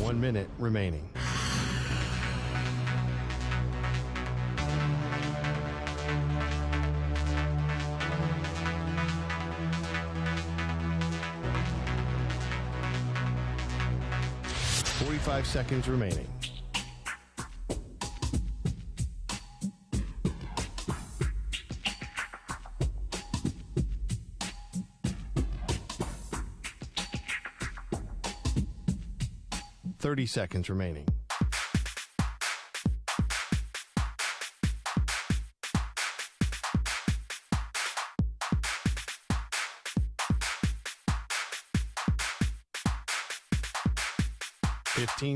1 minute remaining. Five seconds remaining. Seconds remaining.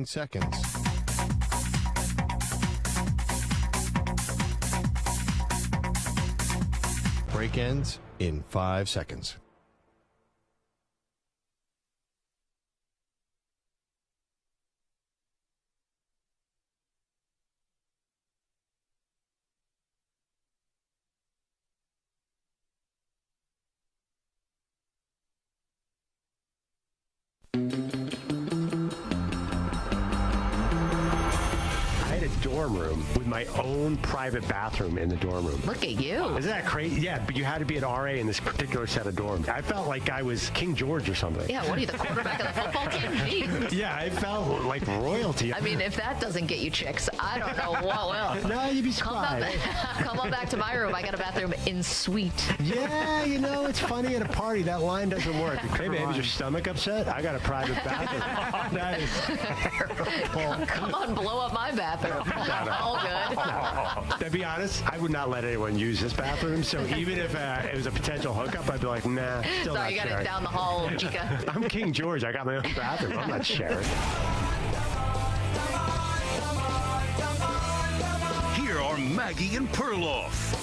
Seconds. Break ends in 5 seconds. Dorm room with my own private bathroom in the dorm room. Look at you. Isn't that crazy? Yeah, but you had to be an RA in this particular set of dorms. I felt like I was King George or something. Yeah, what are you, the quarterback of the football team? Jeez. Yeah, I felt like royalty. I mean, if that doesn't get you chicks, I don't know what will. No, you'd be surprised. Come on back to my room. I got a bathroom in suite. Yeah, you know, it's funny at a party. That line doesn't work. Hey, babe, is your stomach upset? I got a private bathroom. Nice. Come on, blow up my bathroom. All good. To be honest, I would not let anyone use this bathroom. So even if it was a potential hookup, I'd be like, nah, still Sorry, you got it down the hall, chica. I'm King George. I got my own bathroom. I'm not sharing. Here are Maggie and Perloff.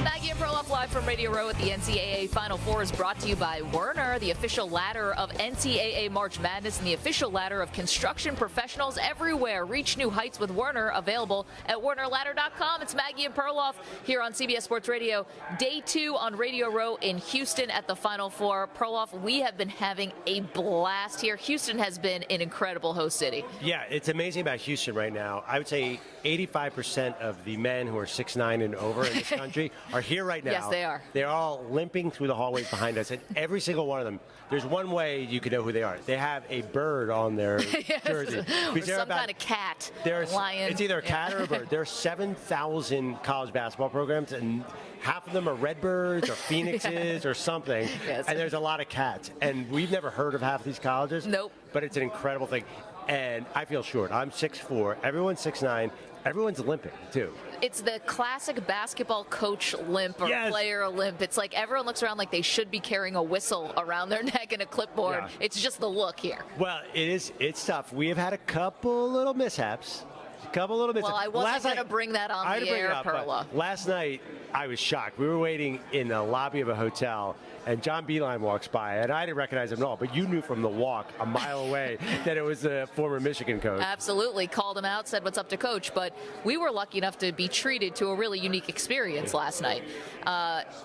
Maggie and Perloff live from Radio Row at the NCAA Final Four is brought to you by Werner, the official ladder of NCAA March Madness and the official ladder of construction professionals everywhere. Reach new heights with Werner, available at wernerladder.com. It's Maggie and Perloff here on CBS Sports Radio. Day 2 on Radio Row in Houston at the Final Four. Perloff, we have been having a blast here. Houston has been an incredible host city. Yeah, it's amazing about Houston right now. I would say 85% of the men who are 6'9" and over in this country are here right now. Yes, they are. They're all limping through the hallways behind us, and every single one of them, there's one way you can know who they are. They have a bird on their jersey. Or some kind of cat, lion. It's either a cat or a bird. There are 7,000 college basketball programs, and half of them are Redbirds or Phoenixes or something, Yes. and there's a lot of cats. And we've never heard of half of these colleges. Nope. But it's an incredible thing. And I feel short. I'm 6'4". Everyone's 6'9". Everyone's limping, too. It's the classic basketball coach limp or player limp. It's like everyone looks around like they should be carrying a whistle around their neck and a clipboard. Yeah. It's just the look here. Well, it's tough. We have had a couple little mishaps. Well, I wasn't going to bring that on the air, Perla. Last night, I was shocked. We were waiting in the lobby of a hotel, and John Beilein walks by, and I didn't recognize him at all, but you knew from the walk a mile away that it was the former Michigan coach. Absolutely. Called him out, said, what's up to coach? But we were lucky enough to be treated to a really unique experience last night.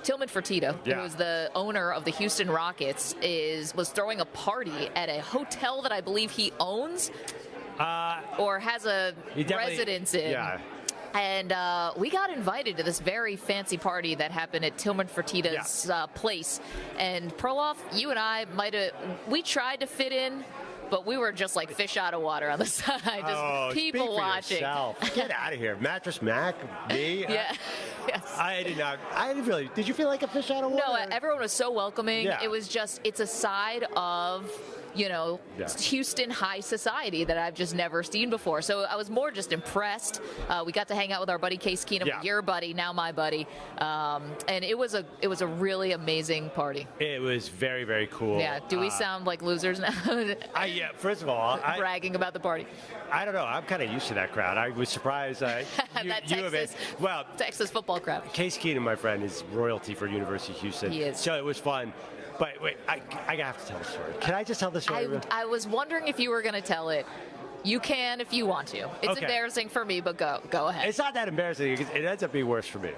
Tillman Fertitta, who is the owner of the Houston Rockets, was throwing a party at a hotel that I believe he owns. Or has a residence in. Yeah. And we got invited to this very fancy party that happened at Tillman Fertitta's place. And Perloff, you and I we tried to fit in, but we were just like fish out of water on the side, just people watching. Get out of here. Mattress Mac, me. Yeah. Yes. I didn't really. Did you feel like a fish out of water? No, everyone was so welcoming. Yeah. It was just, it's a side of, Houston high society that I've just never seen before. So I was more just impressed. We got to hang out with our buddy Case Keenum, your buddy, now my buddy, and it was a really amazing party. It was very, very cool. Yeah. Do we sound like losers now? Yeah. First of all, bragging about the party. I don't know. I'm kind of used to that crowd. I was surprised. Texas football crowd. Case Keenum, my friend, is royalty for University of Houston. He is. So it was fun. But wait, I have to tell the story. Can I just tell the story? I was wondering if you were going to tell it. You can if you want to. It's Okay. embarrassing for me, but go ahead. It's not that embarrassing. It ends up being worse for me.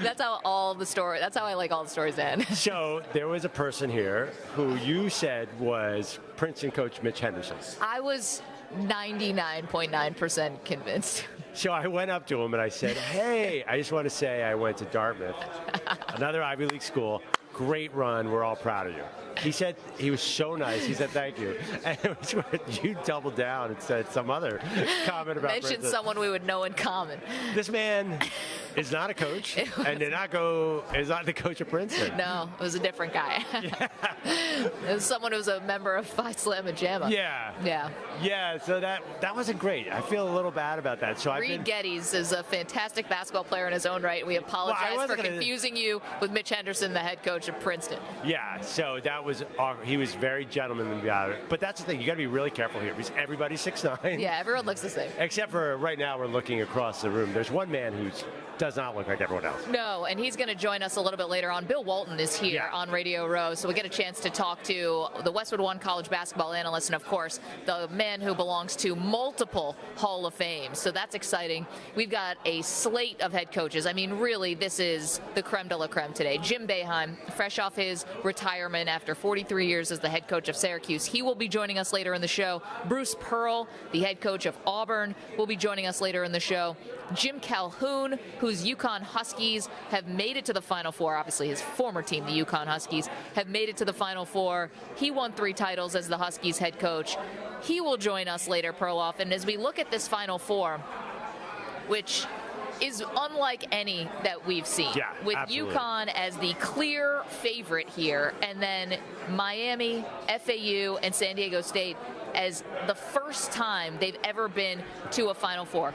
That's how That's how I like all the stories to end. So there was a person here who you said was Princeton coach Mitch Henderson. I was 99.9% convinced. So I went up to him and I said, hey, I just want to say I went to Dartmouth, another Ivy League school. Great run. We're all proud of you. He said, he was so nice. He said, thank you. And it was when you doubled down and said some other comment about Mentioned Princeton. someone we would know in common. This man is not a coach and is not the coach of Princeton. No, it was a different guy. It was someone who was a member of Phi Slamma Jamma. Yeah, so that wasn't great. I feel a little bad about that. So Reed Geddes is a fantastic basketball player in his own right. We apologize for confusing you with Mitch Henderson, the head coach of Princeton. Yeah, so he was very gentlemanly about it. But that's the thing, you got to be really careful here because everybody's 6'9". Yeah, everyone looks the same. Except for right now, we're looking across the room. There's one man who does not look like everyone else. No, and he's going to join us a little bit later on. Bill Walton is here on Radio Row, so we get a chance to talk to the Westwood One college basketball analyst and, of course, the man who belongs to multiple Hall of Fame. So that's exciting. We've got a slate of head coaches. I mean, really, this is the creme de la creme today. Jim Boeheim, fresh off his retirement after 43 years as the head coach of Syracuse. He will be joining us later in the show. Bruce Pearl, the head coach of Auburn, will be joining us later in the show. Jim Calhoun, whose UConn Huskies have made it to the Final Four. Obviously, his former team, the UConn Huskies, have made it to the Final Four. He won 3 titles as the Huskies head coach. He will join us later, Perloff. And as we look at this Final Four, which is unlike any that we've seen. Yeah, with absolutely. UConn as the clear favorite here, and then Miami, FAU, and San Diego State as the first time they've ever been to a Final Four.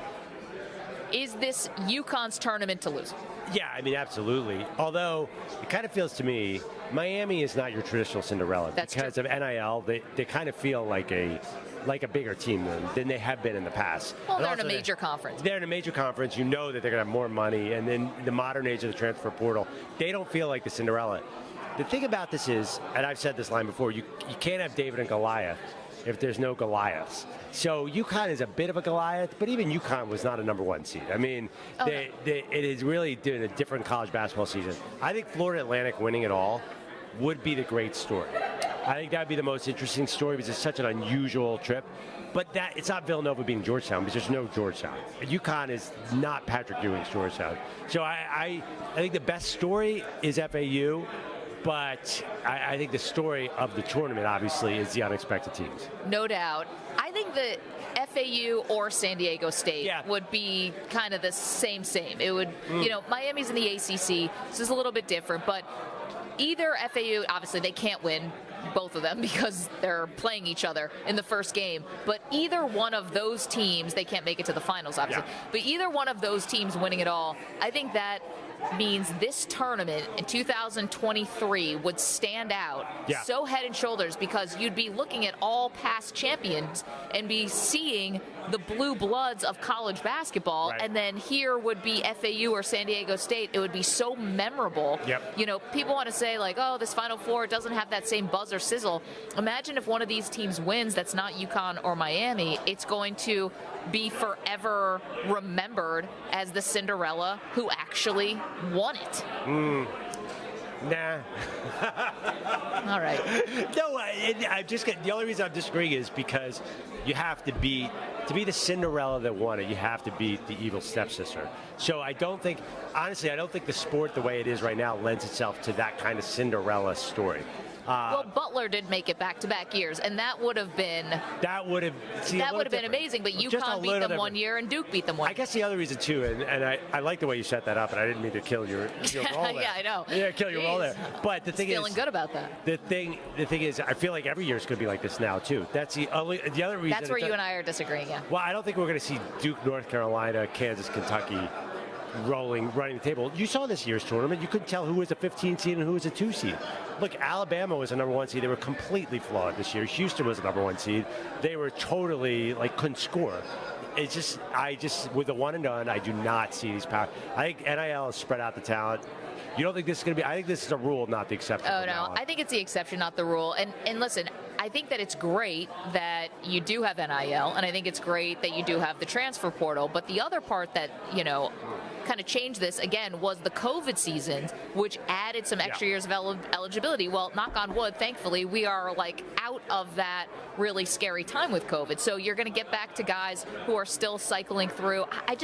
Is this UConn's tournament to lose? Yeah, I mean, absolutely. Although, it kind of feels to me, Miami is not your traditional Cinderella. That's because true. of NIL, they kind of feel like a bigger team than they have been in the past. Well, And they're in a also major conference. They're in a major conference. You know that they're going to have more money. And then the modern age of the transfer portal, they don't feel like the Cinderella. The thing about this is, and I've said this line before, you can't have David and Goliath if there's no Goliaths. So UConn is a bit of a Goliath, but even UConn was not a #1 seed. I mean, it is really doing a different college basketball season. I think Florida Atlantic winning it all would be the great story. I think that would be the most interesting story because it's such an unusual trip. But it's not Villanova being Georgetown because there's no Georgetown. UConn is not Patrick Ewing's Georgetown. So I think the best story is FAU. But I think the story of the tournament, obviously, is the unexpected teams. No doubt. I think that FAU or San Diego State Yeah. would be kind of the same. It would, Miami's in the ACC, so it's a little bit different. But either FAU, obviously, they can't win both of them because they're playing each other in the first game. But either one of those teams, they can't make it to the finals, obviously. Yeah. But either one of those teams winning it all, I think that means this tournament in 2023 would stand out so head and shoulders because you'd be looking at all past champions and be seeing the blue bloods of college basketball. Right. And then here would be FAU or San Diego State. It would be so memorable. Yep. People want to say like, oh, this Final Four doesn't have that same buzz or sizzle. Imagine if one of these teams wins that's not UConn or Miami. It's going to be forever remembered as the Cinderella who actually won it. Nah. All right. No, the only reason I'm disagreeing is because you have to be the Cinderella that won it, you have to beat the evil stepsister. So I don't think the sport the way it is right now lends itself to that kind of Cinderella story. Well, Butler did make it back-to-back years, and that would have been amazing. But UConn beat them one year, and Duke beat them one. I guess the other reason too, and I like the way you set that up, and I didn't mean to kill your role there. Yeah, I know. Yeah, kill your role there. But the thing is, feeling good about that. The thing is, I feel like every year is going to be like this now too. That's the other reason. That's where you and I are disagreeing. Yeah. Well, I don't think we're going to see Duke, North Carolina, Kansas, Kentucky running the table. You saw this year's tournament. You couldn't tell who was a 15 seed and who was a 2 seed. Look, Alabama was a #1 seed. They were completely flawed this year. Houston was a #1 seed. They were totally couldn't score. It's just with the one and done, I do not see these power. I think NIL has spread out the talent. You don't think this is going to be? I think this is a rule, not the exception. Oh no, I think it's the exception, not the rule. And listen, I think that it's great that you do have NIL, and I think it's great that you do have the transfer portal. But the other part that, kind of changed this, again, was the COVID season, which added some extra years of eligibility. Well, knock on wood, thankfully, we are, out of that really scary time with COVID. So you're going to get back to guys who are still cycling through. I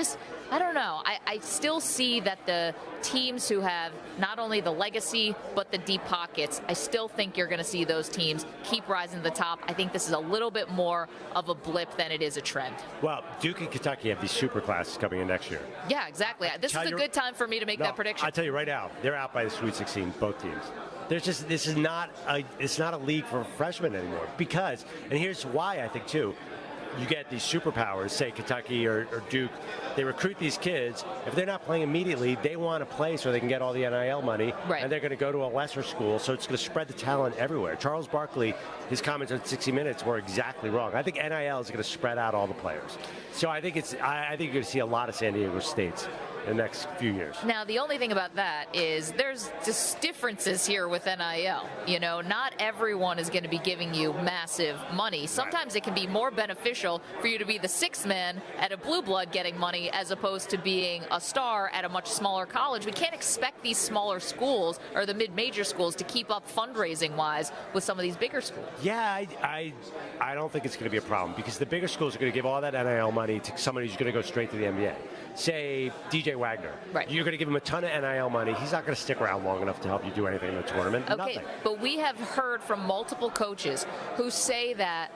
don't know. I still see that the teams who have not only the legacy but the deep pockets, I still think you're going to see those teams keep rising to the top. I think this is a little bit more of a blip than it is a trend. Well, Duke and Kentucky have these super classes coming in next year. Yeah, exactly. This is a good time for me to make that prediction. I'll tell you right now, they're out by the Sweet 16, both teams. This is not a league for freshmen anymore, because, and here's why I think too, you get these superpowers, say Kentucky or Duke, they recruit these kids. If they're not playing immediately, they want to play so they can get all the NIL money, and they're going to go to a lesser school, so it's going to spread the talent everywhere. Charles Barkley, his comments on 60 Minutes were exactly wrong. I think NIL is going to spread out all the players. So I think you're going to see a lot of San Diego States in the next few years. Now, the only thing about that is there's just differences here with NIL. Not everyone is going to be giving you massive money. Sometimes it can be more beneficial for you to be the sixth man at a blue blood getting money as opposed to being a star at a much smaller college. We can't expect these smaller schools or the mid-major schools to keep up fundraising-wise with some of these bigger schools. Yeah, I don't think it's going to be a problem, because the bigger schools are going to give all that NIL money to somebody who's going to go straight to the NBA. Say DJ Wagner. Right. You're going to give him a ton of NIL money. He's not going to stick around long enough to help you do anything in the tournament. Okay, Nothing. But we have heard from multiple coaches who say that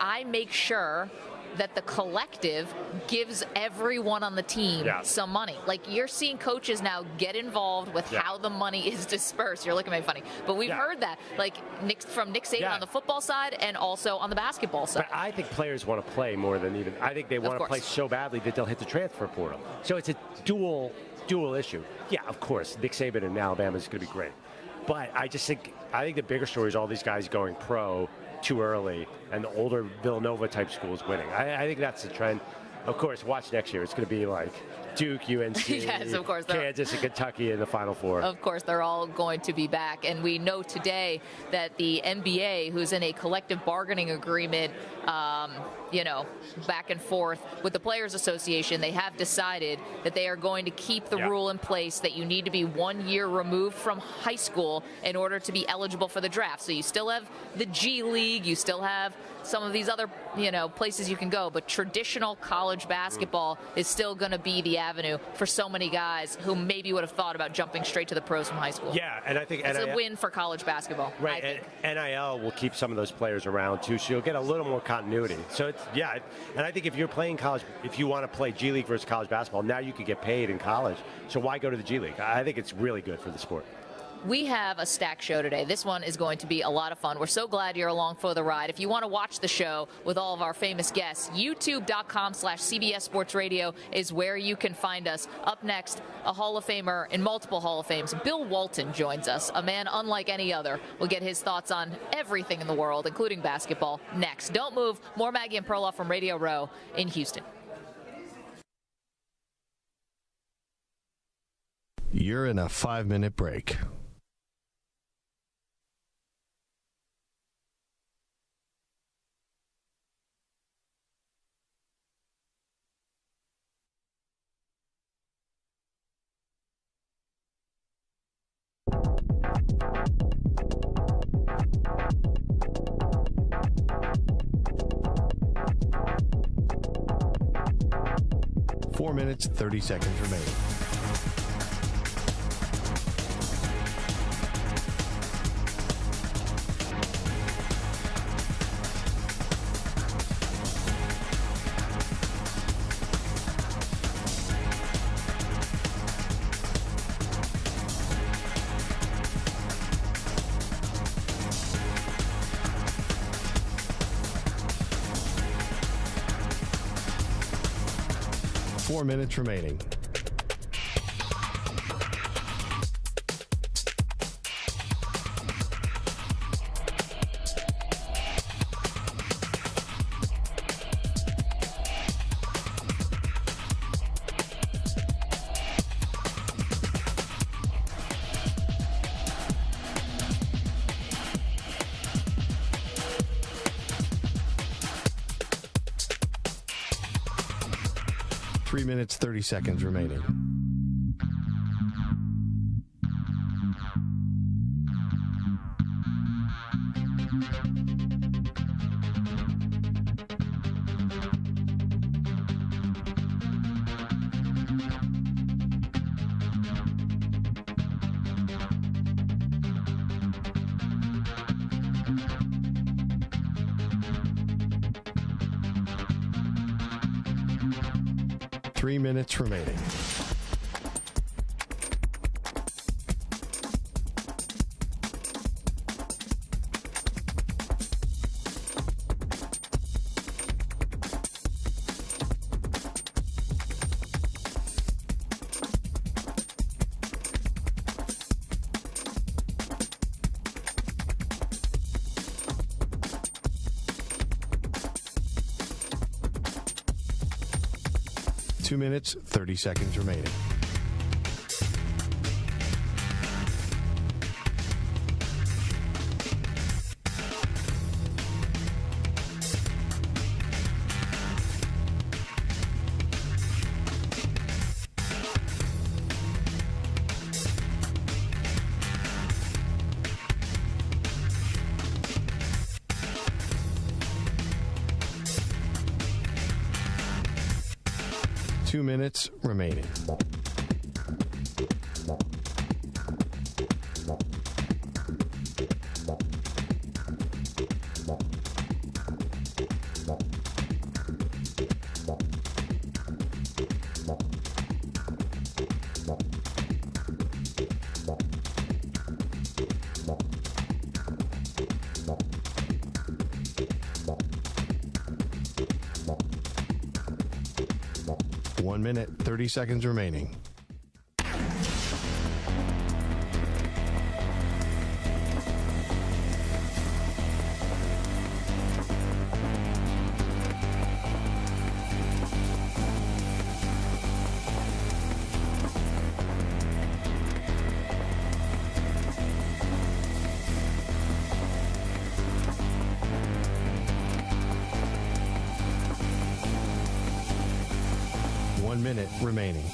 I make sure that the collective gives everyone on the team some money. You're seeing coaches now get involved with how the money is dispersed. You're looking at me funny. But we've heard that, from Nick Saban on the football side and also on the basketball side. But I think players want to play more than even, I think they want to play so badly that they'll hit the transfer portal. So it's a dual issue. Yeah, of course, Nick Saban in Alabama is going to be great. But I think the bigger story is all these guys going pro too early, and the older Villanova-type schools winning. I think that's the trend. Of course, watch next year. It's going to be like Duke, UNC, yes, of course, Kansas, and Kentucky in the Final Four. Of course, they're all going to be back. And we know today that the NBA, who's in a collective bargaining agreement, back and forth with the Players Association, they have decided that they are going to keep the rule in place that you need to be 1 year removed from high school in order to be eligible for the draft. So you still have the G League, you still have some of these other, places you can go, but traditional college basketball is still going to be the avenue for so many guys who maybe would have thought about jumping straight to the pros from high school. Yeah, and I think it's a win for college basketball. Right, I think. and NIL will keep some of those players around too, so you'll get a little more continuity. So and I think if you're playing college, if you want to play G League versus college basketball, now you could get paid in college. So why go to the G League? I think it's really good for the sport. We have a stacked show today. This one is going to be a lot of fun. We're so glad you're along for the ride. If you want to watch the show with all of our famous guests, youtube.com/CBS Sports Radio is where you can find us. Up next, a Hall of Famer in multiple Hall of Fames. Bill Walton joins us, a man unlike any other. We'll get his thoughts on everything in the world, including basketball, next. Don't move. More Maggie and Perloff from Radio Row in Houston. You're in a 5-minute break. Four minutes, 30 seconds remaining. Four minutes remaining. 3 minutes, 30 seconds remaining. Three minutes remaining. Two minutes, 30 seconds remaining. Two minutes remaining. One minute, 30 seconds remaining. One minute remaining.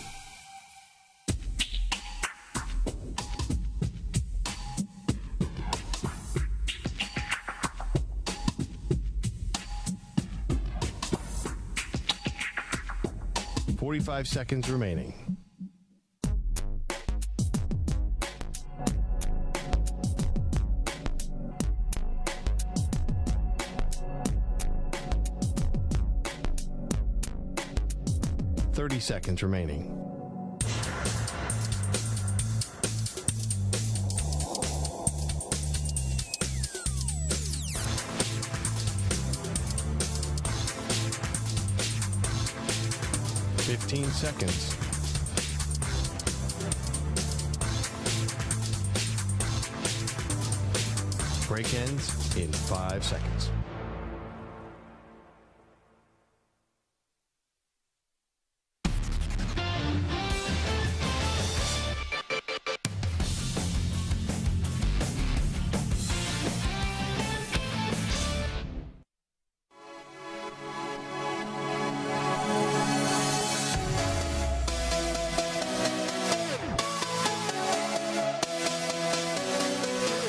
Forty-five seconds remaining. Thirty seconds remaining. Fifteen seconds. Break ends in 5 seconds.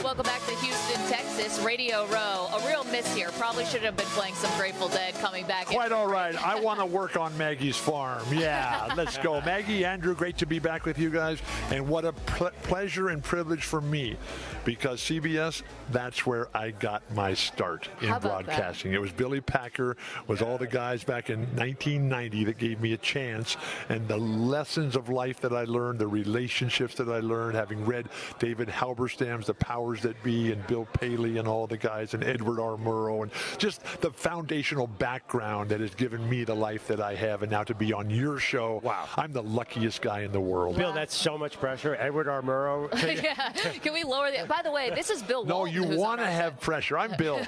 Welcome back to Houston, Texas, Radio Row. A real miss here. Probably should have been playing some Grateful Dead coming back. Quite all right. I want to work on Maggie's farm. Yeah, let's go. Maggie, Andrew, great to be back with you guys. And what a pleasure and privilege for me, because CBS, that's where I got my start in broadcasting. It was Billy Packer, was all the guys back in 1990 that gave me a chance. And the lessons of life that I learned, the relationships that I learned, having read David Halberstam's The Powers That Be and Bill Paley and all the guys and Edward R. Murrow, and just the foundational background that has given me the life that I have. And now to be on your show, wow, I'm the luckiest guy in the world. Bill, that's so much pressure. Edward R. Murrow. Yeah. Can we lower the... By the way, this is Bill No, Walton, you want to have pressure. I'm Bill.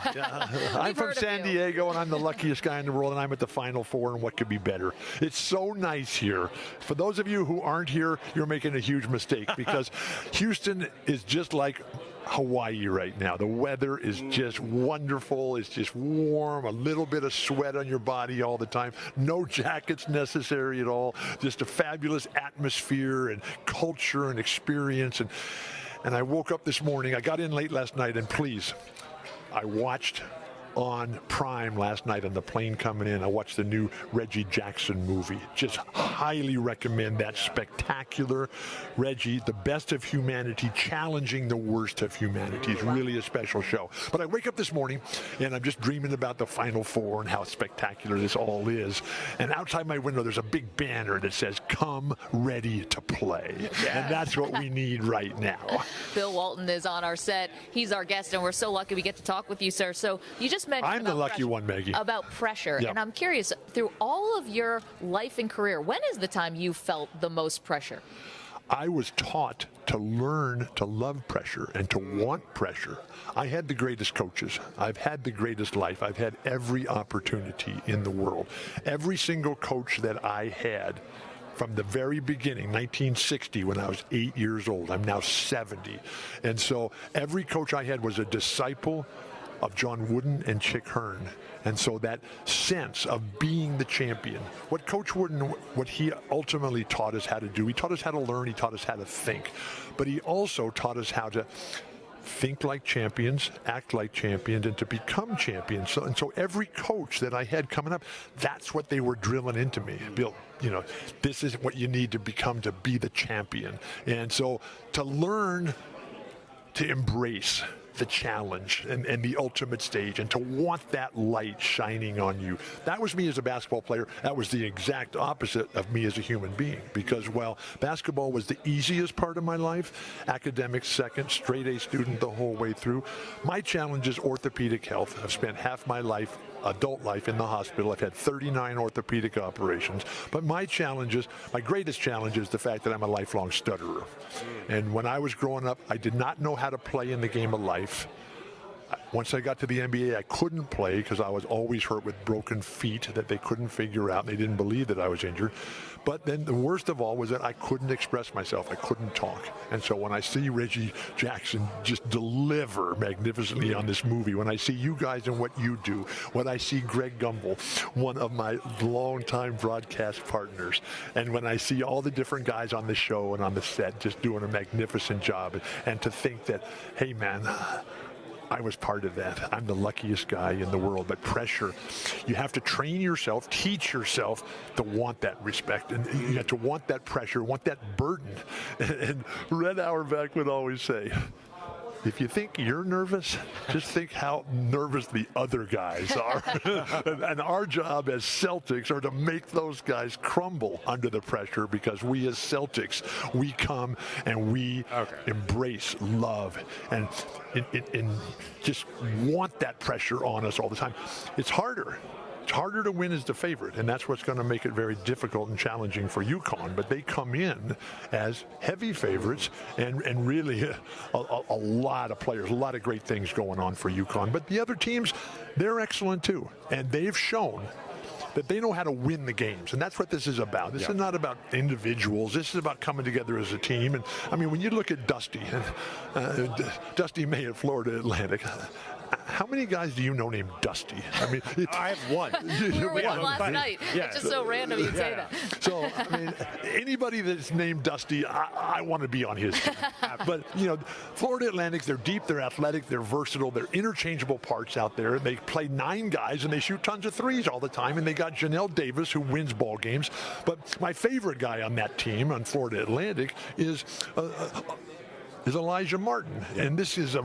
I'm from San Diego, and I'm the luckiest guy in the world, and I'm at the Final Four, and what could be better? It's so nice here. For those of you who aren't here, you're making a huge mistake, because Houston is just like Hawaii right now. The weather is just wonderful. It's just warm, a little bit of sweat on your body all the time. No jackets necessary at all. Just a fabulous atmosphere and culture and experience. And I woke up this morning. I got in late last night, and please, I watched on Prime last night on the plane coming in. I watched the new Reggie Jackson movie. Just highly recommend that. Spectacular Reggie, the best of humanity, challenging the worst of humanity. It's really a special show. But I wake up this morning and I'm just dreaming about the Final Four and how spectacular this all is. And outside my window there's a big banner that says, "Come ready to play." Yeah. And that's what we need right now. Bill Walton is on our set. He's our guest, and we're so lucky we get to talk with you, sir. So you just mentioned I'm the lucky one, Maggie. About pressure. Yep. And I'm curious, through all of your life and career, when is the time you felt the most pressure? I was taught to learn to love pressure and to want pressure. I had the greatest coaches. I've had the greatest life. I've had every opportunity in the world. Every single coach that I had from the very beginning, 1960, when I was 8 years old. I'm now 70. And so every coach I had was a disciple of John Wooden and Chick Hearn. And so that sense of being the champion, what Coach Wooden, what he ultimately taught us how to do, he taught us how to learn, he taught us how to think, but he also taught us how to think like champions, act like champions, and to become champions. So every coach that I had coming up, that's what they were drilling into me. Bill, this is what you need to become to be the champion. And so to learn to embrace the challenge and the ultimate stage, and to want that light shining on you. That was me as a basketball player. That was the exact opposite of me as a human being, because while basketball was the easiest part of my life, academics second, straight A student the whole way through, my challenge is orthopedic health. I've spent half my life, adult life, in the hospital. I've had 39 orthopedic operations. But my greatest challenge is the fact that I'm a lifelong stutterer. And when I was growing up, I did not know how to play in the game of life. Once I got to the NBA, I couldn't play because I was always hurt with broken feet that they couldn't figure out. They didn't believe that I was injured. But then the worst of all was that I couldn't express myself. I couldn't talk. And so when I see Reggie Jackson just deliver magnificently on this movie, when I see you guys and what you do, when I see Greg Gumbel, one of my longtime broadcast partners, and when I see all the different guys on the show and on the set just doing a magnificent job, and to think that, hey man, I was part of that. I'm the luckiest guy in the world. But pressure, you have to train yourself, teach yourself to want that respect. And you have to want that pressure, want that burden. And Red Auerbach would always say, if you think you're nervous, just think how nervous the other guys are. And our job as Celtics are to make those guys crumble under the pressure, because we as Celtics, we come and we embrace love and just want that pressure on us all the time. It's harder. It's harder to win as the favorite, and that's what's going to make it very difficult and challenging for UConn. But they come in as heavy favorites, and really a lot of players, a lot of great things going on for UConn. But the other teams, they're excellent too, and they've shown that they know how to win the games, and that's what this is about. This is not about individuals. This is about coming together as a team. And I mean, when you look at Dusty Dusty May at Florida Atlantic, how many guys do you know named Dusty? I mean, I have one. We were with him last night. It's just so random you'd say that. So, I mean, anybody that's named Dusty, I want to be on his team. But, Florida Atlantic, they're deep, they're athletic, they're versatile, they're interchangeable parts out there. They play 9 guys, and they shoot tons of threes all the time, and they got Janelle Davis, who wins ball games. But my favorite guy on that team, on Florida Atlantic, is Elijah Martin. And this is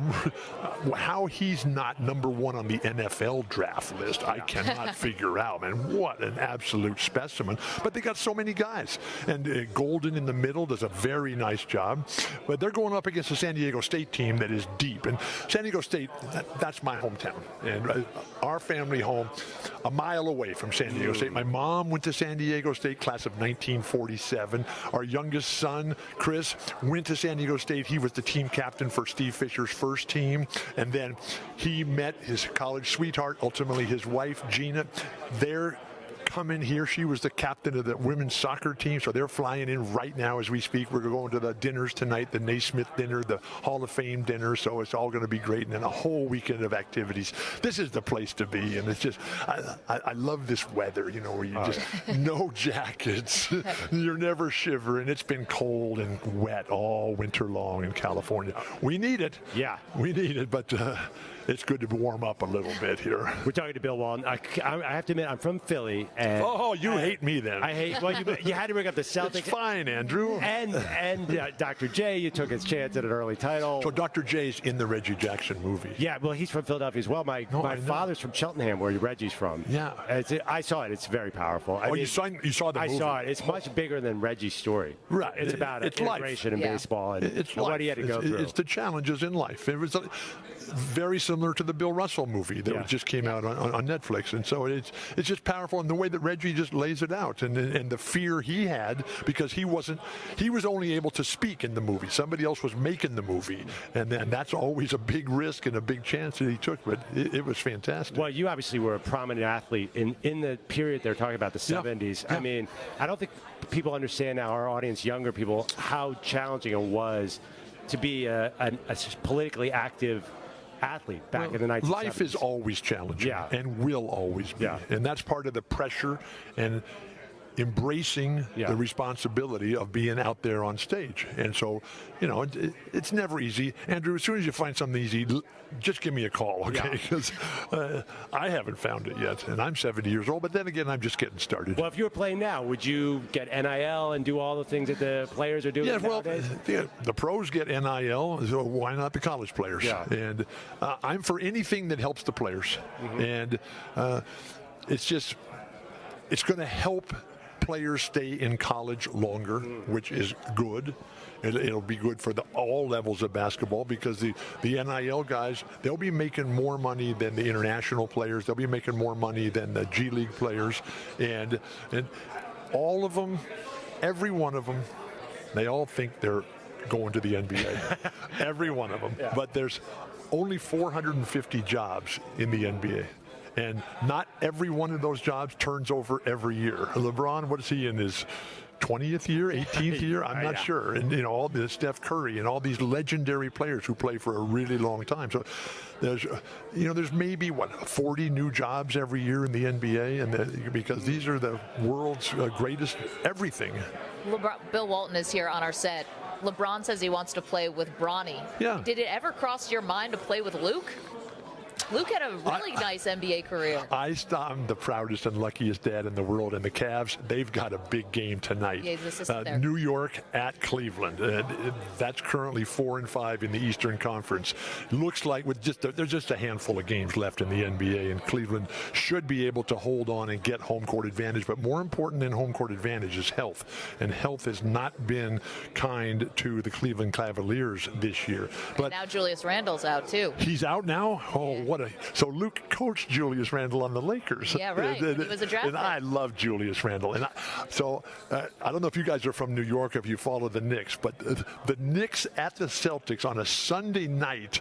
how he's not number 1 on the NFL draft list, I cannot figure out. And what an absolute specimen. But they got so many guys. And Golden in the middle does a very nice job. But they're going up against a San Diego State team that is deep. And San Diego State, that's my hometown. And our family home, a mile away from San Diego State. My mom went to San Diego State, class of 1947. Our youngest son, Chris, went to San Diego State. He was the team captain for Steve Fisher's first team, and then he met his college sweetheart, ultimately his wife, Gina. Their come in here. She was the captain of the women's soccer team, so they're flying in right now as we speak. We're going to the dinners tonight, the Naismith dinner, the Hall of Fame dinner, so it's all going to be great, and then a whole weekend of activities. This is the place to be, and it's just, I love this weather, you know, where you just, no jackets, you're never shivering. It's been cold and wet all winter long in California. We need it. Yeah. We need it, but it's good to warm up a little bit here. We're talking to Bill Walton. I have to admit, I'm from Philly. And you hate me then. I hate, well, you had to bring up the Celtics. It's fine, Andrew. And Dr. J, you took his chance at an early title. So Dr. J's in the Reggie Jackson movie. Yeah, well, he's from Philadelphia as well. My father's from Cheltenham, where Reggie's from. Yeah. I saw it. It's very powerful. You saw the movie? I saw it. It's much bigger than Reggie's story. Right. It's about integration in Yeah. baseball and it's what he had to go through. It's the challenges in life. It was very similar to the Bill Russell movie that just came out on Netflix, and so it's just powerful in the way that Reggie just lays it out, and the fear he had because he was only able to speak in the movie. Somebody else was making the movie, and that's always a big risk and a big chance that he took, but it was fantastic. Well, you obviously were a prominent athlete in the period they're talking about, the 70s. Yeah. I mean, I don't think people understand now, our audience, younger people, how challenging it was to be a politically active athlete back in the 1970s. Life is always challenging and will always be. And that's part of the pressure and embracing the responsibility of being out there on stage. And so, you know, it's never easy. Andrew, as soon as you find something easy, just give me a call, okay? Because I haven't found it yet, and I'm 70 years old, but then again, I'm just getting started. Well, if you were playing now, would you get NIL and do all the things that the players are doing nowadays? Well, the pros get NIL, so why not the college players? Yeah. And I'm for anything that helps the players. And it's going to help players stay in college longer, which is good. It'll be good for all levels of basketball because the NIL guys, they'll be making more money than the international players. They'll be making more money than the G League players. And all of them, every one of them, they all think they're going to the NBA. Every one of them. Yeah. But there's only 450 jobs in the NBA. And not every one of those jobs turns over every year. LeBron, what is he in his 20th year, 18th year? I'm not sure. And, you know, all this Steph Curry and all these legendary players who play for a really long time. So there's maybe, 40 new jobs every year in the NBA, and because these are the world's greatest everything. Bill Walton is here on our set. LeBron says he wants to play with Bronny. Yeah. Did it ever cross your mind to play with Luke? Luke had a really nice NBA career. I'm the proudest and luckiest dad in the world, and the Cavs, they've got a big game tonight. Yeah, he's assistant there. New York at Cleveland. That's currently 4-5 in the Eastern Conference. Looks like there's just a handful of games left in the NBA, and Cleveland should be able to hold on and get home court advantage. But more important than home court advantage is health, and health has not been kind to the Cleveland Cavaliers this year. But now Julius Randle's out too. He's out now? Oh, yeah. So Luke coached Julius Randle on the Lakers. Yeah, right. He was a draft pick. And I love Julius Randle. And I don't know if you guys are from New York, if you follow the Knicks, but the Knicks at the Celtics on a Sunday night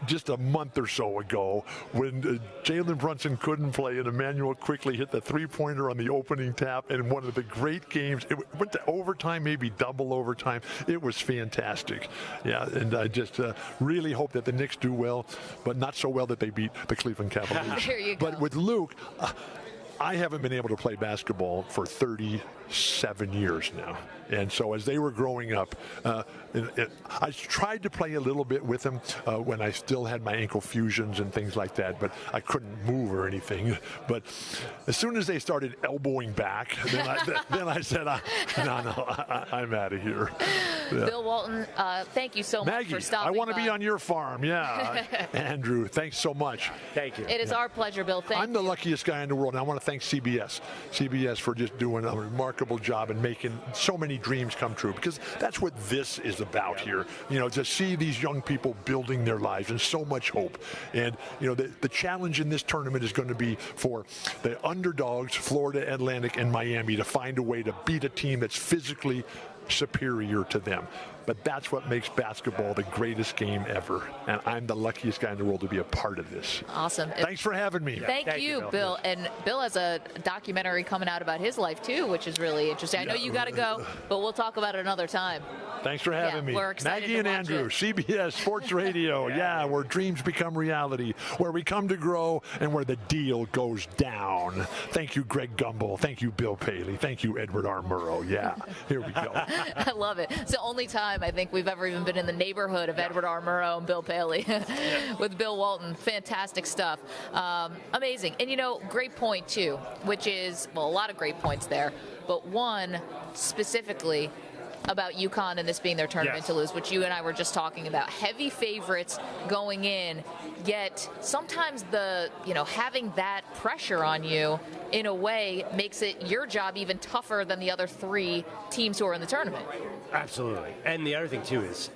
just a month or so ago when Jalen Brunson couldn't play and Emmanuel quickly hit the three-pointer on the opening tap in one of the great games. It went to overtime, maybe double overtime. It was fantastic. Yeah, and I just really hope that the Knicks do well, but not so well that they beat the Cleveland Cavaliers. There you go. But with Luke, I haven't been able to play basketball for 37 years now. And so as they were growing up, I tried to play a little bit with them when I still had my ankle fusions and things like that, but I couldn't move or anything. But as soon as they started elbowing back, then I said, I'm out of here. Yeah. Bill Walton, thank you so much for stopping by. I want to be on your farm. Yeah. Andrew, thanks so much. Thank you. It is our pleasure, Bill. Thank you. I'm the luckiest guy in the world, and I want to thank CBS for just doing a remarkable job and making so many dreams come true, because that's what this is about here. You know, to see these young people building their lives and so much hope. And, you know, the challenge in this tournament is going to be for the underdogs, Florida Atlantic and Miami, to find a way to beat a team that's physically superior to them. But that's what makes basketball the greatest game ever. And I'm the luckiest guy in the world to be a part of this. Awesome. Thanks for having me. Thank you, Bill. And Bill has a documentary coming out about his life, too, which is really interesting. I know you got to go, but we'll talk about it another time. Thanks for having me. We're excited Maggie to and watch Andrew, it. CBS Sports Radio. Yeah, where dreams become reality, where we come to grow, and where the deal goes down. Thank you, Greg Gumbel. Thank you, Bill Paley. Thank you, Edward R. Murrow. Yeah, here we go. I love it. It's the only time I think we've ever even been in the neighborhood of Edward R. Murrow and Bill Paley with Bill Walton. Fantastic stuff. Amazing. And, great point, too, which is, well, a lot of great points there, but one specifically about UConn and this being their tournament to lose, which you and I were just talking about. Heavy favorites going in, yet sometimes having that pressure on you in a way makes it your job even tougher than the other three teams who are in the tournament. Absolutely. And the other thing, too, is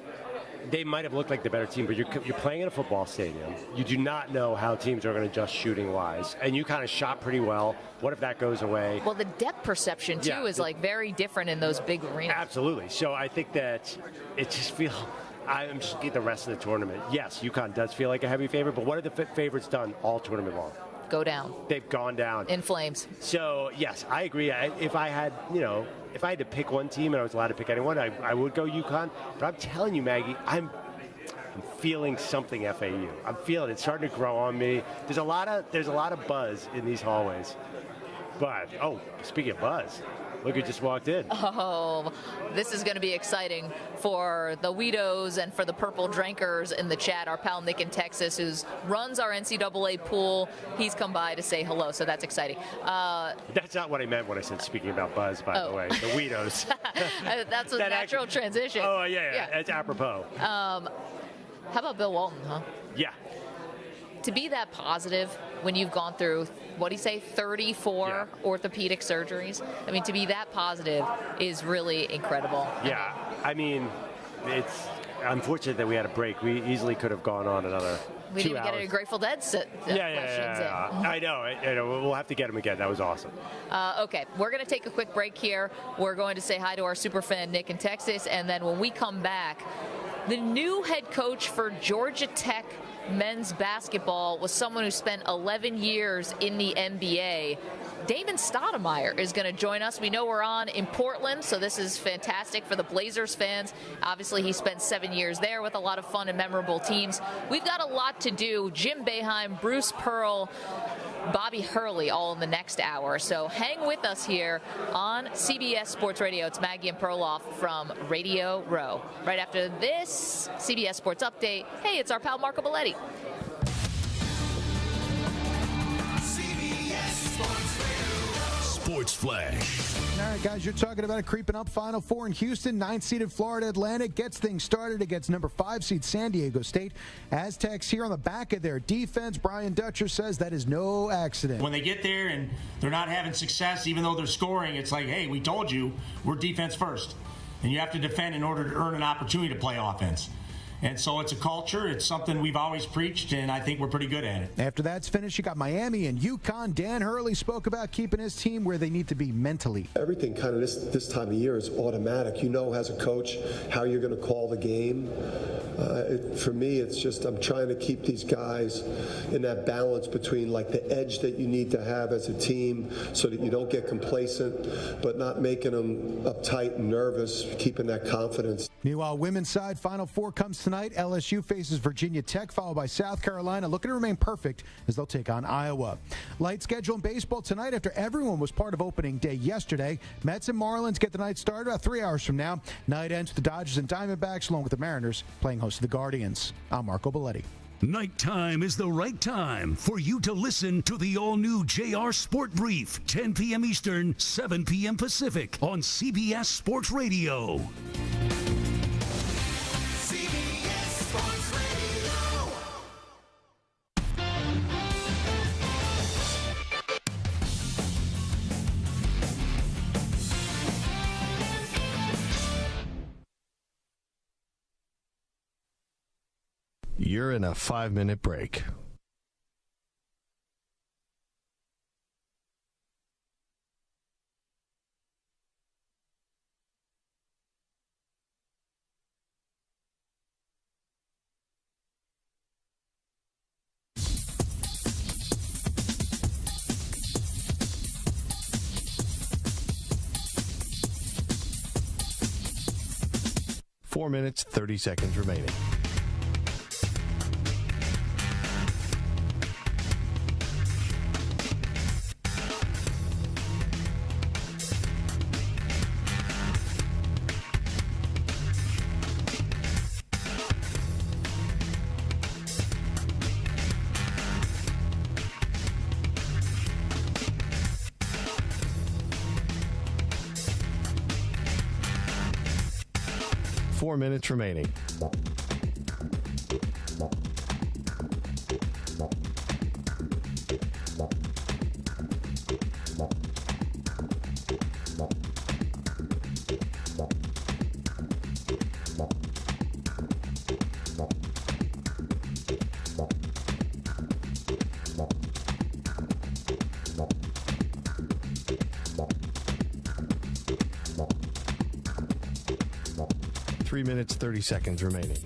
they might have looked like the better team, but you're playing in a football stadium. You do not know how teams are going to adjust shooting-wise. And you kind of shot pretty well. What if that goes away? Well, the depth perception, too, is very different in those big arenas. Absolutely. So I think that it just feels... I'm just looking at the rest of the tournament. Yes, UConn does feel like a heavy favorite, but what have the favorites done all tournament long? Go down. They've gone down. In flames. So, yes, I agree. If I had to pick one team and I was allowed to pick anyone, I would go UConn. But I'm telling you, Maggie, I'm feeling something FAU. I'm feeling it. It's starting to grow on me. There's a lot of buzz in these hallways. But, speaking of buzz, look who just walked in. Oh, this is going to be exciting for the Weedos and for the Purple Drinkers in the chat. Our pal Nick in Texas, who runs our NCAA pool, he's come by to say hello, so that's exciting. That's not what I meant when I said speaking about buzz, by the way. The Weedos. That's a natural transition. Oh, yeah. It's apropos. How about Bill Walton, huh? Yeah. To be that positive when you've gone through, what do you say, 34 orthopedic surgeries? I mean, to be that positive is really incredible. Yeah. I mean, it's unfortunate that we had a break. We easily could have gone on another 2 hours. We didn't even get any Grateful Dead questions in. I know. We'll have to get them again. That was awesome. Okay, we're going to take a quick break here. We're going to say hi to our super fan, Nick in Texas, and then when we come back, the new head coach for Georgia Tech men's basketball was someone who spent 11 years in the NBA. Damon Stoudamire is going to join us. We know we're on in Portland, so this is fantastic for the Blazers fans. Obviously, he spent 7 years there with a lot of fun and memorable teams. We've got a lot to do. Jim Boeheim, Bruce Pearl, Bobby Hurley all in the next hour. So hang with us here on CBS Sports Radio. It's Maggie and Perloff from Radio Row. Right after this CBS Sports Update, hey, it's our pal Marco Belletti. Sports Flash. All right, guys, you're talking about a creeping up Final Four in Houston. 9th-seeded Florida Atlantic gets things started against number 5 seed San Diego State. Aztecs here on the back of their defense. Brian Dutcher says that is no accident. When they get there and they're not having success, even though they're scoring, it's like, hey, we told you we're defense first. And you have to defend in order to earn an opportunity to play offense. And so it's a culture. It's something we've always preached, and I think we're pretty good at it. After that's finished, you got Miami and UConn. Dan Hurley spoke about keeping his team where they need to be mentally. Everything kind of this time of year is automatic. You know, as a coach, how you're going to call the game. For me, it's just I'm trying to keep these guys in that balance between like the edge that you need to have as a team so that you don't get complacent, but not making them uptight and nervous, keeping that confidence. Meanwhile, women's side Final Four comes tonight. LSU faces Virginia Tech, followed by South Carolina, looking to remain perfect as they'll take on Iowa. Light schedule in baseball tonight after everyone was part of opening day yesterday. Mets and Marlins get the night started about 3 hours from now. Night ends with the Dodgers and Diamondbacks, along with the Mariners playing host to the Guardians. I'm Marco Belletti. Nighttime is the right time for you to listen to the all-new JR Sport Brief, 10 p.m. Eastern, 7 p.m. Pacific on CBS Sports Radio. You're in a 5-minute break. 4 minutes, 30 seconds remaining. Four minutes remaining. Three minutes, 30 seconds remaining.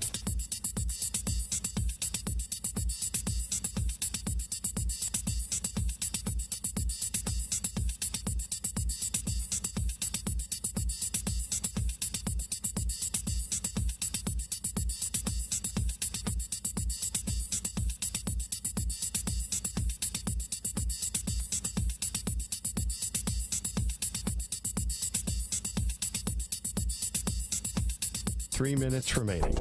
Three minutes remaining.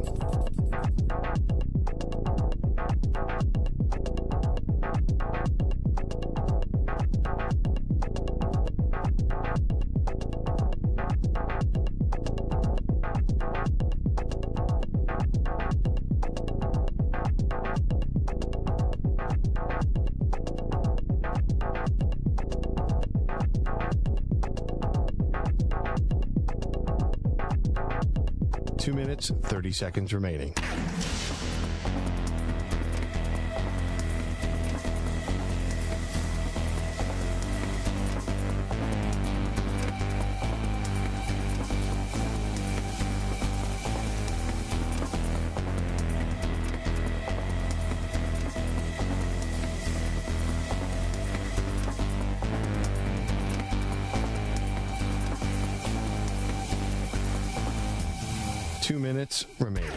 Two minutes, 30 seconds remaining. Two minutes remaining.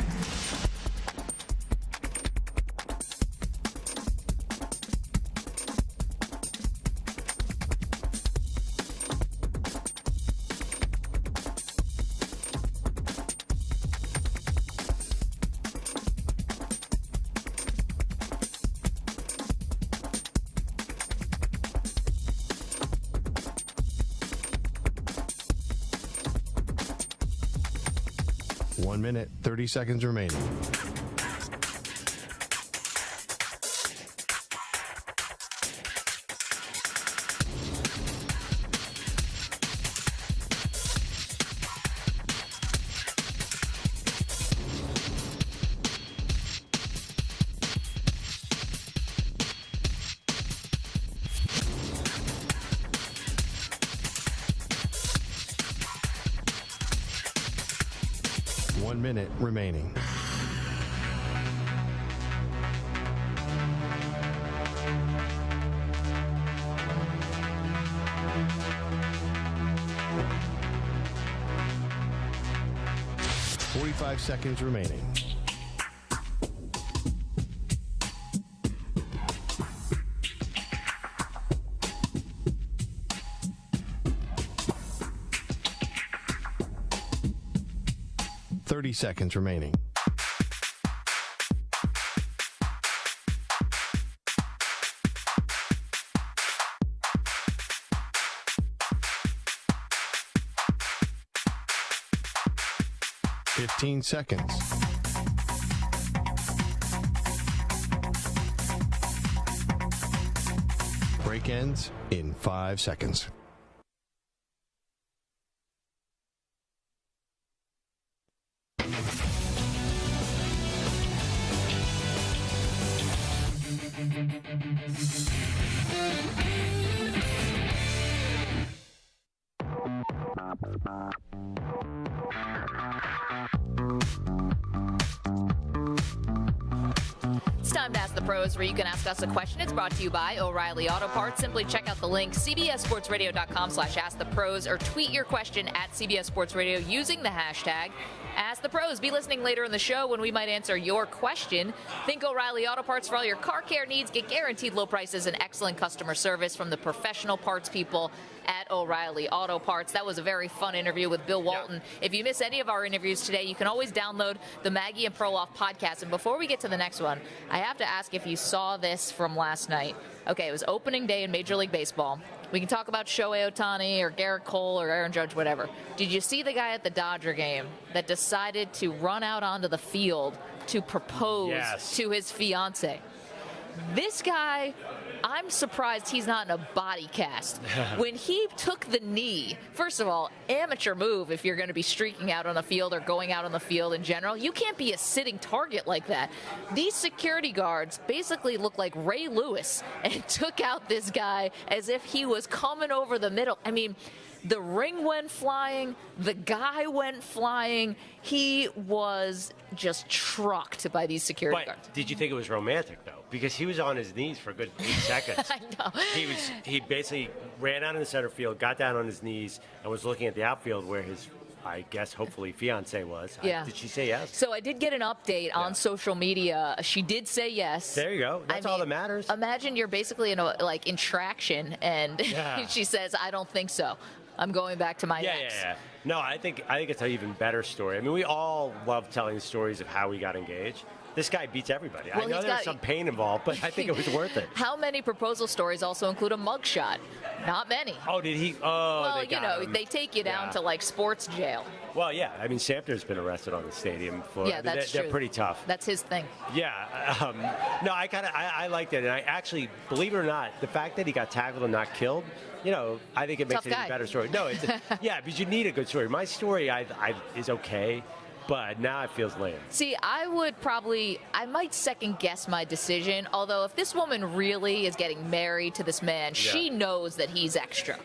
One minute, 30 seconds remaining. One minute remaining. Five seconds remaining. Seconds remaining. Fifteen seconds. Break ends in 5 seconds. time to Ask the Pros, where you can ask us a question. It's brought to you by O'Reilly Auto Parts. Simply check out the link, cbssportsradio.com/ask the pros, or tweet your question at CBS Sports Radio using the hashtag Ask the Pros. Be listening later in the show when we might answer your question. Think O'Reilly Auto Parts for all your car care needs. Get guaranteed low prices and excellent customer service from the professional parts people at O'Reilly Auto Parts. That was a very fun interview with Bill Walton. If you miss any of our interviews today, you can always download the Maggie and Perloff podcast. And before we get to the next one, I have to ask if you saw this from last night. Okay, it was opening day in Major League Baseball. We can talk about Shohei Ohtani or Garrett Cole or Aaron Judge, whatever. Did you see the guy at the Dodger game that decided to run out onto the field to propose to his fiance? This guy, I'm surprised he's not in a body cast. When he took the knee, first of all, amateur move if you're going to be streaking out on the field or going out on the field in general. You can't be a sitting target like that. These security guards basically look like Ray Lewis and took out this guy as if he was coming over the middle. I mean, the ring went flying. The guy went flying. He was just trucked by these security guards. Did you think it was romantic, though? Because he was on his knees for a good 8 seconds. I know. He basically ran out in the center field, got down on his knees, and was looking at the outfield where his, I guess, hopefully fiance was. Yeah. Did she say yes? So I did get an update on social media. She did say yes. There you go. That's all that matters. Imagine you're basically in traction, and she says, "I don't think so. I'm going back to my ex." Yeah. No, I think it's an even better story. I mean, we all love telling stories of how we got engaged. This guy beats everybody. Well, I know there's some pain involved, but I think it was worth it. How many proposal stories also include a mugshot? Not many. Oh, did he? Oh, well, they they take you down to like sports jail. Well, yeah. I mean, Samter's been arrested on the stadium floor. Yeah, that's they're true. pretty tough. That's his thing. Yeah. No, I liked it, and I actually, believe it or not, the fact that he got tackled and not killed, I think it makes it an even better story. No, because you need a good story. My story is okay. But now it feels lame. See, I might second guess my decision. Although if this woman really is getting married to this man, she knows that he's extra.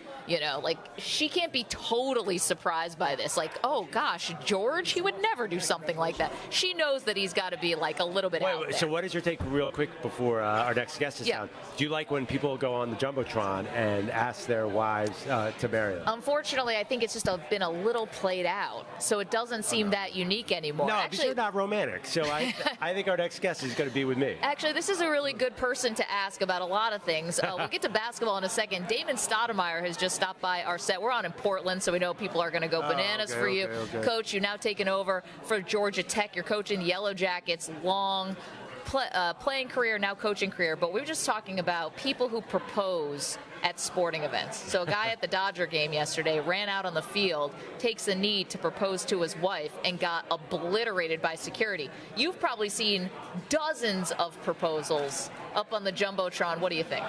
She can't be totally surprised by this. Like, oh gosh, George, he would never do something like that. She knows that he's got to be like a little bit out there. So what is your take real quick before our next guest is down? Do you like when people go on the Jumbotron and ask their wives to marry them? Unfortunately, I think it's just been a little played out. So it doesn't seem that unique anymore. No, because you're not romantic. So I think our next guest is going to be with me. Actually, this is a really good person to ask about a lot of things. We'll get to basketball in a second. Damon Stoudamire has just stopped by our set. We're on in Portland, so we know people are going to go bananas for you. Okay. Coach, you're now taking over for Georgia Tech. You're coaching the Yellow Jackets. Long playing career, now coaching career. But we were just talking about people who propose at sporting events. So a guy at the Dodger game yesterday ran out on the field, takes a knee to propose to his wife, and got obliterated by security. You've probably seen dozens of proposals up on the Jumbotron. What do you think?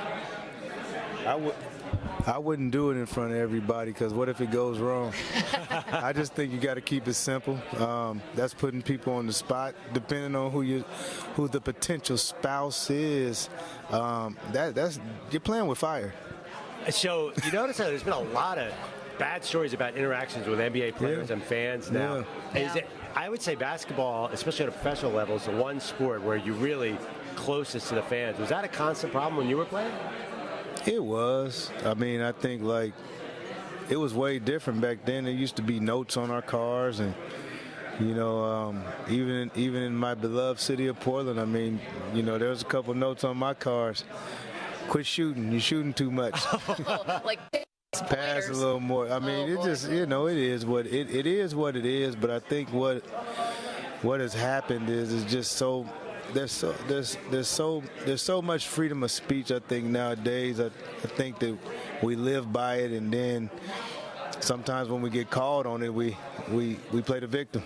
I wouldn't do it in front of everybody, because what if it goes wrong? I just think you got to keep it simple. That's putting people on the spot, depending on who the potential spouse is. You're playing with fire. So you notice that there's been a lot of bad stories about interactions with NBA players and fans now. I would say basketball, especially at a professional level, is the one sport where you're really closest to the fans. Was that a constant problem when you were playing? It was. I mean, I think it was way different back then. There used to be notes on our cars, and even in my beloved city of Portland, I mean, there was a couple notes on my cars. Quit shooting. You're shooting too much. Pass a little more. I mean, it just, it is what it is what it is. But I think what has happened is just so. There's so much freedom of speech, I think, nowadays. I think that we live by it, and then sometimes when we get called on it, we play the victim,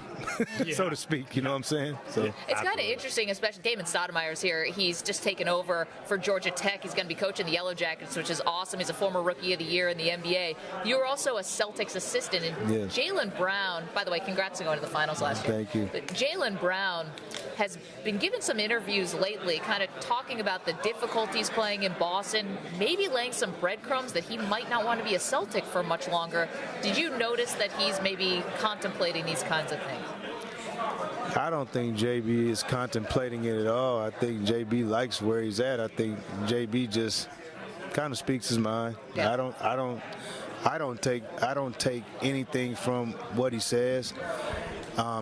so to speak. You know what I'm saying? So it's kind of interesting, especially Damon Stoudamire is here. He's just taken over for Georgia Tech. He's going to be coaching the Yellow Jackets, which is awesome. He's a former Rookie of the Year in the NBA. You were also a Celtics assistant, and Jaylen Brown. By the way, congrats on going to the finals last year. Thank you. But Jaylen Brown has been given some interviews lately, kind of talking about the difficulties playing in Boston, maybe laying some breadcrumbs that he might not want to be a Celtic for much longer. Did you notice that he's maybe contemplating these kinds of things? I don't think JB is contemplating it at all. I think JB likes where he's at. I think JB just kind of speaks his mind. Yeah. I don't take anything from what he says.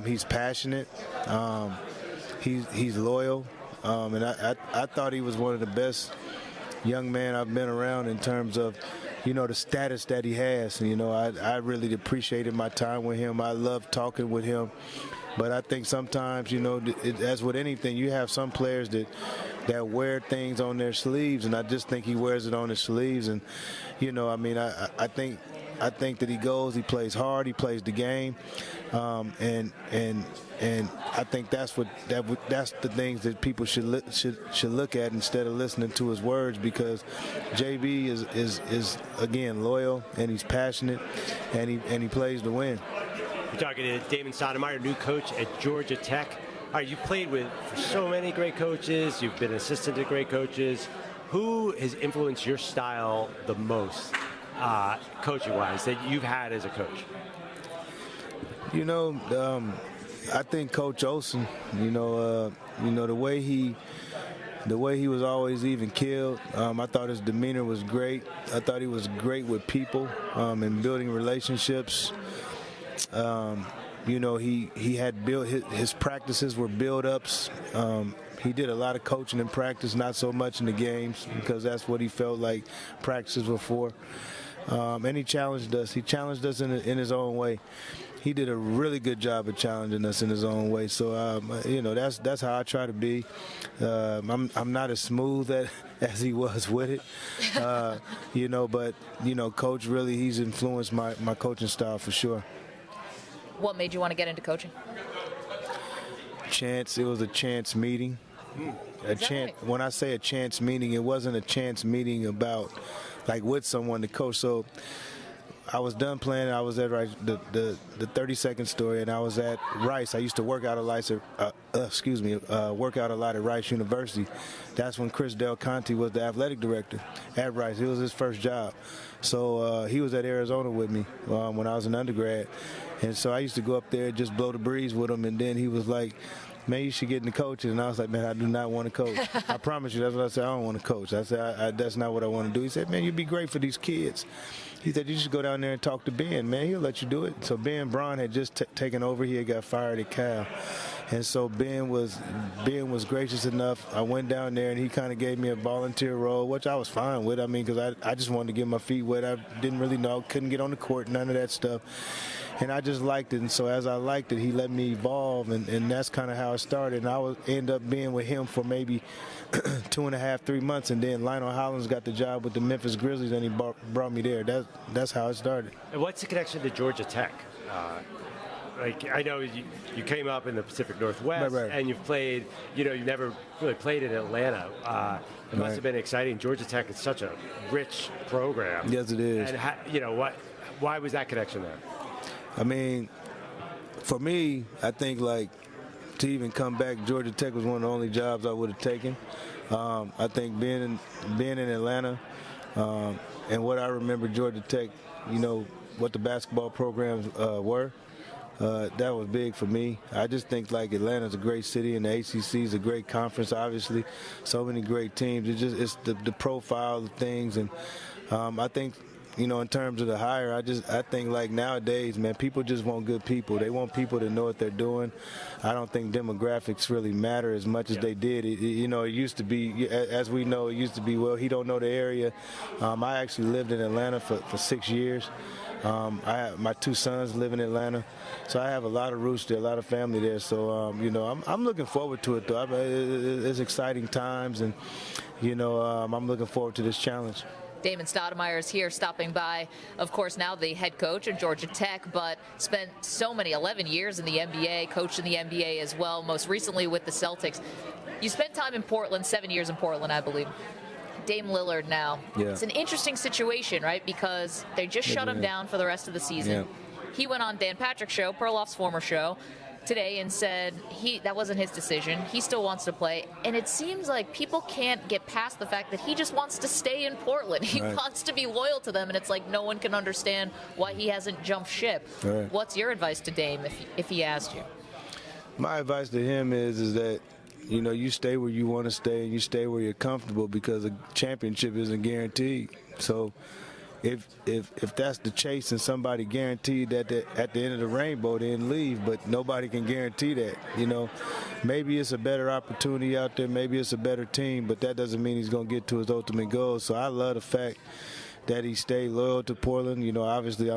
He's passionate. He's loyal. And I thought he was one of the best young men I've been around in terms of, the status that he has. And, I really appreciated my time with him. I love talking with him. But I think sometimes, as with anything, you have some players that wear things on their sleeves, and I just think he wears it on his sleeves. And, I think that he goes, he plays hard, he plays the game, and I think that's the things that people should look at instead of listening to his words, because JB is again loyal, and he's passionate, and he plays to win. We're talking to Damon Stoudamire, new coach at Georgia Tech. All right, you've played for so many great coaches. You've been assistant to great coaches. Who has influenced your style the most, coaching-wise, that you've had as a coach? I think Coach Olsen. The way he was always even keeled. I thought his demeanor was great. I thought he was great with people and building relationships. He had built his practices were build-ups. He did a lot of coaching in practice, not so much in the games, because that's what he felt like practices were for. And he challenged us. He challenged us in his own way. He did a really good job of challenging us in his own way. So, that's how I try to be. I'm not as smooth as he was with it, but Coach really, he's influenced my coaching style for sure. What made you want to get into coaching? Chance. It was a chance meeting. Right? When I say a chance meeting, it wasn't a chance meeting about with someone to coach. So I was done playing. I was at the 30-second story, and I was at Rice. I used to work out a lot at Rice University. That's when Chris Del Conte was the athletic director at Rice. It was his first job. So he was at Arizona with me when I was an undergrad. And so I used to go up there and just blow the breeze with him. And then he was like, man, you should get into coaching. And I was like, man, I do not want to coach. I promise you, that's what I said. I don't want to coach. I said, that's not what I want to do. He said, man, you'd be great for these kids. He said, you should go down there and talk to Ben, man. He'll let you do it. So Ben Braun had just taken over. He had got fired at Cal. And so Ben was gracious enough. I went down there, and he kind of gave me a volunteer role, which I was fine with. I mean, because I just wanted to get my feet wet. I didn't really know, couldn't get on the court, none of that stuff. And I just liked it. And so as I liked it, he let me evolve, and that's kind of how it started. And I would end up being with him for maybe 2.5, 3 months. And then Lionel Hollins got the job with the Memphis Grizzlies, and he brought me there. That's how it started. And what's the connection to Georgia Tech? I know you came up in the Pacific Northwest, right. And you've played, you never really played in Atlanta. It must have been exciting. Georgia Tech is such a rich program. Yes, it is. And, why was that connection there? I mean, for me, I think, to even come back, Georgia Tech was one of the only jobs I would have taken. I think being in Atlanta and what I remember Georgia Tech, what the basketball programs were, that was big for me. I just think Atlanta's a great city, and the ACC is a great conference. Obviously, so many great teams. It's the profile of things, and I think. In terms of the hire, I think nowadays, man, people just want good people. They want people to know what they're doing. I don't think demographics really matter as much as they did. It used to be, as we know, well, he don't know the area. I actually lived in Atlanta for 6 years. I have my 2 sons live in Atlanta, so I have a lot of roots there, a lot of family there. So, I'm looking forward to it, though. It's exciting times, and, I'm looking forward to this challenge. Damon Stoudamire is here stopping by, of course, now the head coach at Georgia Tech, but spent 11 years in the NBA, coached in the NBA as well, most recently with the Celtics. You spent time in Portland, 7 years in Portland, I believe. Dame Lillard now. Yeah. It's an interesting situation, right, because they just shut him down for the rest of the season. Yeah. He went on Dan Patrick's show, Perloff's former show, today and said that wasn't his decision. He still wants to play. And it seems like people can't get past the fact that he just wants to stay in Portland. He wants to be loyal to them, and it's like no one can understand why he hasn't jumped ship. Right. What's your advice to Dame if he asked you? My advice to him is that, you stay where you want to stay and you stay where you're comfortable, because a championship isn't guaranteed. So if that's the chase and somebody guaranteed that at the end of the rainbow, then leave, but nobody can guarantee that. Maybe it's a better opportunity out there, maybe it's a better team, but that doesn't mean he's going to get to his ultimate goal. So I love the fact that he stayed loyal to Portland. Obviously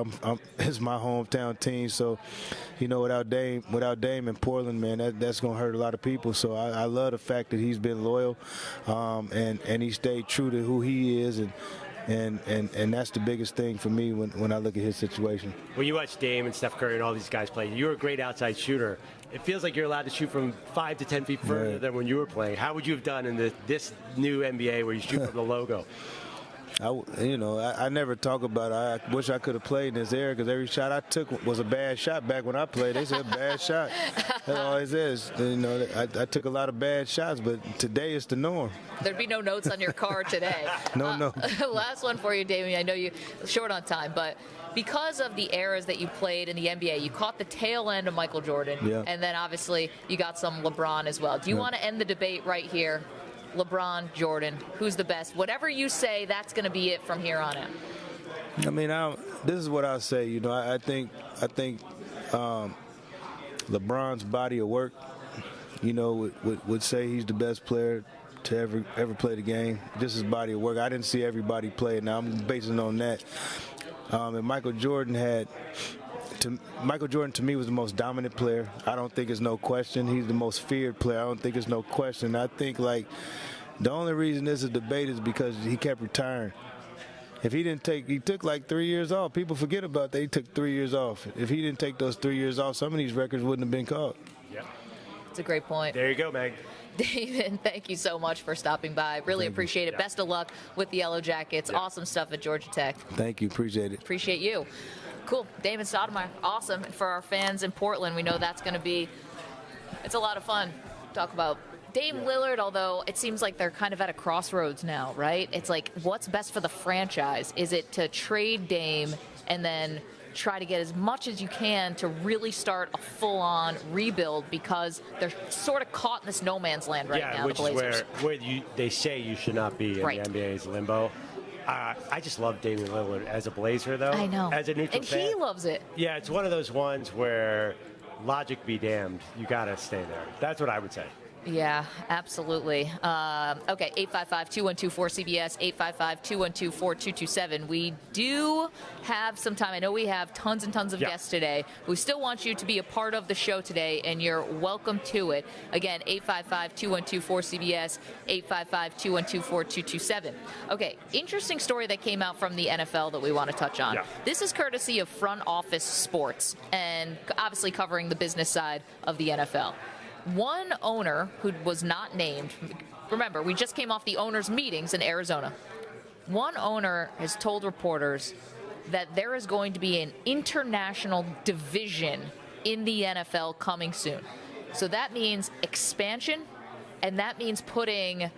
it's my hometown team, so without Dame in Portland, man, that's going to hurt a lot of people. So I love the fact that he's been loyal, and he stayed true to who he is, and that's the biggest thing for me when I look at his situation. When you watch Dame and Steph Curry and all these guys play, you're a great outside shooter. It feels like you're allowed to shoot from 5 to 10 feet further than when you were playing. How would you have done in this new NBA where you shoot from the logo? I never talk about it. I wish I could have played in this era, because every shot I took was a bad shot. Back when I played, they said bad shot. That always is. I took a lot of bad shots, but today it's the norm. There'd be no notes on your card today. No. Last one for you, Damien. I know you're short on time, but because of the eras that you played in the NBA, you caught the tail end of Michael Jordan, and then obviously you got some LeBron as well. Do you want to end the debate right here? LeBron, Jordan, who's the best? Whatever you say, that's going to be it from here on out. I mean, this is what I'll say. I think LeBron's body of work, would say he's the best player to ever play the game. Just his body of work. I didn't see everybody play it. Now I'm basing it on that. And Michael Jordan to me was the most dominant player. I don't think it's no question. He's the most feared player. I don't think it's no question. I think the only reason this is a debate is because he kept retiring. If he took like 3 years off. People forget about that. He took 3 years off. If he didn't take those 3 years off, some of these records wouldn't have been caught. Yeah. That's a great point. There you go, Meg. David, thank you so much for stopping by. Really appreciate it. Best of luck with the Yellow Jackets. Awesome stuff at Georgia Tech. Thank you. Appreciate it. Appreciate you. Cool. Damon Stoudamire, awesome. And for our fans in Portland, we know that's going to be, it's a lot of fun to talk about Dame Lillard, although it seems like they're kind of at a crossroads now, right? It's like, what's best for the franchise? Is it to trade Dame and then try to get as much as you can to really start a full-on rebuild, because they're sort of caught in this no man's land right now, which the Blazers. is where they say you should not be in the NBA's limbo. I just love Damian Lillard as a Blazer, though. I know. As a neutral and fan. he loves it. Yeah, it's one of those ones where logic be damned. You got to stay there. That's what I would say. Yeah, absolutely. Okay, 855-212-4CBS, 855-212-4227. We do have some time. I know we have tons and tons of guests today. We still want you to be a part of the show today, and you're welcome to it. Again, 855-212-4CBS, 855-212-4227. Okay, interesting story that came out from the NFL that we want to touch on. Yeah. This is courtesy of Front Office Sports, and obviously covering the business side of the NFL. One owner who was not named, remember, we just came off the owners' meetings in Arizona. One owner has told reporters that there is going to be an international division in the NFL coming soon. So that means expansion, and that means putting an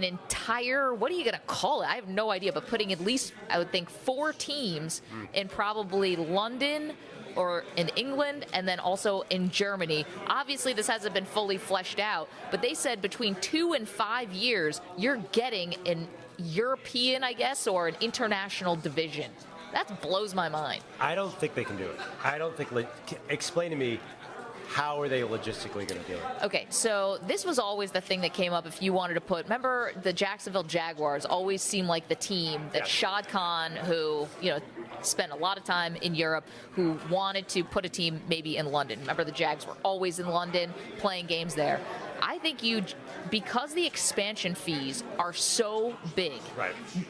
entire, what are you going to call it? I have no idea, but putting at least, I would think, 4 teams in probably London, or in England, and then also in Germany. Obviously, this hasn't been fully fleshed out, but they said between 2 and 5 years, you're getting an European, I guess, or an international division. That blows my mind. I don't think they can do it. I don't think. Explain to me, how are they logistically going to do it? Okay, so this was always the thing that came up if you wanted to put, remember the Jacksonville Jaguars always seemed like the team that Shad Khan, who, spent a lot of time in Europe, who wanted to put a team maybe in London. Remember, the Jags were always in London playing games there. I think because the expansion fees are so big,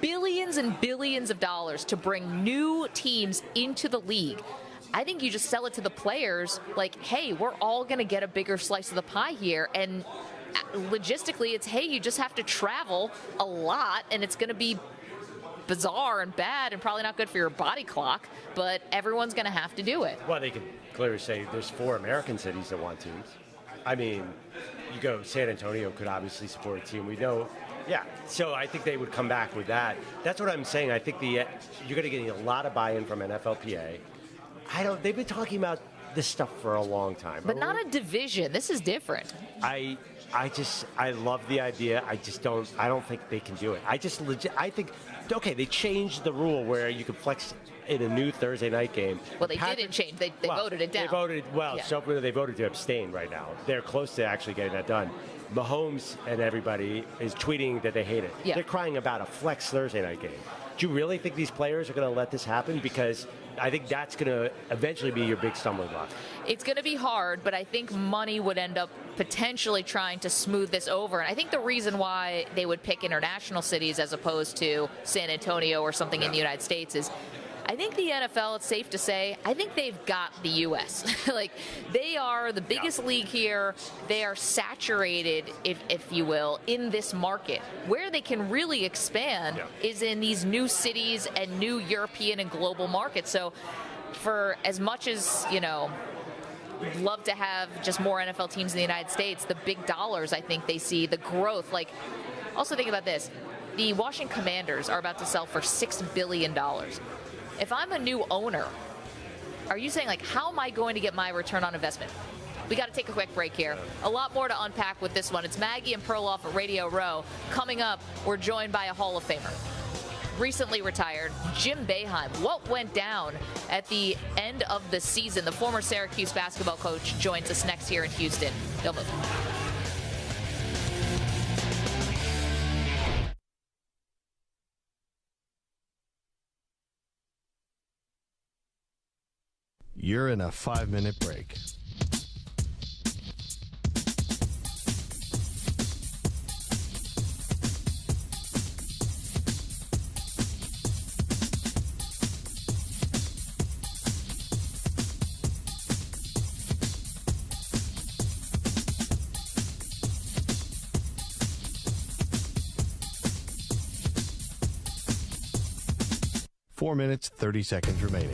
billions and billions of dollars to bring new teams into the league, I think you just sell it to the players like, hey, we're all going to get a bigger slice of the pie here. And logistically, it's, hey, you just have to travel a lot, and it's going to be bizarre and bad and probably not good for your body clock, but everyone's going to have to do it. Well, they could clearly say there's 4 American cities that want teams. I mean, you go, San Antonio could obviously support a team. We know, so I think they would come back with that. That's what I'm saying. I think you're going to get a lot of buy-in from NFLPA. They've been talking about this stuff for a long time. But not a division. This is different. I love the idea. I don't think they can do it. I think, okay, they changed the rule where you can flex in a new Thursday night game. Well, they didn't change. They voted it down. They voted to abstain right now. They're close to actually getting that done. Mahomes and everybody is tweeting that they hate it. Yeah. They're crying about a flex Thursday night game. Do you really think these players are going to let this happen? Because I think that's going to eventually be your big stumbling block. It's going to be hard, but I think money would end up potentially trying to smooth this over. And I think the reason why they would pick international cities as opposed to San Antonio or something in the United States is I think the NFL, it's safe to say, I think they've got the U.S. Like, they are the biggest league here. They are saturated, if you will, in this market. Where they can really expand is in these new cities and new European and global markets. So for as much as, love to have just more NFL teams in the United States, the big dollars, I think they see, the growth. Like, also think about this. The Washington Commanders are about to sell for $6 billion. If I'm a new owner, are you saying, like, how am I going to get my return on investment? We got to take a quick break here. A lot more to unpack with this one. It's Maggie and Perloff at Radio Row. Coming up, we're joined by a Hall of Famer. Recently retired, Jim Boeheim. What went down at the end of the season? The former Syracuse basketball coach joins us next here in Houston. Don't move. You're in a 5-minute break. Four minutes, 30 seconds remaining.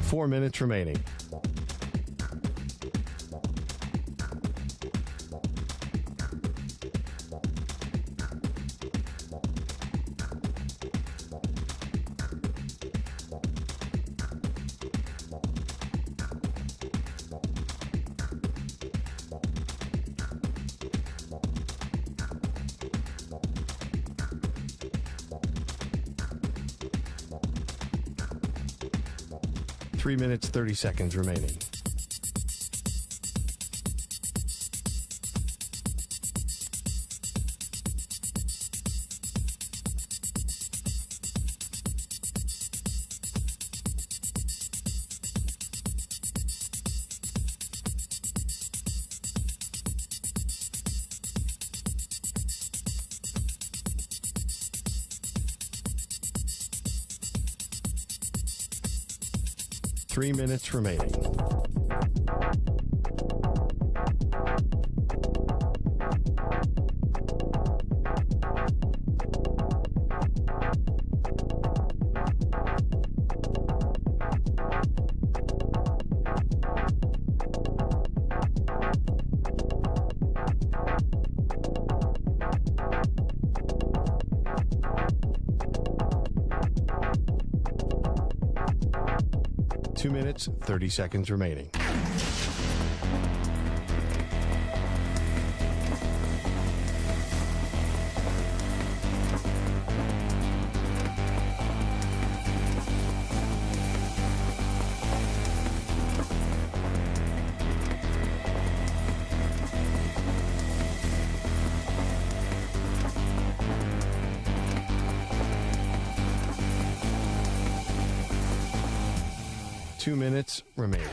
Four minutes remaining. Three minutes, 30 seconds remaining. Three minutes remaining. Two minutes, 30 seconds remaining. Two minutes remaining.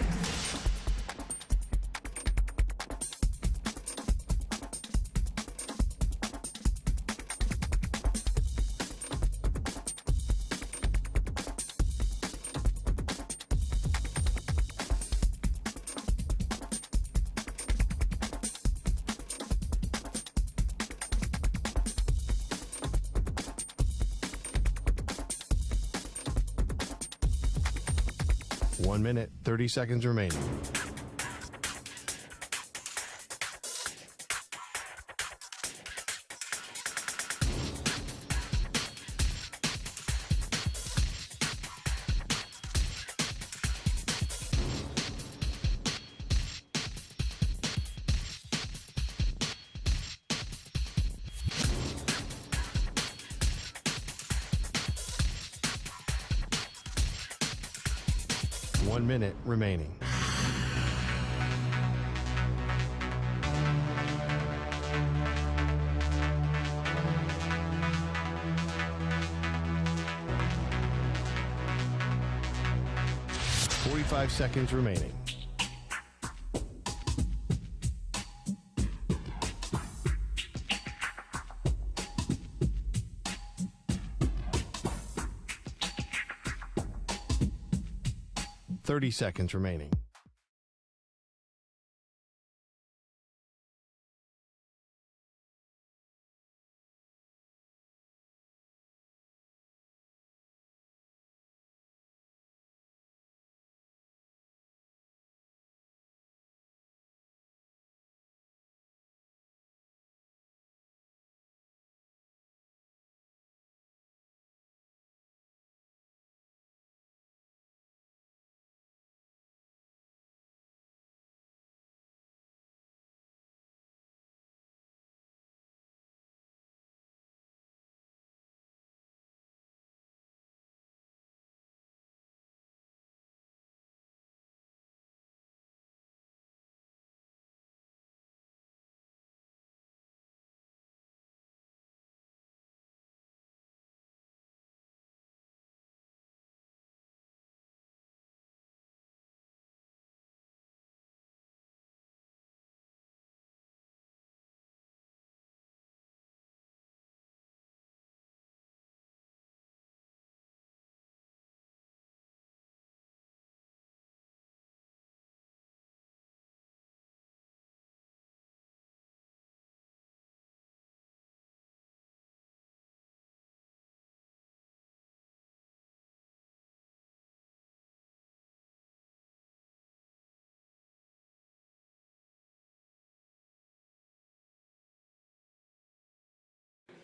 1 minute, 30 seconds remaining. One minute remaining. Five seconds remaining. Seconds remaining.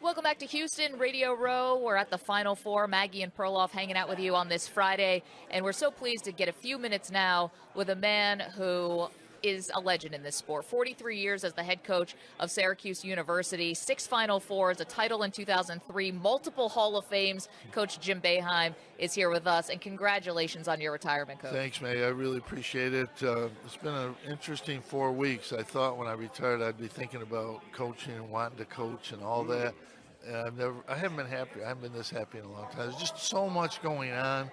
Welcome back to Houston Radio Row. We're at the Final Four. Maggie and Perloff hanging out with you on this Friday, and we're so pleased to get a few minutes now with a man who is a legend in this sport. 43 years as the head coach of Syracuse University, 6 Final Fours, a title in 2003, multiple Hall of Fames. Coach Jim Boeheim is here with us, and congratulations on your retirement, Coach. Thanks, Maggie. I really appreciate it. It's been an interesting 4 weeks. I thought when I retired I'd be thinking about coaching and wanting to coach and all that. And I haven't been happy. I haven't been this happy in a long time. There's just so much going on,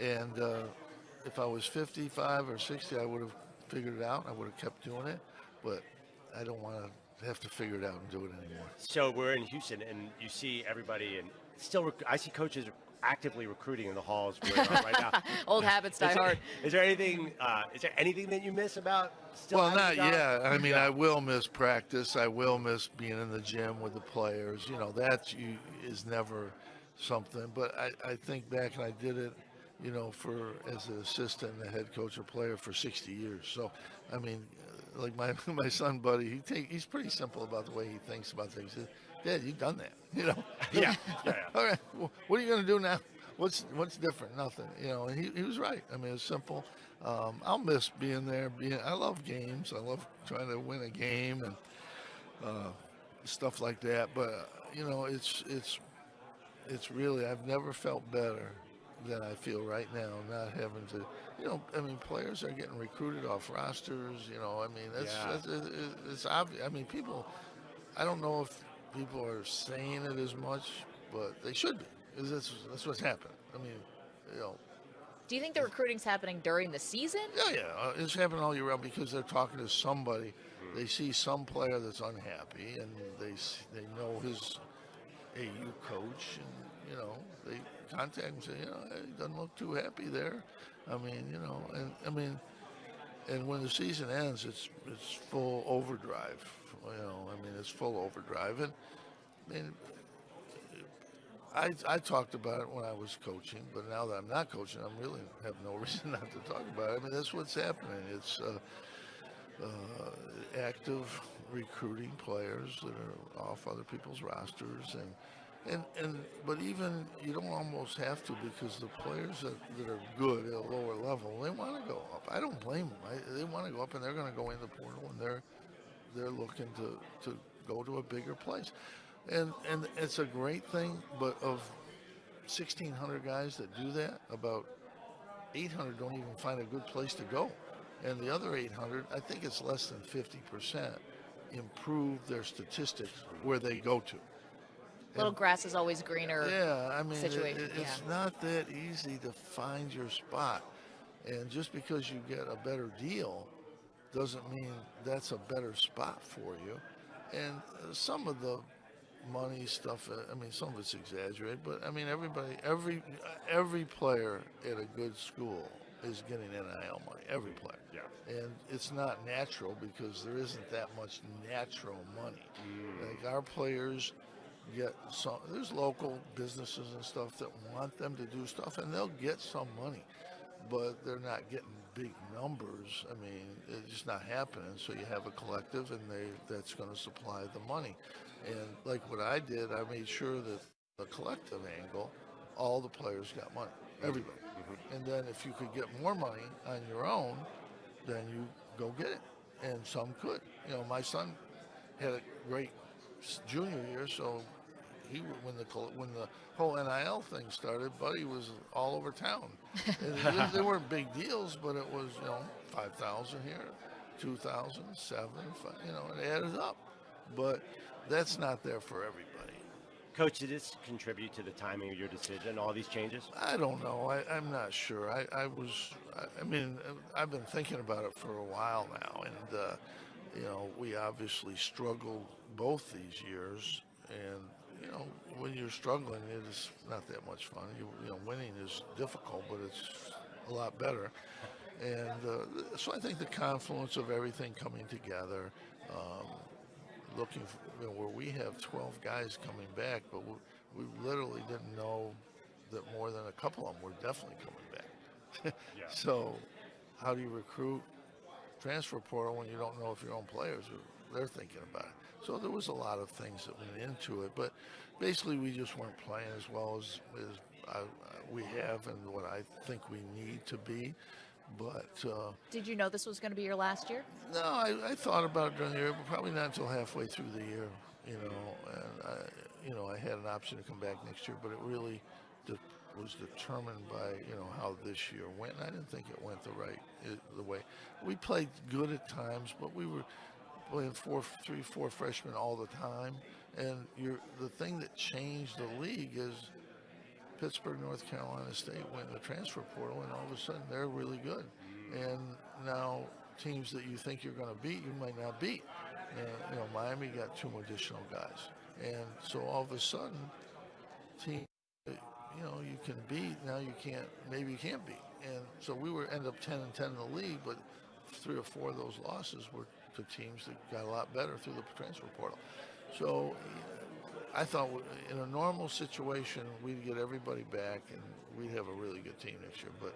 and if I was 55 or 60, I would have figured it out. I would have kept doing it, but I don't want to have to figure it out and do it anymore. So we're in Houston, and you see everybody, and still I see coaches actively recruiting in the halls where we are right now. Old habits die hard. Is there anything that you miss about still? Well, not yet. I mean, I will miss practice. I will miss being in the gym with the players. You know, that is never something. But I think back, and I did it, you know, as an assistant and a head coach or player for 60 years. So, I mean, like my son, Buddy, he's pretty simple about the way he thinks about things. He says, Dad, you've done that, you know. Yeah. All right, well, what are you going to do now? What's different? Nothing, you know. And he was right. I mean, it's simple. I'll miss being there. I love games. I love trying to win a game and stuff like that. But you know, it's really, I've never felt better than I feel right now, not having to, you know, I mean, players are getting recruited off rosters, you know. I mean, it's obvious. I mean, people, I don't know if people are saying it as much, but they should be. That's what's happening. I mean, you know. Do you think the recruiting's happening during the season? Yeah. It's happening all year round because they're talking to somebody. They see some player that's unhappy, and they know his AU coach, and, you know, they contact him and say, you know, hey, he doesn't look too happy there. I mean, you know, and when the season ends, it's full overdrive. You know, I mean, it's full overdrive. And I mean, I talked about it when I was coaching, but now that I'm not coaching, I really have no reason not to talk about it. I mean, that's what's happening. It's active recruiting players that are off other people's rosters, but even you don't almost have to, because the players that are good at a lower level, they want to go up. I don't blame them. They want to go up, and they're going to go in the portal, and they're looking to go to a bigger place. And it's a great thing, but of 1,600 guys that do that, about 800 don't even find a good place to go. And the other 800, I think it's less than 50%, improve their statistics where they go to. Little grass is always greener. Yeah, I mean, situation. It's not that easy to find your spot. And just because you get a better deal doesn't mean that's a better spot for you. And some of the money stuff, I mean, some of it's exaggerated, but I mean, every player at a good school is getting NIL money, every player. Yeah. And it's not natural, because there isn't that much natural money. Like, our players get some, there's local businesses and stuff that want them to do stuff, and they'll get some money, but they're not getting big numbers. I mean, it's just not happening. So you have a collective, and that's going to supply the money. And like what I did, I made sure that the collective angle, all the players got money, everybody. And then if you could get more money on your own, then you go get it. And some could. You know, my son had a great junior year, so when the whole NIL thing started, Buddy was all over town. They weren't big deals, but it was, 5,000 here, 2,000, 7, 5, it added up. But that's not there for everybody. Coach, did this contribute to the timing of your decision, all these changes? I don't know. I'm not sure. I mean, I've been thinking about it for a while now, and we obviously struggled both these years, and when you're struggling, it is not that much fun. Winning is difficult, but it's a lot better. And so I think the confluence of everything coming together, looking for, where we have 12 guys coming back, but we literally didn't know that more than a couple of them were definitely coming back. Yeah. So how do you recruit transfer portal when you don't know if your own players they're thinking about it? So there was a lot of things that went into it, but basically we just weren't playing as well as we have and what I think we need to be. But did you know this was going to be your last year? No, I thought about it during the year, but probably not until halfway through the year. And I had an option to come back next year, but it really was determined by how this year went. And I didn't think it went the way we played good at times, but we were playing 4 freshmen all the time. And the thing that changed the league is Pittsburgh, North Carolina State went in the transfer portal, and all of a sudden they're really good. And now teams that you think you're going to beat, you might not beat. Miami got 2 additional guys, and so all of a sudden, team you can beat, now you can't. Maybe you can't beat, and so we end up 10-10 in the league, but 3 or 4 of those losses were to teams that got a lot better through the transfer portal. So I thought in a normal situation, we'd get everybody back and we'd have a really good team next year. But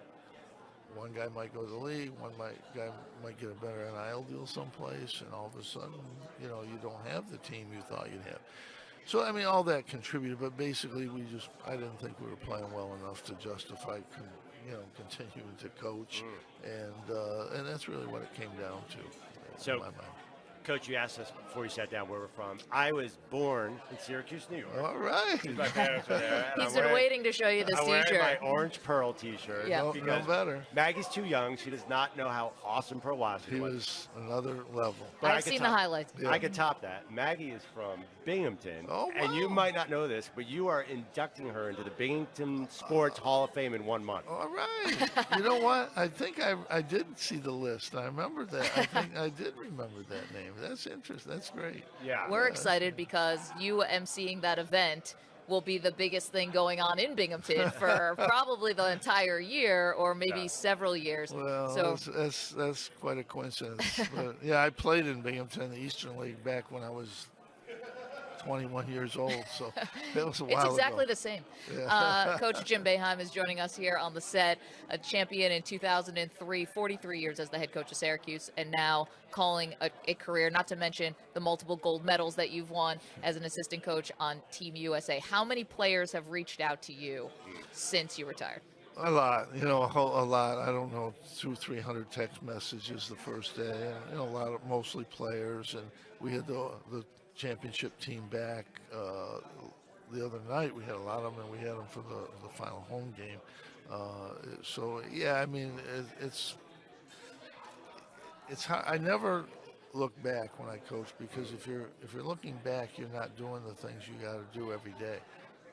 one guy might go to the league, guy might get a better NIL deal someplace, and all of a sudden, you don't have the team you thought you'd have. So, I mean, all that contributed, but basically I didn't think we were playing well enough to justify, continuing to coach, and that's really what it came down to in my mind. Coach, you asked us before you sat down where we're from. I was born in Syracuse, New York. All right. My parents were there. He's been waiting to show you this I'm T-shirt. wearing my orange Pearl T-shirt. Yeah. No better. Maggie's too young. She does not know how awesome Pearl was. He was another level. But I've seen the highlights. Yeah. I could top that. Maggie is from Binghamton. Oh, wow. And you might not know this, but you are inducting her into the Binghamton Sports Hall of Fame in 1 month. All right. You know what? I think I did see the list. I remember that. I think I did remember that name. That's interesting. That's great. Yeah. We're excited because you emceeing that event will be the biggest thing going on in Binghamton for probably the entire year or maybe several years. Well, that's quite a coincidence. But, yeah, I played in Binghamton, the Eastern League, back when I was 21 years old, so that was a while It's exactly ago. the same. Yeah. Coach Jim Boeheim is joining us here on the set, a champion in 2003, 43 years as the head coach of Syracuse, and now calling a career, not to mention the multiple gold medals that you've won as an assistant coach on Team USA. How many players have reached out to you since you retired? A lot, a lot. I don't know, 200-300 text messages the first day. And, a lot of mostly players, and we had the championship team back the other night. We had a lot of them, and we had them for the final home game. So yeah, I mean, it's hard. I never look back when I coach, because if you're looking back, you're not doing the things you got to do every day.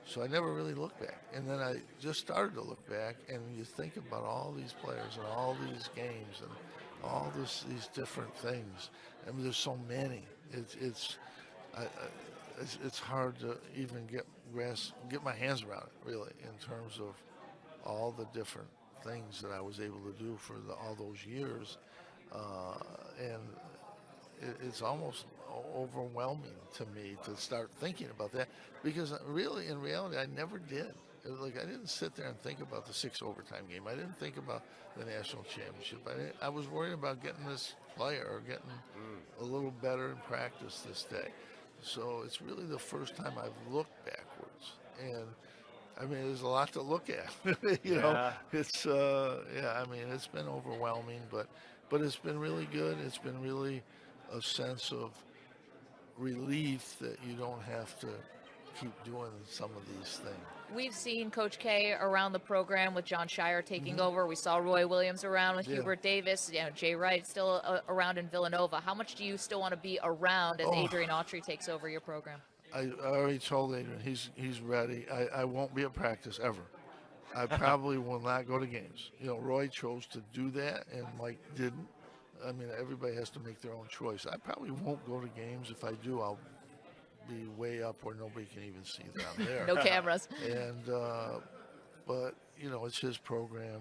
So I never really looked back. And then I just started to look back, and you think about all these players and all these games and all these different things. I mean, there's so many. It's hard to even get my hands around it, really, in terms of all the different things that I was able to do for all those years. And it's almost overwhelming to me to start thinking about that, because really, in reality, I never did. It was like I didn't sit there and think about the 6 overtime game. I didn't think about the national championship. I was worried about getting this player or getting a little better in practice this day. So it's really the first time I've looked backwards, and I mean, there's a lot to look at. It's I mean, it's been overwhelming, but it's been really good. It's been really a sense of relief that you don't have to keep doing some of these things. We've seen Coach K around the program with John Shire taking over. We saw Roy Williams around with Hubert Davis. Jay Wright still around in Villanova. How much do you still want to be around as Adrian Autry takes over your program? I already told Adrian he's ready. I won't be at practice ever. I probably will not go to games. Roy chose to do that, and Mike didn't. I mean, everybody has to make their own choice. I probably won't go to games. If I do, I'll be way up where nobody can even see that I'm there. No cameras. And but it's his program,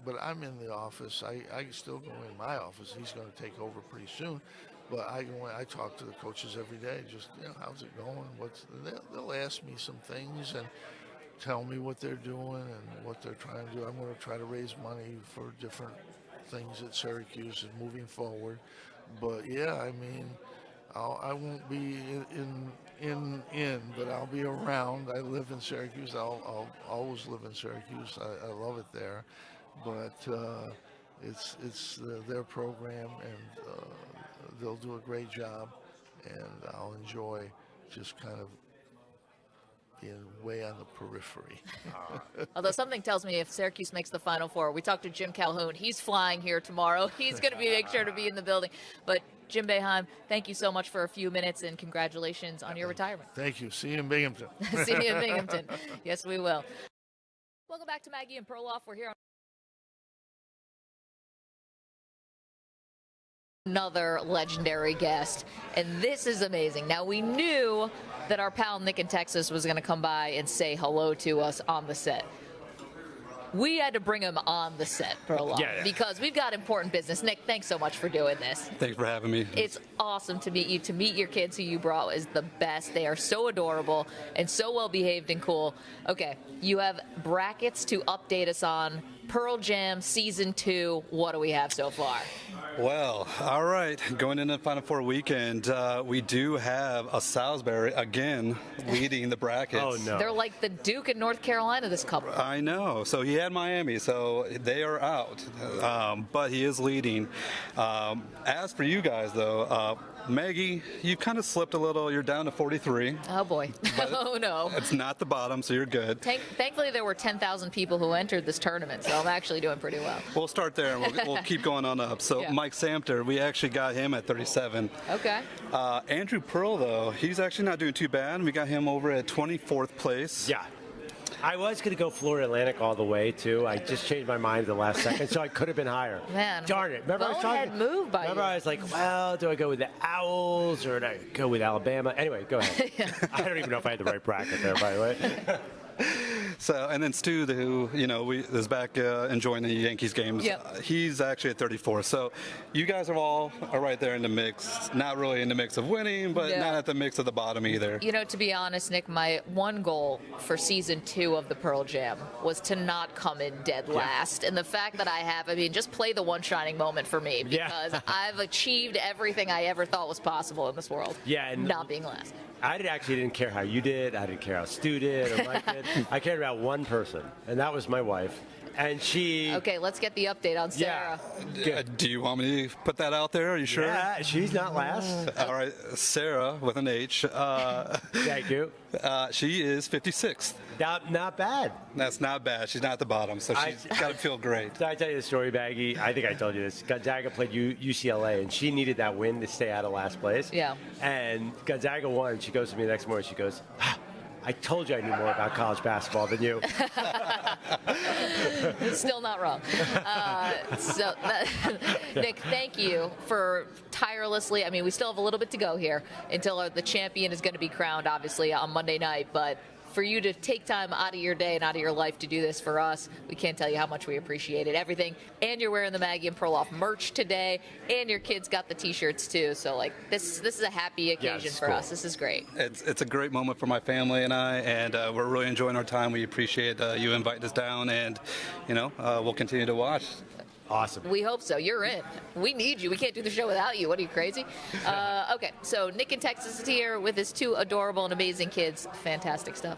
but I'm in the office. I still go in my office. He's going to take over pretty soon. But I talk to the coaches every day. Just how's it going? They'll ask me some things and tell me what they're doing and what they're trying to do. I'm going to try to raise money for different things at Syracuse and moving forward. But yeah, I mean, I won't be in, but I'll be around. I live in Syracuse. I'll always live in Syracuse. I love it there. But it's their program, and they'll do a great job, and I'll enjoy just kind of being way on the periphery. Although something tells me if Syracuse makes the Final Four, we talked to Jim Calhoun. He's flying here tomorrow. He's going to make sure to be in the building. But Jim Boeheim, thank you so much for a few minutes, and congratulations on your retirement. Thank you. See you in Binghamton. See you in Binghamton. Yes, we will. Welcome back to Maggie and Perloff. We're here on another legendary guest, and this is amazing. Now, we knew that our pal Nick in Texas was going to come by and say hello to us on the set. We had to bring him on the set for a lot because we've got important business. Nick, thanks so much for doing this. Thanks for having me. It's awesome to meet you. To meet your kids who you brought is the best. They are so adorable and so well behaved and cool. Okay, you have brackets to update us on Pearl Jam Season 2. What do we have so far? Well, all right. Going into the Final Four weekend, we do have a Salisbury again leading the brackets. Oh, no. They're like the Duke in North Carolina, this couple. I know. So he had Miami, so they are out. But he is leading. As for you guys, though, Maggie, you kind of slipped a little. You're down to 43. Oh, boy. Oh, no. It's not the bottom, so you're good. Thankfully, there were 10,000 people who entered this tournament, so I'm actually doing pretty well. We'll start there, and we'll keep going on up. So Mike Samter, we actually got him at 37. Okay. Andrew Pearl, though, he's actually not doing too bad. We got him over at 24th place. Yeah. I was going to go Florida Atlantic all the way, too. I just changed my mind at the last second, so I could have been higher. Man. Darn it. Remember, move by remember I was like, well, do I go with the Owls or do I go with Alabama? Anyway, go ahead. I don't even know if I had the right bracket there, by the way. So, and then Stu, who is back enjoying the Yankees games. Yep. He's actually at 34. So, you guys are right there in the mix. Not really in the mix of winning, but not at the mix of the bottom either. To be honest, Nick, my one goal for season 2 of the Pearl Jam was to not come in dead last. And the fact that just play the one shining moment for me, because I've achieved everything I ever thought was possible in this world. Yeah, and not being last. I actually didn't care how you did. I didn't care how Stu did or Mike did. I cared about one person, and that was my wife. And she... Okay, let's get the update on Sarah. Yeah. Do you want me to put that out there? Are you sure? Yeah, she's not last. All right, Sarah with an H. Thank you. She is 56th. Not bad. That's not bad. She's not at the bottom, so she's got to feel great. Did I tell you the story, Maggie? I think I told you this. Gonzaga played UCLA, and she needed that win to stay out of last place. Yeah. And Gonzaga won. She goes to me the next morning. She goes, I told you I knew more about college basketball than you. Still not wrong. Nick, thank you for tirelessly. We still have a little bit to go here until the champion is going to be crowned, obviously, on Monday night. But for you to take time out of your day and out of your life to do this for us, we can't tell you how much we appreciate it. Everything. And you're wearing the Maggie and Perloff merch today, and your kids got the T-shirts too. So this is a happy occasion for us. This is great. It's a great moment for my family and I, and we're really enjoying our time. We appreciate you inviting us down, and we'll continue to watch. Awesome. We hope so. You're in. We need you. We can't do the show without you. What are you, crazy? Okay, so Nick in Texas is here with his 2 adorable and amazing kids. Fantastic stuff.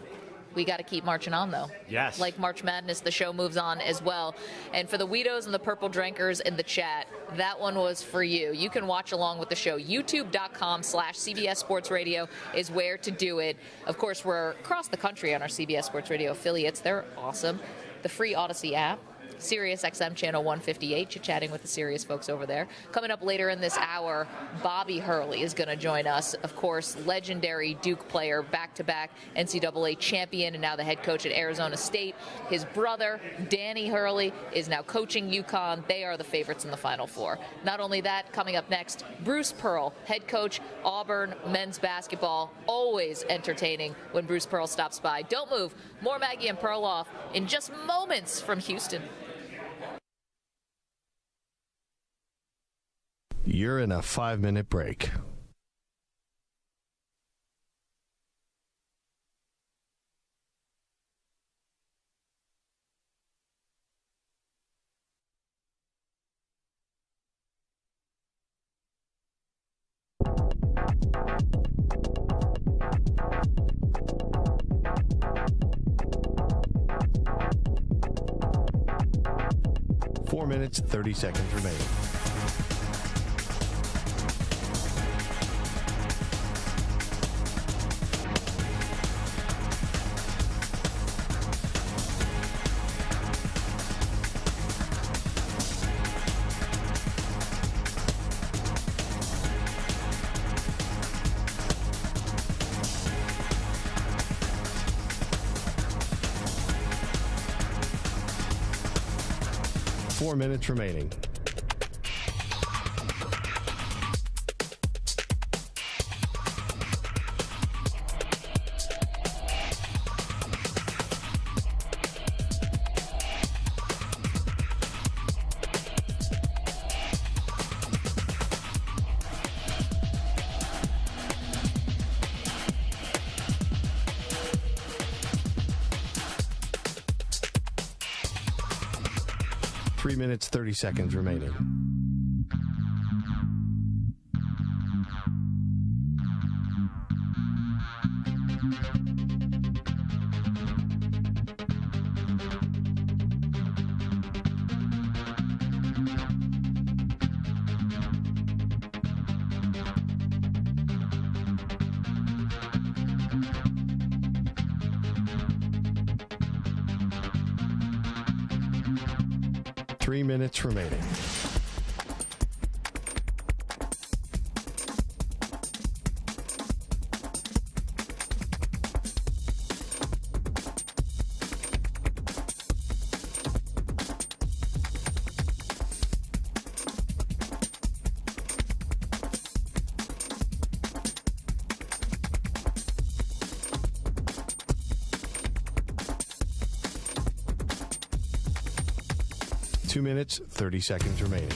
We got to keep marching on, though. Yes. Like March Madness, the show moves on as well. And for the Weedos and the Purple Drinkers in the chat, that one was for you. You can watch along with the show. YouTube.com/CBS Sports Radio is where to do it. Of course, we're across the country on our CBS Sports Radio affiliates. They're awesome. The free Odyssey app. Sirius XM channel 158, chatting with the Sirius folks over there. Coming up later in this hour, Bobby Hurley is going to join us. Of course, legendary Duke player, back-to-back NCAA champion, and now the head coach at Arizona State. His brother, Danny Hurley, is now coaching UConn. They are the favorites in the Final Four. Not only that, coming up next, Bruce Pearl, head coach, Auburn men's basketball. Always entertaining when Bruce Pearl stops by. Don't move. More Maggie and Perloff in just moments from Houston. You're in a 5-minute break. Four minutes, 30 seconds remaining. Four minutes remaining. Three minutes, 30 seconds remaining. Three minutes remaining. 2 minutes, 30 seconds remaining.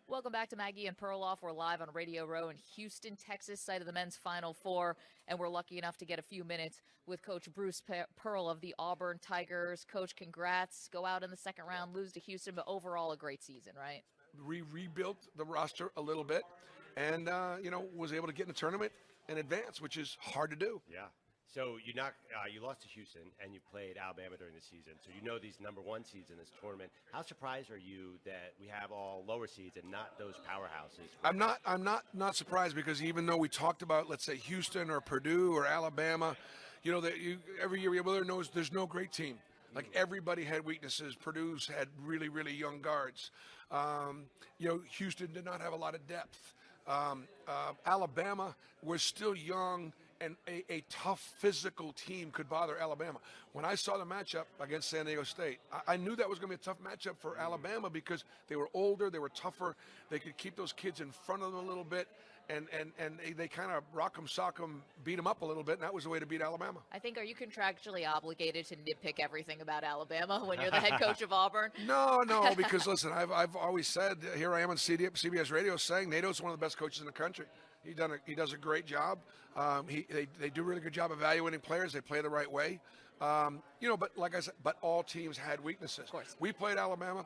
Welcome back to Maggie and Perloff. We're live on Radio Row in Houston, Texas, site of the men's Final Four, and we're lucky enough to get a few minutes with Coach Bruce Pearl of the Auburn Tigers. Coach, congrats. Go out in the second round, lose to Houston, but overall a great season, right? We rebuilt the roster a little bit and, was able to get in the tournament and advance, which is hard to do. Yeah. So you lost to Houston and you played Alabama during the season. So you know these number one seeds in this tournament. How surprised are you that we have all lower seeds and not those powerhouses? I'm not surprised, because even though we talked about, let's say, Houston or Purdue or Alabama, every year there's no great team. Like, everybody had weaknesses. Purdue's had really, really young guards. Houston did not have a lot of depth. Alabama was still young, and a tough physical team could bother Alabama. When I saw the matchup against San Diego State, I knew that was going to be a tough matchup for Alabama, because they were older, they were tougher, they could keep those kids in front of them a little bit, and they kind of rock them, sock them, beat them up a little bit, and that was the way to beat Alabama. I think, are you contractually obligated to nitpick everything about Alabama when you're the head coach of Auburn? No, because listen, I've always said, here I am on CBS Radio saying Nato's one of the best coaches in the country. He does a great job. They do a really good job evaluating players. They play the right way. But like I said, all teams had weaknesses. Of course. We played Alabama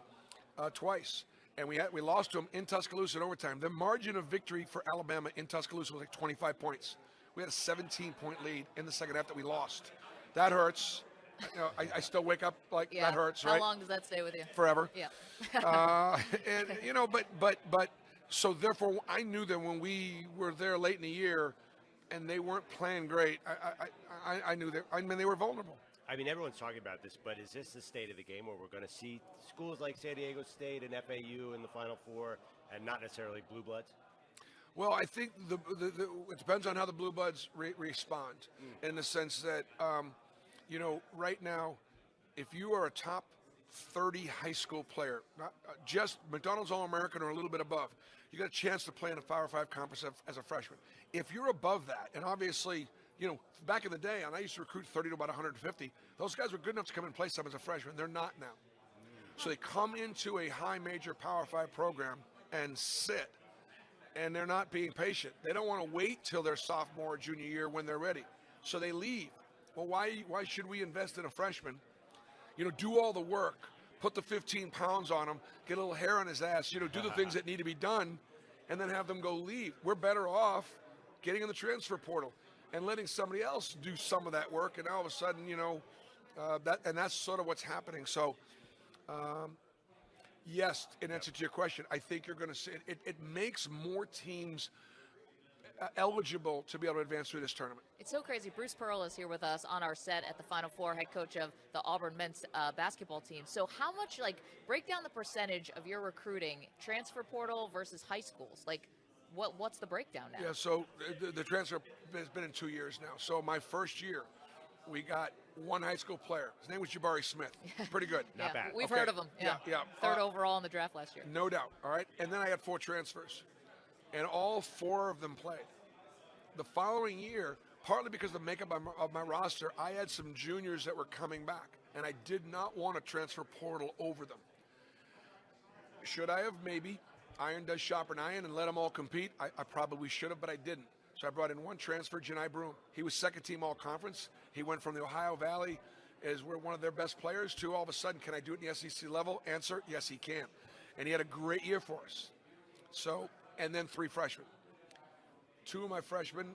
twice, and we lost to them in Tuscaloosa in overtime. The margin of victory for Alabama in Tuscaloosa was like 25 points. We had a 17-point lead in the second half that we lost. That hurts. I still wake up like that hurts, right? How long does that stay with you? Forever. Yeah. But so therefore, I knew that when we were there late in the year, and they weren't playing great, I knew that. I mean, they were vulnerable. I mean, everyone's talking about this, but is this the state of the game where we're going to see schools like San Diego State and FAU in the Final Four, and not necessarily Blue Bloods? Well, I think it depends on how the Blue Bloods respond, in the sense that, right now, if you are a top 30 high school player, not just McDonald's All-American or a little bit above, you got a chance to play in a Power 5 conference as a freshman. If you're above that, and obviously, back in the day, and I used to recruit 30 to about 150, those guys were good enough to come and play some as a freshman. They're not now. So they come into a high major Power 5 program and sit, and they're not being patient. They don't want to wait till their sophomore or junior year when they're ready. So they leave. Well, why should we invest in a freshman? Do all the work, put the 15 pounds on him, get a little hair on his ass, do the things that need to be done, and then have them go leave. We're better off getting in the transfer portal and letting somebody else do some of that work, and all of a sudden, that's sort of what's happening. So, yes, in answer to your question, I think you're going to see it makes more teams eligible to be able to advance through this tournament. It's so crazy. Bruce Pearl is here with us on our set at the Final Four, head coach of the Auburn men's basketball team. So how much, break down the percentage of your recruiting, transfer portal versus high schools? What's the breakdown now? Yeah, so the transfer has been in 2 years now. So my first year, we got one high school player. His name was Jabari Smith. Pretty good. Not bad. We've heard of him. Yeah. Third overall in the draft last year. No doubt. All right. And then I had 4 transfers. And all 4 of them played. The following year, partly because of the makeup of my roster, I had some juniors that were coming back. And I did not want to transfer portal over them. Should I have? Maybe. Iron does sharpen iron and let them all compete. I probably should have, but I didn't. So I brought in one transfer, Janai Broom. He was second team all-conference. He went from the Ohio Valley as one of their best players to all of a sudden, can I do it in the SEC level? Answer, yes, he can. And he had a great year for us. So, and then 3 freshmen. 2 of my freshmen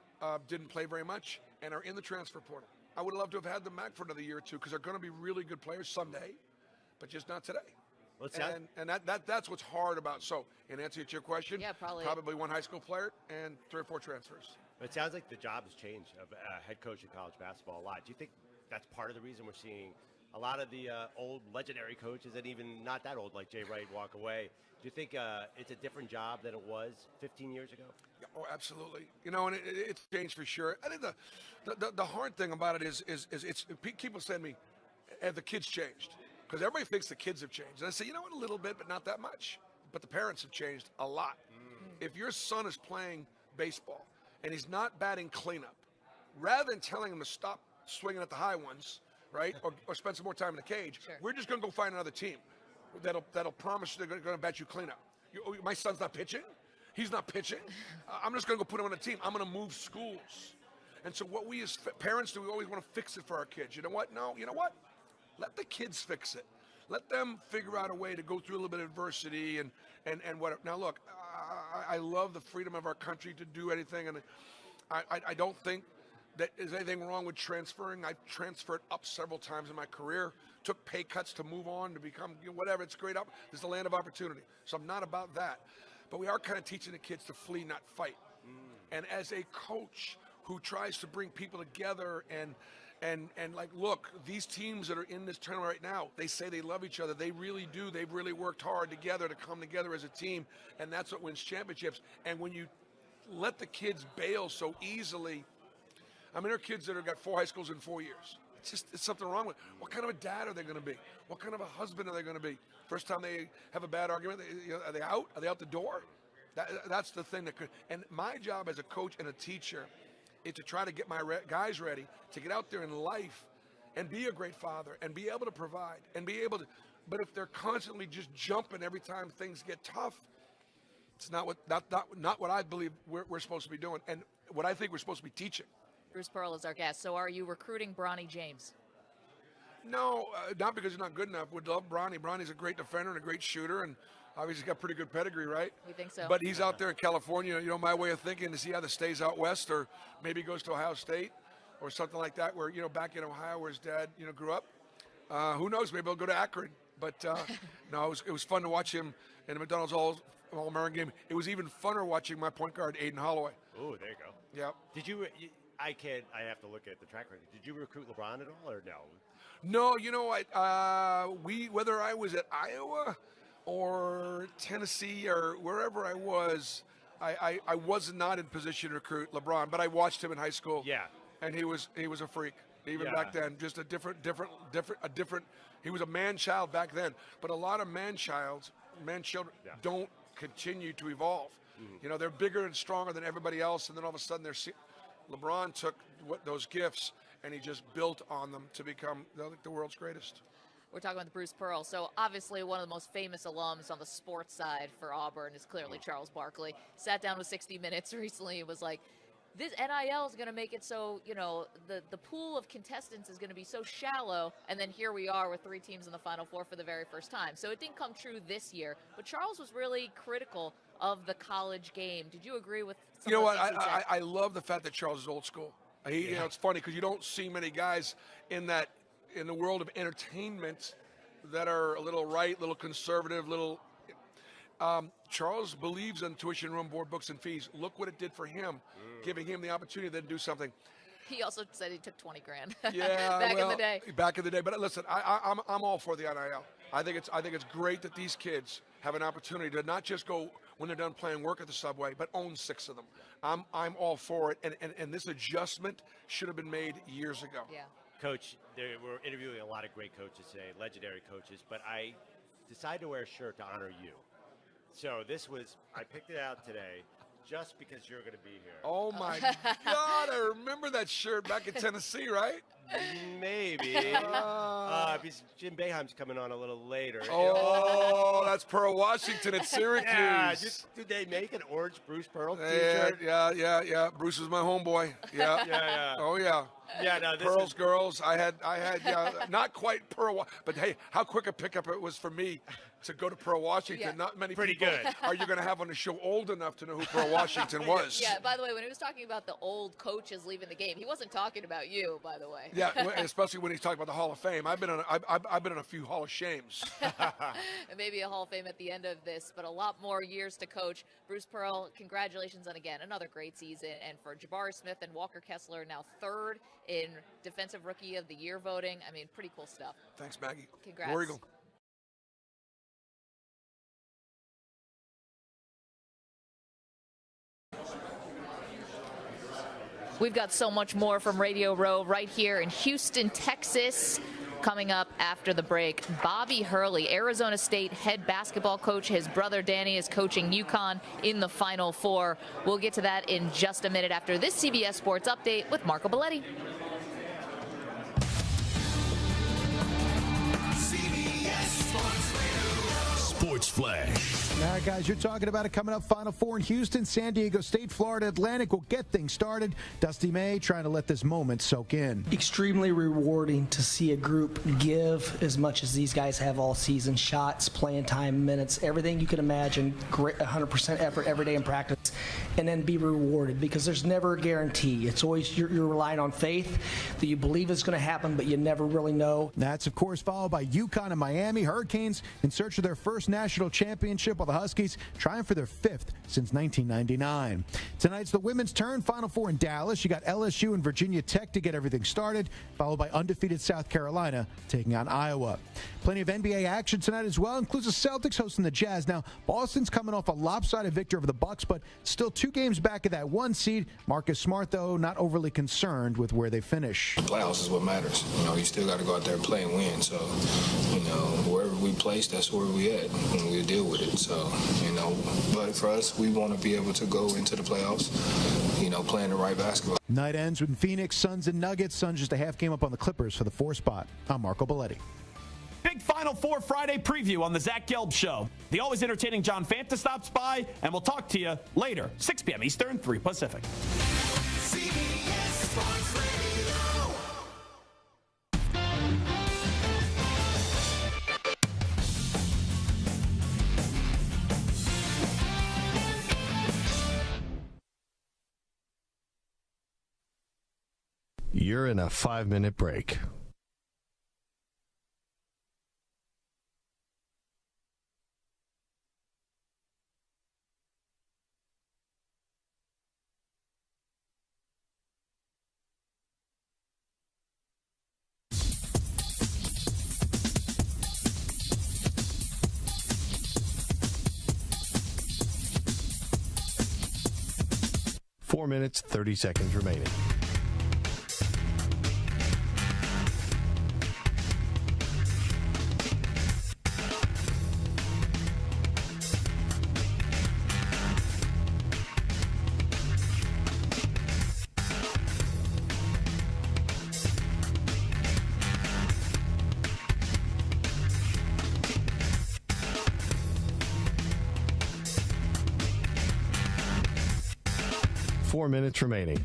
didn't play very much and are in the transfer portal. I would love to have had them back for another year or 2 because they're going to be really good players someday, but just not today. Well, and that's what's hard about. So, in answer to your question, probably 1 high school player and 3 or 4 transfers. It sounds like the job has changed of head coach in college basketball a lot. Do you think that's part of the reason we're seeing a lot of the old legendary coaches and even not that old like Jay Wright walk away? Do you think it's a different job than it was 15 years ago? Yeah, oh, absolutely. And it's changed for sure. I think the hard thing about it is people say to me, have the kids changed? Because everybody thinks the kids have changed. And I say, a little bit, but not that much. But the parents have changed a lot. If your son is playing baseball and he's not batting cleanup, rather than telling him to stop swinging at the high ones, right, or spend some more time in the cage, we're just going to go find another team that'll promise they're going to bat you cleanup. My son's not pitching. He's not pitching. I'm just going to go put him on a team. I'm going to move schools. And so what we as parents do, we always want to fix it for our kids. You know what? No, you know what? Let the kids fix it. Let them figure out a way to go through a little bit of adversity and whatever. Now, look, I love the freedom of our country to do anything, and I don't think that there's anything wrong with transferring. I've transferred up several times in my career, took pay cuts to move on, to become whatever. It's great. There's the land of opportunity. So I'm not about that. But we are kind of teaching the kids to flee, not fight. And as a coach who tries to bring people together and look, these teams that are in this tournament right now, they say they love each other. They really do. They've really worked hard together to come together as a team, and that's what wins championships. And when you let the kids bail so easily, there are kids that have got 4 high schools in 4 years. It's something wrong with it. What kind of a dad are they going to be? What kind of a husband are they going to be? First time they have a bad argument, are they out? Are they out the door? That's the thing that could. And my job as a coach and a teacher is to try to get my guys ready to get out there in life and be a great father and be able to provide and be able to. But if they're constantly just jumping every time things get tough, it's not what I believe we're supposed to be doing and what I think we're supposed to be teaching. Bruce Pearl is our guest. So are you recruiting Bronny James? No, not because he's not good enough. We'd love Bronny. Bronny's a great defender and a great shooter, and obviously he's got pretty good pedigree, right? We think so. But he's out there in California. My way of thinking is he either stays out west or maybe goes to Ohio State or something like that where, back in Ohio where his dad, grew up. Who knows? Maybe he'll go to Akron. But, no, it was fun to watch him in the McDonald's All-American game. It was even funner watching my point guard, Aiden Holloway. Oh, there you go. Yeah. Did you I have to look at the track record. Did you recruit LeBron at all or no? No, whether I was at Iowa or Tennessee or wherever I was not in position to recruit LeBron, but I watched him in high school. Yeah. And he was a freak. even back then. Just a different. He was a man-child back then, but a lot of man-children don't continue to evolve. You know, they're bigger and stronger than everybody else, and then all of a sudden LeBron took those gifts and he just built on them to become the world's greatest. We're talking about Bruce Pearl. So obviously one of the most famous alums on the sports side for Auburn is clearly Charles Barkley. Sat down with 60 Minutes recently and was like, this NIL is going to make it so, you know, the pool of contestants is going to be so shallow, and then here we are with 3 teams in the Final Four for the very first time. So it didn't come true this year, but Charles was really critical of the college game. Did you agree with some You know of the what? things he said? I love the fact that Charles is old school. You know, it's funny because you don't see many guys in the world of entertainment that are a little right, little conservative, little. Charles believes in tuition, room, board, books, and fees. Look what it did for him, giving him the opportunity to do something. He also said he took 20 grand. Yeah, back in the day. Back in the day. But listen, I'm all for the NIL. I think it's great that these kids have an opportunity to not just go when they're done playing work at the Subway, but own 6 of them. I'm all for it, and this adjustment should have been made years ago. Yeah. Coach, we're interviewing a lot of great coaches today, legendary coaches, but I decided to wear a shirt to honor you. So I picked it out today just because you're going to be here. Oh, my God. I remember that shirt back in Tennessee, right? Maybe. Jim Boeheim's coming on a little later. Oh, that's Pearl Washington at Syracuse. Yeah, did they make an orange Bruce Pearl t-shirt? Yeah. Bruce is my homeboy. Yeah. Yeah. Oh, yeah. Yeah, no, Pearl's girls. I had not quite Pearl, but hey, how quick a pickup it was for me to go to Pearl Washington. Yeah. Not many Pretty people good. are you going to have on the show old enough to know who Pearl Washington was. Yeah, by the way, when he was talking about the old coaches leaving the game, he wasn't talking about you, by the way. Yeah, especially when he's talking about the Hall of Fame. I've been in a few Hall of Shames. And maybe a Hall of Fame at the end of this, but a lot more years to coach. Bruce Pearl, congratulations on, again, another great season. And for Jabari Smith and Walker Kessler, now 3rd in Defensive Rookie of the Year voting. I mean, pretty cool stuff. Thanks, Maggie. Congrats. War Eagle. We've got so much more from Radio Row right here in Houston, Texas. Coming up after the break, Bobby Hurley, Arizona State head basketball coach. His brother Danny is coaching UConn in the Final Four. We'll get to that in just a minute after this CBS Sports Update with Marco Belletti. Sports Flash. All right, guys, you're talking about it coming up. Final Four in Houston, San Diego State, Florida Atlantic will get things started. Dusty May trying to let this moment soak in. Extremely rewarding to see a group give as much as these guys have all season. Shots, playing time, minutes, everything you can imagine. Great, 100% effort every day in practice, and then be rewarded, because there's never a guarantee. It's always you're relying on faith that you believe is going to happen, but you never really know. That's, of course, followed by UConn and Miami. Hurricanes in search of their first national championship, while the Huskies trying for their 5th since 1999. Tonight's the women's turn. Final Four in Dallas. You got LSU and Virginia Tech to get everything started, followed by undefeated South Carolina taking on Iowa. Plenty of NBA action tonight as well, includes the Celtics hosting the Jazz. Now, Boston's coming off a lopsided victory over the Bucks, but still 2 games back of that 1 seed. Marcus Smart, though, not overly concerned with where they finish. Playoffs is what matters. You still got to go out there and play and win. So, wherever we place, that's where we at, and we'll deal with it. So, but for us, we want to be able to go into the playoffs, playing the right basketball. Night ends with Phoenix Suns and Nuggets. Suns just a half game up on the Clippers for the 4 spot. I'm Marco Belletti. Big Final Four Friday preview on the Zach Gelb Show. The always entertaining John Fanta stops by, and we'll talk to you later, 6 p.m. Eastern, 3 Pacific. CBS Sports Radio. You're in a 5-minute break. Four minutes, 30 seconds remaining. 4 minutes remaining.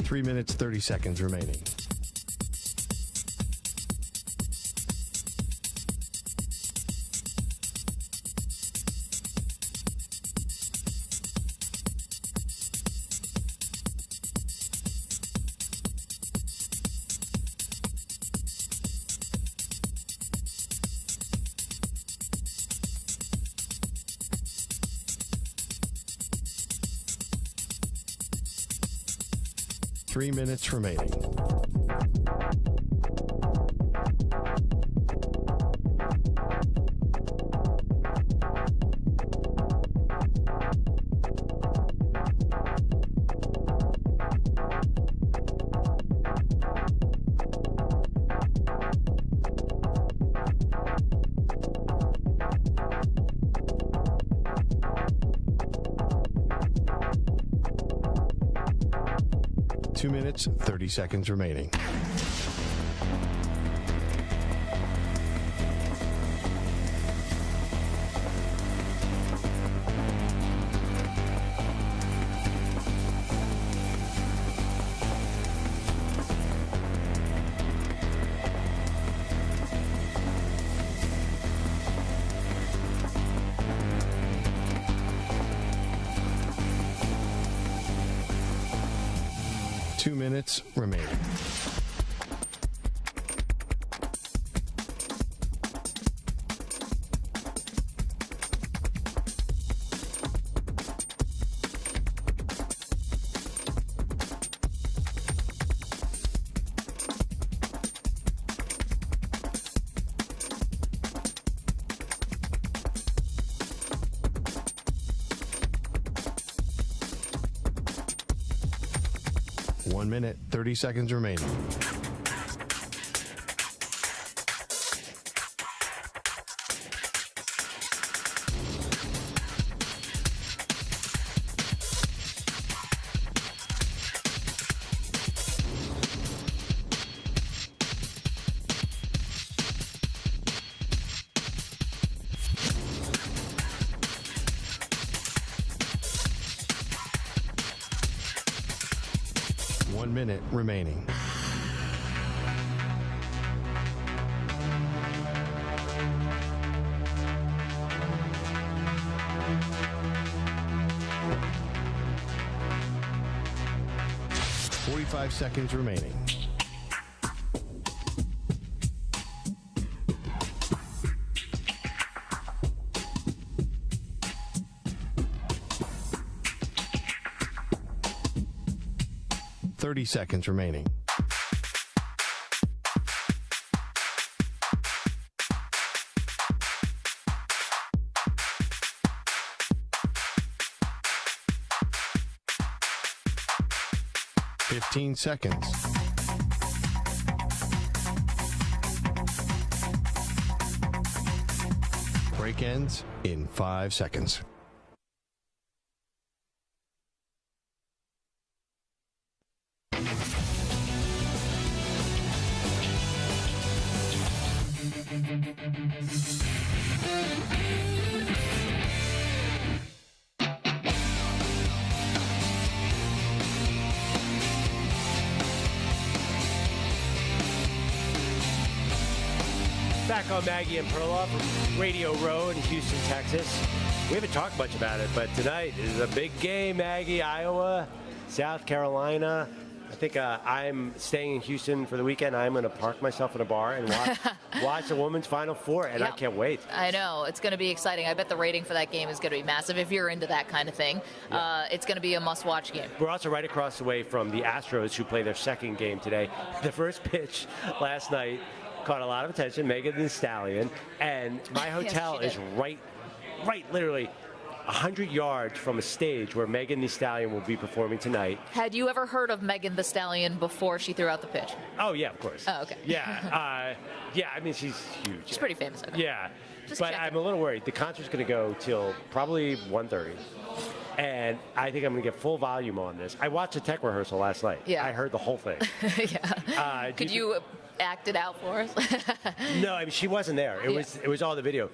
Three minutes, 30 seconds remaining. Three minutes remaining. Two minutes, 30 seconds remaining. Two minutes remaining. One minute, 30 seconds remaining. One minute remaining. Five seconds remaining. Thirty seconds remaining. Fifteen seconds. Break ends in 5 seconds. Back on Maggie and Perloff from Radio Row in Houston, Texas. We haven't talked much about it, but tonight is a big game, Maggie. Iowa, South Carolina. I think I'm staying in Houston for the weekend. I'm going to park myself in a bar and watch the women's Final Four, and I can't wait. I know. It's going to be exciting. I bet the rating for that game is going to be massive if you're into that kind of thing. Yeah. It's going to be a must-watch game. We're also right across the way from the Astros, who play their second game today. The first pitch last night caught a lot of attention, Megan Thee Stallion, and my hotel is right literally 100 yards from a stage where Megan Thee Stallion will be performing tonight. Had you ever heard of Megan Thee Stallion before she threw out the pitch? Oh, yeah, of course. Oh, okay. Yeah. Yeah, I mean, she's huge. She's pretty famous. Okay. Yeah. Just but checking. I'm a little worried. The concert's going to go till probably 1:30. And I think I'm going to get full volume on this. I watched a tech rehearsal last night. Yeah. I heard the whole thing. Yeah. Could you act it out for us? No, I mean, she wasn't there. It was all the video.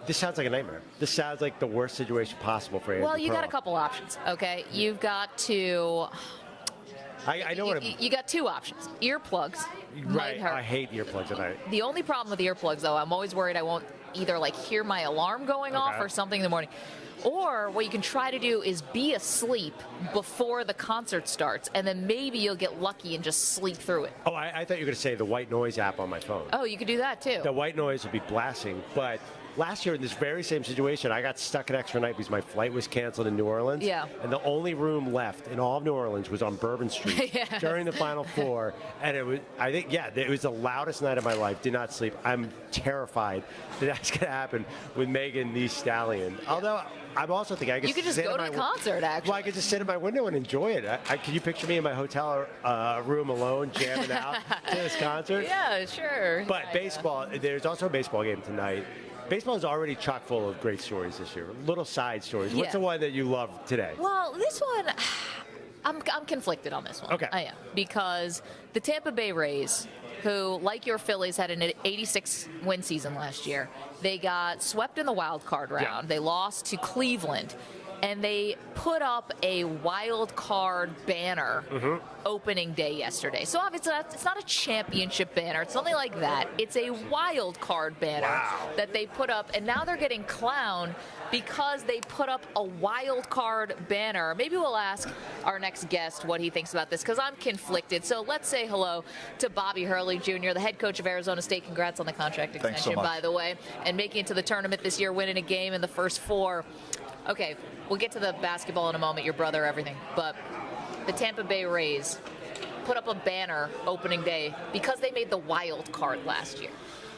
This sounds like a nightmare. This sounds like the worst situation possible for Andrew. Well, you got a Perloff. couple options, okay? You've got to... I know what you got two options. Earplugs might Right. hurt. I hate earplugs at night. The only problem with earplugs, though, I'm always worried I won't either like hear my alarm going off or something in the morning. Or what you can try to do is be asleep before the concert starts, and then maybe you'll get lucky and just sleep through it. Oh, I thought you were going to say the white noise app on my phone. Oh, you could do that, too. The white noise would be blasting, but last year in this very same situation, I got stuck an extra night because my flight was canceled in New Orleans. Yeah. And the only room left in all of New Orleans was on Bourbon Street during the Final Four. And it was, I think, it was the loudest night of my life. Did not sleep. I'm terrified that that's going to happen with Megan Thee Stallion. Although I'm also thinking I could You could just sit go in to my the concert, actually. Well, I could just sit in my window and enjoy it. Can you picture me in my hotel room alone, jamming out to this concert? Yeah, sure. But baseball, there's also a baseball game tonight. Baseball is already chock full of great stories this year, little side stories. What's Yeah. the one that you love today? Well, this one, I'm conflicted on this one. Okay. I am. Because the Tampa Bay Rays, who, like your Phillies, had an 86-win season last year, they got swept in the wild card round. Yeah. They lost to Cleveland. And they put up a wild card banner opening day yesterday. So obviously it's not a championship banner. It's something like that. It's a wild card banner that they put up. And now they're getting clowned because they put up a wild card banner. Maybe we'll ask our next guest what he thinks about this, because I'm conflicted. So let's say hello to Bobby Hurley Jr., the head coach of Arizona State. Congrats on the contract extension, by the way. And making it to the tournament this year, winning a game in the first four. Okay, we'll get to the basketball in a moment, your brother, everything. But the Tampa Bay Rays put up a banner opening day because they made the wild card last year.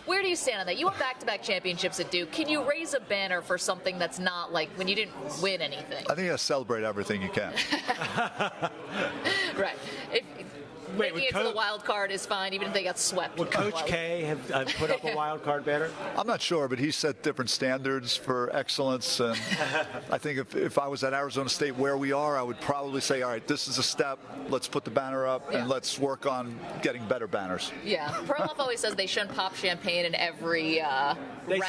Where do you stand on that? You won back-to-back championships at Duke. Can you raise a banner for something that's not like when you didn't win anything? I think you got to celebrate everything you can. Right. Making it to the wild card is fine, even if they got swept. Would Coach K have put up a wild card banner? I'm not sure, but he set different standards for excellence. And I think if I was at Arizona State where we are, I would probably say, all right, this is a step. Let's put the banner up and let's work on getting better banners. Yeah. Perloff always says they shouldn't pop champagne in every round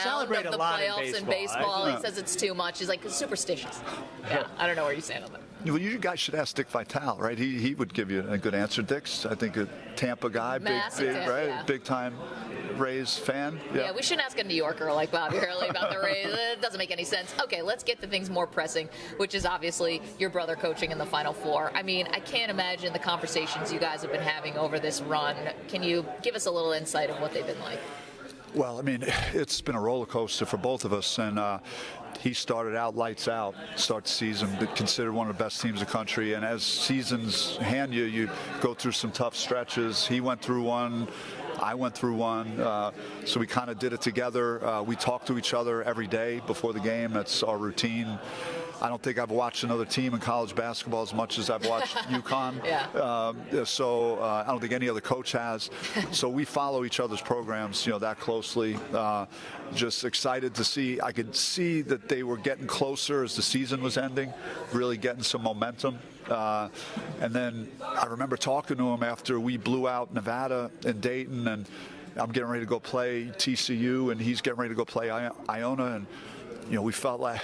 celebrate of the a lot in playoffs in baseball. baseball. He says it's too much. He's like, it's superstitious. Yeah. I don't know where you stand on that. Well, you guys should ask Dick Vitale, right? He would give you a good answer. Dick's, I think, a Tampa guy, big time Rays fan. Yeah, we shouldn't ask a New Yorker like Bobby Hurley about the Rays. It doesn't make any sense. Okay, let's get to things more pressing, which is obviously your brother coaching in the Final Four. I mean, I can't imagine the conversations you guys have been having over this run. Can you give us a little insight of what they've been like? Well, I mean, it's been a roller coaster for both of us, and he started out lights out, start the season, but considered one of the best teams in the country. And as seasons hand you, you go through some tough stretches. He went through one. I went through one, so we kind of did it together. We talk to each other every day before the game. That's our routine. I don't think I've watched another team in college basketball as much as I've watched UConn. So I don't think any other coach has. So we follow each other's programs, that closely. Just excited to see. I could see that they were getting closer as the season was ending, really getting some momentum. And then I remember talking to him after we blew out Nevada and Dayton, and I'm getting ready to go play TCU, and he's getting ready to go play Iona, and we felt like,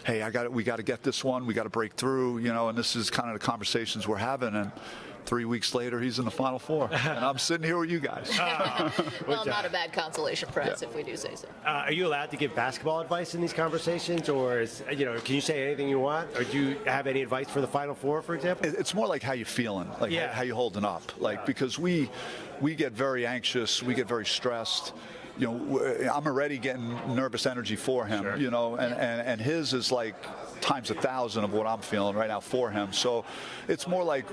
hey, we got to get this one. We got to break through, and this is kind of the conversations we're having. And 3 weeks later, he's in the Final Four, and I'm sitting here with you guys. Well, not a bad consolation prize, if we do say so. Are you allowed to give basketball advice in these conversations, or can you say anything you want, or do you have any advice for the Final Four, for example? It's more like how you feeling, how you holding up, because we get very anxious, we get very stressed. I'm already getting nervous energy for him, and his is like times 1,000 of what I'm feeling right now for him. So it's more like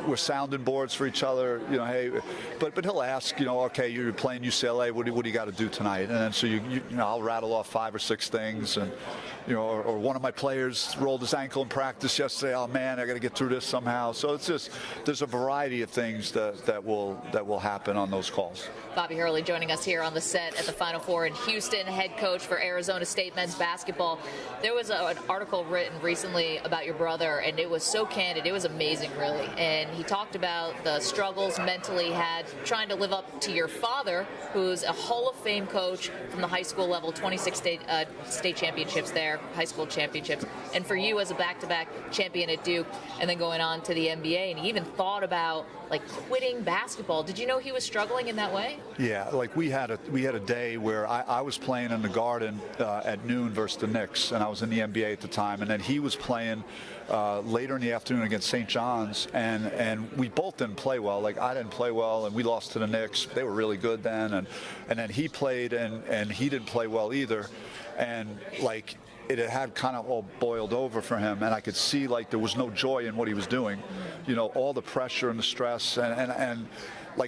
we're sounding boards for each other, hey, but he'll ask, okay, you're playing UCLA, what do you got to do tonight? And then so I'll rattle off 5 or 6 things, and or one of my players rolled his ankle in practice yesterday. Oh man, I got to get through this somehow. So it's just there's a variety of things that will happen on those calls. Bobby Hurley joining us here on the set at the Final Four in Houston, head coach for Arizona State men's basketball. There was an article written recently about your brother, and it was so candid. It was amazing, really. And he talked about the struggles mentally he had trying to live up to your father, who's a Hall of Fame coach from the high school level, 26 state championships there, high school championships. And for you as a back-to-back champion at Duke, and then going on to the NBA, and he even thought about quitting basketball. Did you know he was struggling in that way? Yeah, we had a day where I was playing in the Garden at noon versus the Knicks, and I was in the NBA at the time, and then he was playing later in the afternoon against St. John's, and we both didn't play well. I didn't play well, and we lost to the Knicks. They were really good then, and then he played, and he didn't play well either, and it had kind of all boiled over for him, and I could see there was no joy in what he was doing. All the pressure and the stress, and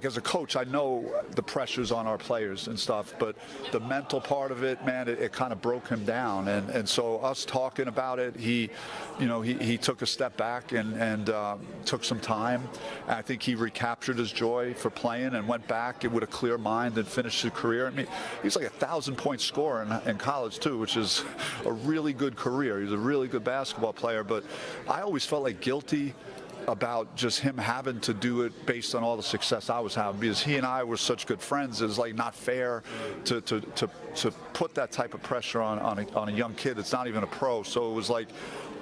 as a coach, I know the pressures on our players and stuff, but the mental part of it, man, it kind of broke him down. And so us talking about it, he took a step back and took some time. And I think he recaptured his joy for playing and went back with a clear mind and finished his career. I mean, he's like a 1,000-point scorer in college too, which is a really good career. He's a really good basketball player, but I always felt guilty about just him having to do it based on all the success I was having, because he and I were such good friends. It's not fair to put that type of pressure on a young kid that's not even a pro. So it was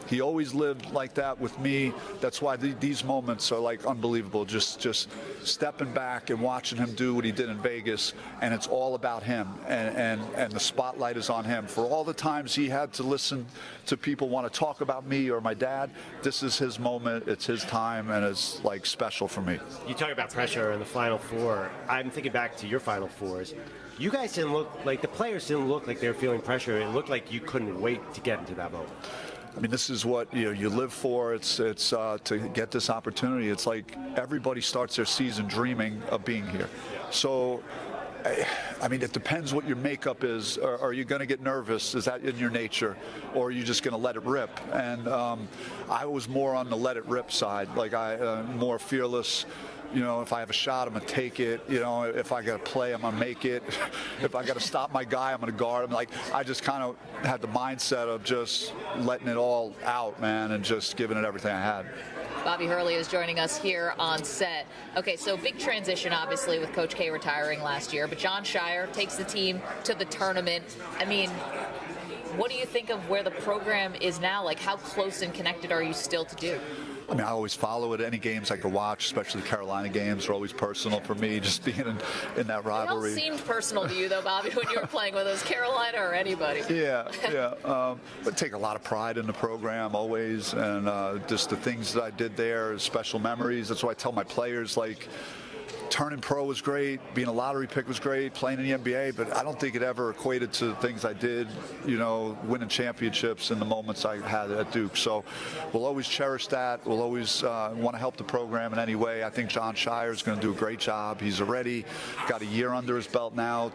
he always lived like that with me. That's why these moments are unbelievable. Just stepping back and watching him do what he did in Vegas, and it's all about him, and the spotlight is on him. For all the times he had to listen to people want to talk about me or my dad, this is his moment. It's his time, and it's special for me. You talk about pressure in the Final Four. I'm thinking back to your Final Fours. You guys didn't look the players didn't look like they were feeling pressure. It looked like you couldn't wait to get into that moment. I mean, this is what you live for. It's to get this opportunity. It's everybody starts their season dreaming of being here. So, I mean, it depends what your makeup is. Are you going to get nervous? Is that in your nature, or are you just going to let it rip? And I was more on the let it rip side. More fearless. If I have a shot, I'm going to take it. If I got to play, I'm going to make it. If I got to stop my guy, I'm going to guard him. I just kind of had the mindset of just letting it all out, man, and just giving it everything I had. Bobby Hurley is joining us here on set. Okay, so big transition, obviously, with Coach K retiring last year, but Jon Scheyer takes the team to the tournament. I mean, what do you think of where the program is now? How close and connected are you still to Duke? I mean, I always follow it. Any games I could watch, especially the Carolina games, are always personal for me, just being in that rivalry. It all seemed personal to you, though, Bobby, when you were playing with us, Carolina or anybody. Yeah. But take a lot of pride in the program always, and just the things that I did there, special memories. That's why I tell my players, turning pro was great, being a lottery pick was great, playing in the NBA, but I don't think it ever equated to the things I did, winning championships and the moments I had at Duke. So we'll always cherish that. We'll always want to help the program in any way. I think Jon Scheyer is going to do a great job. He's already got a year under his belt now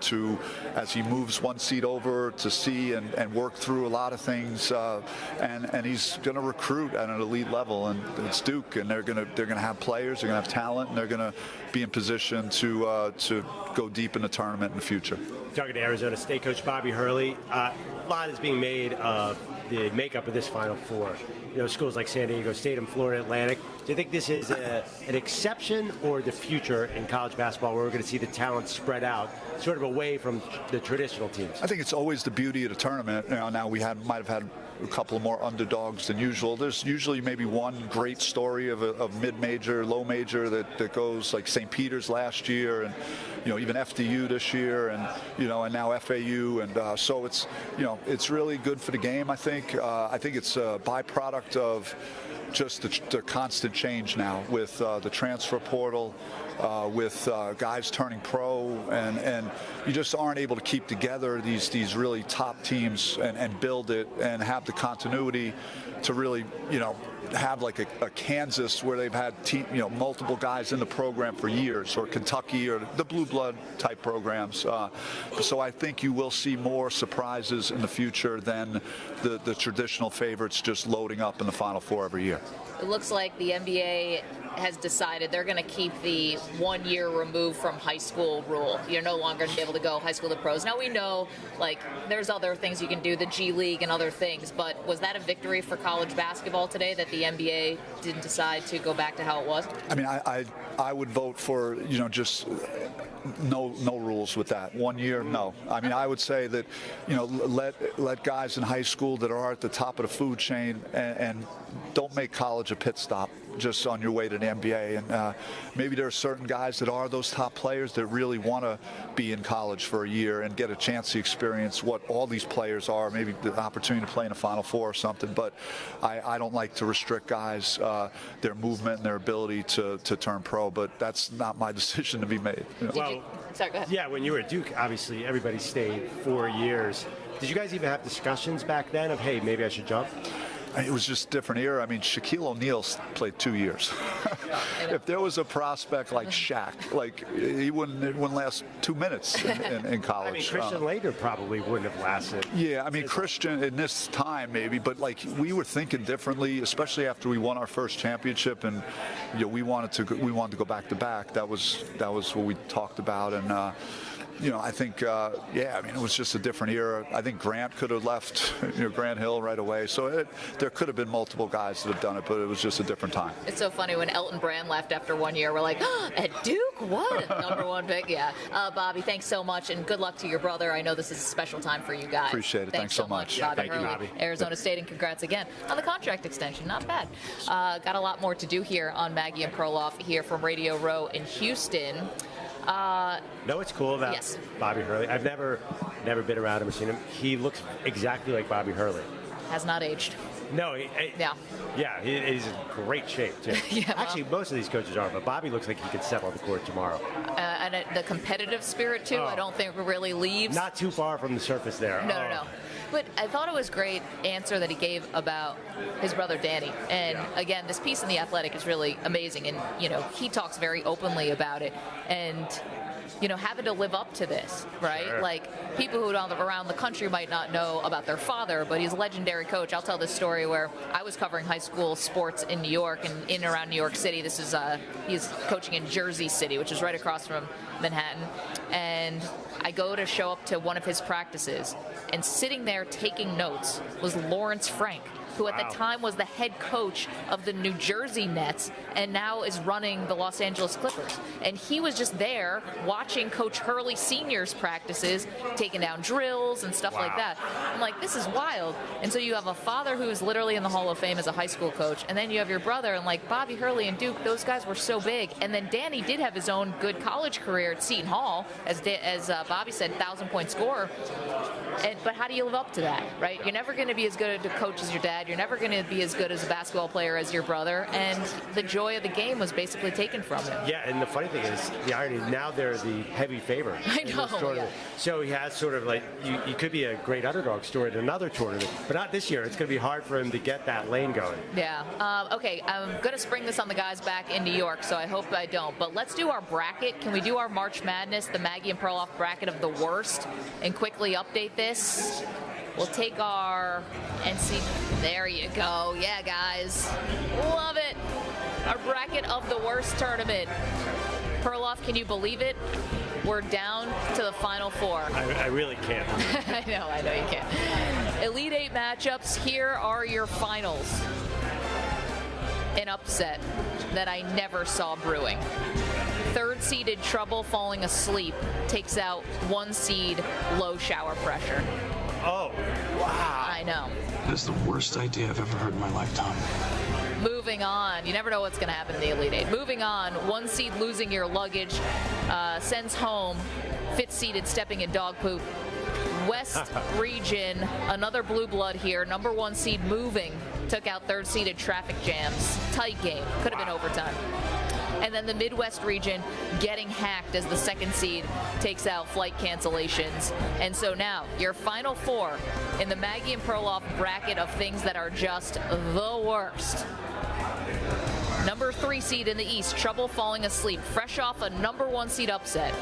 as he moves one seat over to see and work through a lot of things. And he's going to recruit at an elite level, and it's Duke, and they're going to have players, they're going to have talent, and they're going to be in position to go deep in the tournament in the future. Talking to Arizona State coach Bobby Hurley, a lot is being made of the makeup of this Final Four. Schools like San Diego State and Florida Atlantic. Do you think this is an exception or the future in college basketball, where we're going to see the talent spread out, sort of away from the traditional teams? I think it's always the beauty of the tournament. Now we might have had a couple of more underdogs than usual. There's usually maybe one great story of mid-major, low-major that goes, like St. Peter's last year, and even FDU this year, and and now FAU, and so it's really good for the game. I think it's a byproduct of just the constant change now with the transfer portal, with guys turning pro, and you just aren't able to keep together these really top teams and build it and have the continuity to really have like a Kansas where they've had multiple guys in the program for years, or Kentucky, or the blue blood type programs. So I think you will see more surprises in the future than the traditional favorites just loading up in the Final Four every year. It looks like the NBA has decided they're going to keep the 1 year removed from high school rule. You're no longer going to be able to go high school to pros. Now we know, like, there's other things you can do, the G League and other things, but was that a victory for college basketball today that the NBA didn't decide to go back to how it was? I mean, I would vote for, just no rules with that. 1 year, no. I mean, I would say that, let guys in high school that are at the top of the food chain and don't make college a pit stop just on your way to the NBA. And maybe there are certain guys that are those top players that really want to be in college for a year and get a chance to experience what all these players are, maybe the opportunity to play in a Final Four or something. But I don't like to restrict guys, their movement and their ability to turn pro, but that's not my decision to be made. Well, sorry, go ahead. Yeah, when you were at Duke, obviously everybody stayed 4 years. Did you guys even have discussions back then of, hey, maybe I should jump? It was just a different era. I mean, Shaquille O'Neal played 2 years. If there was a prospect like Shaq, it wouldn't last 2 minutes in college. I mean, Christian later probably wouldn't have lasted. Yeah, I mean, Christian in this time maybe, but we were thinking differently, especially after we won our first championship, and we wanted to go back to back. That was what we talked about, and. I think, I mean, it was just a different era. I think Grant could have left, Grant Hill right away. So there could have been multiple guys that have done it, but it was just a different time. It's so funny when Elton Brand left after 1 year. We're like, at Duke? What? #1 pick? Yeah. Bobby, thanks so much, and good luck to your brother. I know this is a special time for you guys. Appreciate it. Thanks so much. Bobby Thank Hurley, you, Bobby. Arizona State, and congrats again on the contract extension. Not bad. Got a lot more to do here on Maggie and Perloff here from Radio Row in Houston. Know what's cool about Bobby Hurley? I've never been around him or seen him. He looks exactly like Bobby Hurley. Has not aged. No, yeah, he's in great shape too. Yeah. Actually, most of these coaches are, but Bobby looks like he could step on the court tomorrow. And the competitive spirit too. I don't think really leaves. Not too far from the surface there. No. But I thought it was a great answer that he gave about his brother Danny. And again, this piece in The Athletic is really amazing. And, he talks very openly about it. And, having to live up to this, right? Sure. Like, people who around the country might not know about their father, but he's a legendary coach. I'll tell this story where I was covering high school sports in New York and in and around New York City. This is, he's coaching in Jersey City, which is right across from Manhattan. And I go to show up to one of his practices, and sitting there taking notes was Lawrence Frank, who at the time was the head coach of the New Jersey Nets and now is running the Los Angeles Clippers. And he was just there watching Coach Hurley Sr.'s practices, taking down drills and stuff like that. I'm like, this is wild. And so you have a father who's literally in the Hall of Fame as a high school coach, and then you have your brother, and like Bobby Hurley and Duke, those guys were so big. And then Danny did have his own good college career at Seton Hall, as Bobby said, 1,000-point scorer. But how do you live up to that, right? You're never going to be as good a coach as your dad. You're never going to be as good as a basketball player as your brother. And the joy of the game was basically taken from him. Yeah, and the funny thing is, the irony, now they're the heavy favorite. I know, yeah. So he has sort of like, you could be a great underdog story in another tournament, but not this year. It's going to be hard for him to get that lane going. Yeah. Okay, I'm going to spring this on the guys back in New York, so I hope I don't. But let's do our bracket. Can we do our March Madness, the Maggie and Perloff bracket of the worst, and quickly update this? We'll take our NC. There you go. Yeah, guys. Love it. Our bracket of the worst tournament. Perloff, can you believe it? We're down to the Final Four. I really can't. I know you can't. Elite Eight matchups. Here are your finals. An upset that I never saw brewing. Third-seeded Trouble falling asleep takes out 1-seed Low Shower Pressure. Oh, wow. I know. That's the worst idea I've ever heard in my lifetime. Moving on. You never know what's going to happen in the Elite Eight. Moving on. 1-seed Losing Your Luggage sends home 5th-seeded Stepping in Dog Poop. West region, another blue blood here. Number 1 seed Moving took out 3rd-seeded Traffic Jams. Tight game. Could have been overtime. And then the Midwest region getting hacked as the second seed takes out flight cancellations. And so now your final four in the Maggie and Perloff bracket of things that are just the worst. Number 3 seed in the East, trouble falling asleep, fresh off a number 1 seed upset,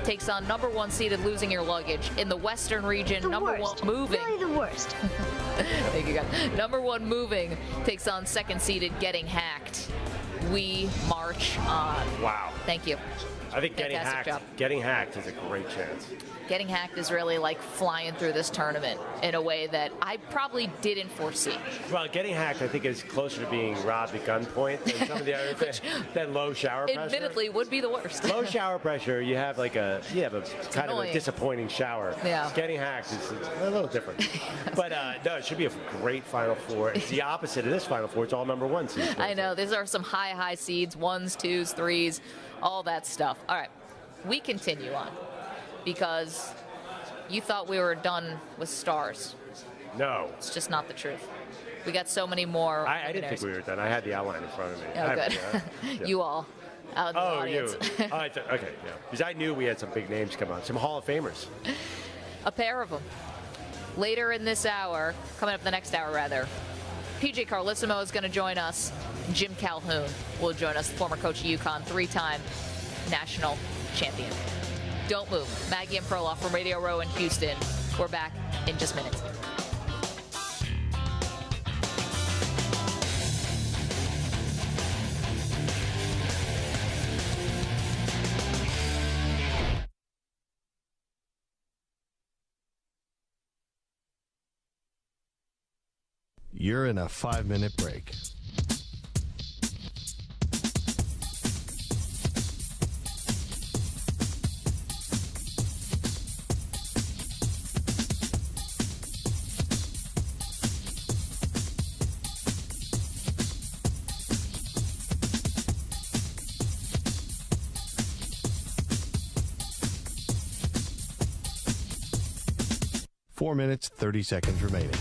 takes on number 1 seeded losing your luggage. In the Western region, the number worst. 1 moving. Really the worst. Thank you, guys. Number 1 moving takes on second seeded getting hacked. We march on. Wow. Thank you. I think getting hacked is a great chance. Getting hacked is really like flying through this tournament in a way that I probably didn't foresee. Well, getting hacked, I think, is closer to being robbed at gunpoint than some of the other things. Than low shower pressure. Admittedly, would be the worst. Low shower pressure, you have a kind of a disappointing shower. Yeah. Getting hacked is a little different. But no, it should be a great Final Four. It's the opposite of this Final Four. It's all number 1 seeds. I know. These are some high seeds, 1s, 2s, 3s, all that stuff. All right. We continue on because you thought we were done with stars. No. It's just not the truth. We got so many more. I didn't think we were done. I had the outline in front of me. Oh, good. Yeah. You all out in the audience. You. Okay, yeah. Because I knew we had some big names come on, some Hall of Famers. A pair of them. Later in this hour, coming up the next hour, rather, PJ Carlesimo is going to join us. Jim Calhoun will join us, former coach of UConn, 3-time national champion. Don't move. Maggie and Perloff from Radio Row in Houston. We're back in just minutes. You're in a 5-minute break. Four minutes, 30 seconds remaining.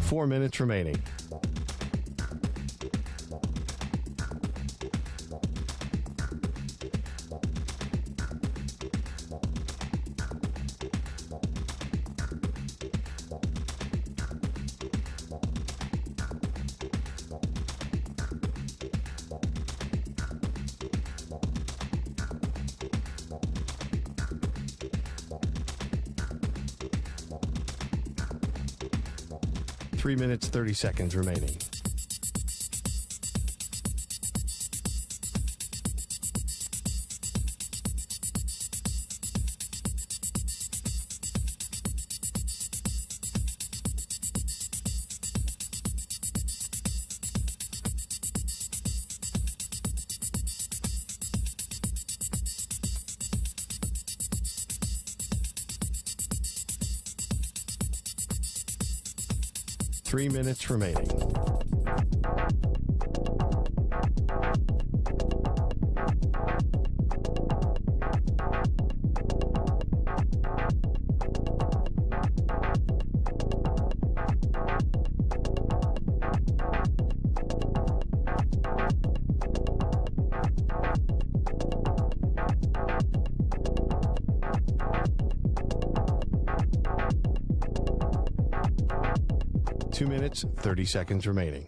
Four minutes remaining. Three minutes, 30 seconds remaining. Three minutes remaining. Two minutes, 30 seconds remaining.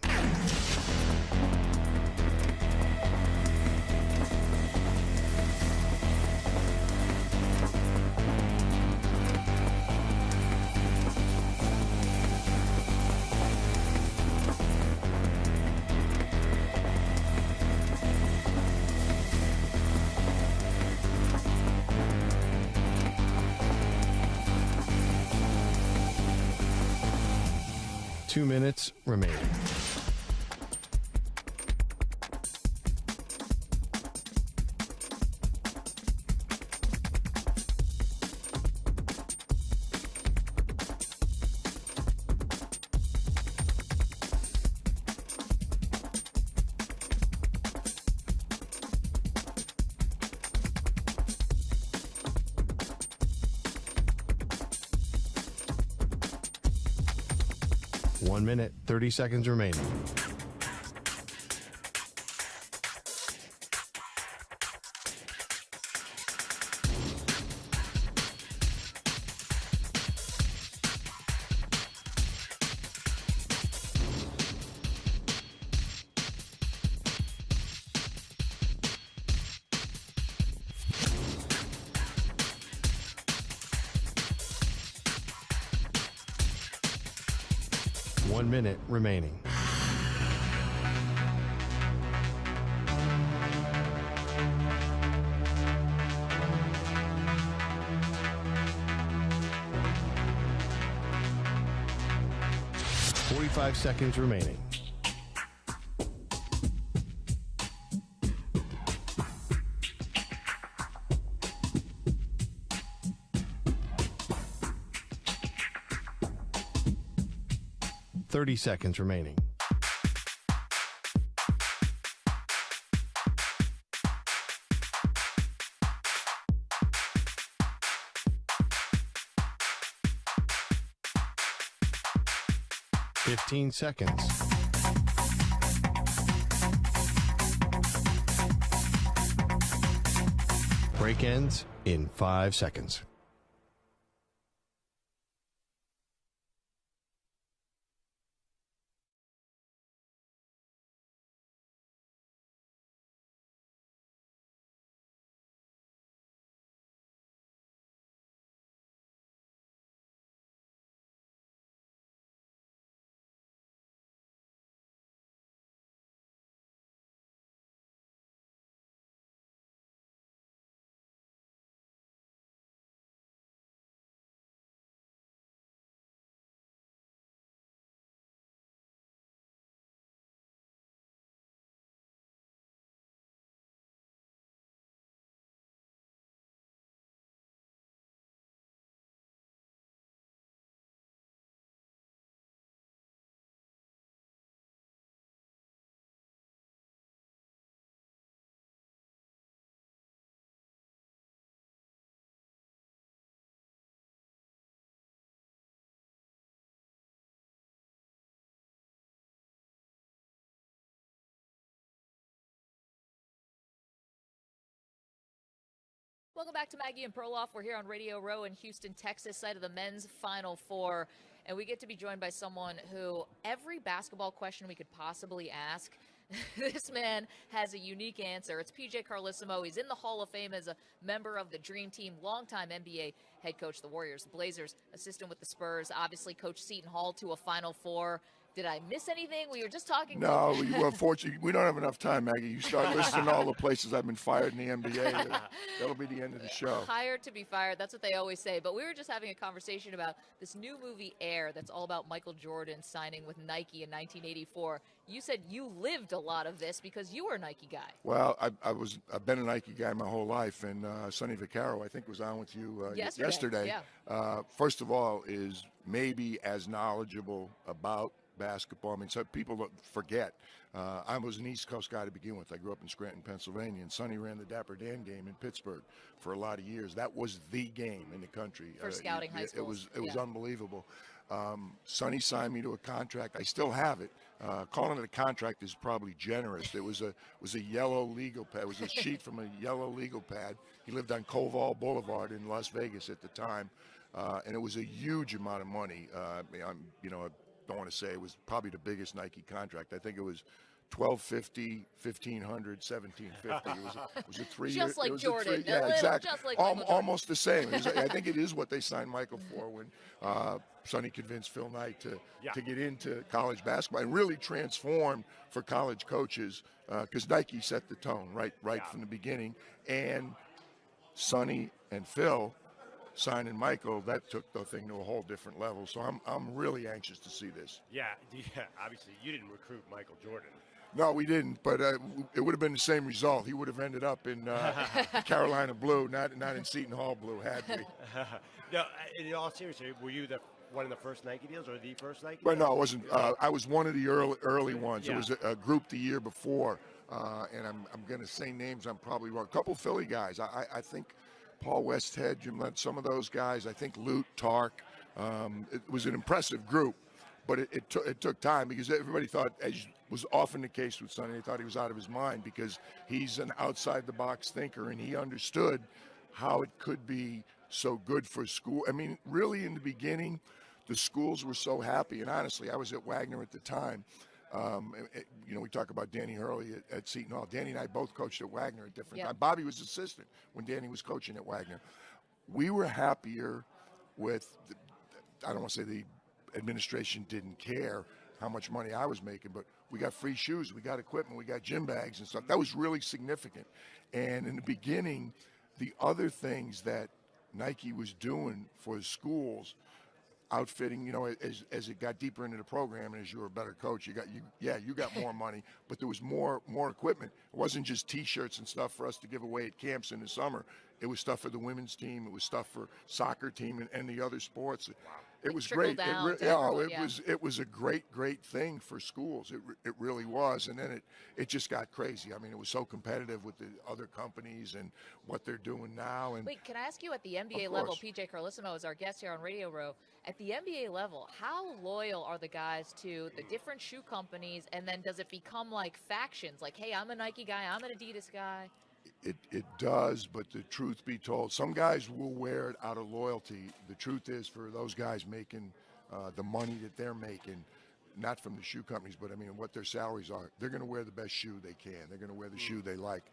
Two minutes remaining. 1 minute, 30 seconds remaining. One minute remaining. Five seconds remaining. Seconds remaining. Seconds. Break ends in 5 seconds. Welcome back to Maggie and Perloff. We're here on Radio Row in Houston, Texas, site of the men's Final Four. And we get to be joined by someone who every basketball question we could possibly ask, this man has a unique answer. It's PJ Carlesimo. He's in the Hall of Fame as a member of the Dream Team, longtime NBA head coach, the Warriors, the Blazers, assistant with the Spurs, obviously coached Seton Hall to a Final Four. Did I miss anything? We were just talking. No, unfortunately, we don't have enough time, Maggie. You start listing all the places I've been fired in the NBA. That'll be the end of the show. Hired to be fired. That's what they always say. But we were just having a conversation about this new movie, Air, that's all about Michael Jordan signing with Nike in 1984. You said you lived a lot of this because you were a Nike guy. Well, I've been a Nike guy my whole life, and Sonny Vaccaro, I think, was on with you yesterday. Yeah. First of all, is maybe as knowledgeable about basketball. I mean, some people forget. I was an East Coast guy to begin with. I grew up in Scranton, Pennsylvania, and Sonny ran the Dapper Dan game in Pittsburgh for a lot of years. That was the game in the country. For scouting high schools. It was unbelievable. Sonny signed me to a contract. I still have it. Calling it a contract is probably generous. It was a yellow legal pad. It was a sheet from a yellow legal pad. He lived on Koval Boulevard in Las Vegas at the time, and it was a huge amount of money. I don't want to say it was probably the biggest Nike contract. I think it was $1,250, $1,500, $1,750. It was a 3 year. Just like Jordan. Yeah, exactly. Just like almost the same. I think it is what they signed Michael for when Sonny convinced Phil Knight to get into college basketball and really transform for college coaches because Nike set the tone right from the beginning. And Sonny and Phil signing Michael, that took the thing to a whole different level. So I'm really anxious to see this. Yeah, obviously you didn't recruit Michael Jordan. No, we didn't, but it would have been the same result. He would have ended up in Carolina blue, not in Seton Hall blue, had we. No, in all seriousness, were you one of the first Nike deals or the first Nike But deal? no, I wasn't. I was one of the early ones. Yeah. It was a group the year before, and I'm going to say names I'm probably wrong. A couple Philly guys. I think Paul Westhead, Jim Lent, some of those guys. I think Lute, Tark. It was an impressive group. but it took time because everybody thought, as was often the case with Sonny, they thought he was out of his mind because he's an outside-the-box thinker, and he understood how it could be so good for school. I mean, really in the beginning, the schools were so happy, and honestly, I was at Wagner at the time. We talk about Danny Hurley at Seton Hall. Danny and I both coached at Wagner at different times. Bobby was assistant when Danny was coaching at Wagner. We were happier with, I don't want to say the administration didn't care how much money I was making, but we got free shoes, we got equipment, we got gym bags and stuff. That was really significant. And in the beginning, the other things that Nike was doing for the schools, outfitting, as it got deeper into the program and as you were a better coach, you got more money, but there was more equipment. It wasn't just T-shirts and stuff for us to give away at camps in the summer. It was stuff for the women's team. It was stuff for soccer team and the other sports. It was great. It was a great thing for schools. It really was. And then it just got crazy. I mean, it was so competitive with the other companies and what they're doing now. And wait, can I ask you at the NBA level? PJ Carlesimo is our guest here on Radio Row. At the NBA level, how loyal are the guys to the different shoe companies? And then does it become like factions? Like, hey, I'm a Nike guy, I'm an Adidas guy. It does, but the truth be told, some guys will wear it out of loyalty. The truth is, for those guys making the money that they're making, not from the shoe companies, but I mean what their salaries are, they're going to wear the best shoe they can. They're going to wear the shoe they like,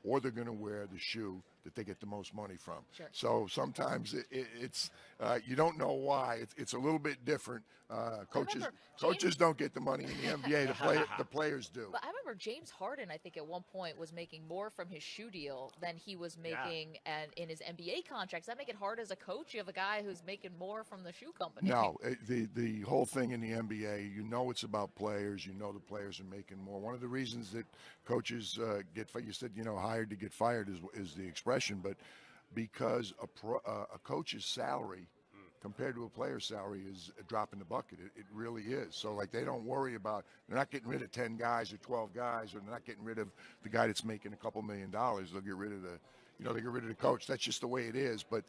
or they're going to wear the shoe that they get the most money from. Sure. So sometimes it's you don't know why. It's a little bit different. Coaches don't get the money in the NBA. The players do. But I remember James Harden, I think at one point was making more from his shoe deal than he was making and in his NBA contract. Does that make it hard as a coach? You have a guy who's making more from the shoe company. No, the whole thing in the NBA, it's about players. The players are making more. One of the reasons that coaches you said, hired to get fired is the expression, but because a coach's salary compared to a player's salary is a drop in the bucket. It really is. So, they don't worry about, they're not getting rid of 10 guys or 12 guys, or they're not getting rid of the guy that's making a couple $1 million. They'll get rid of they get rid of the coach. That's just the way it is. But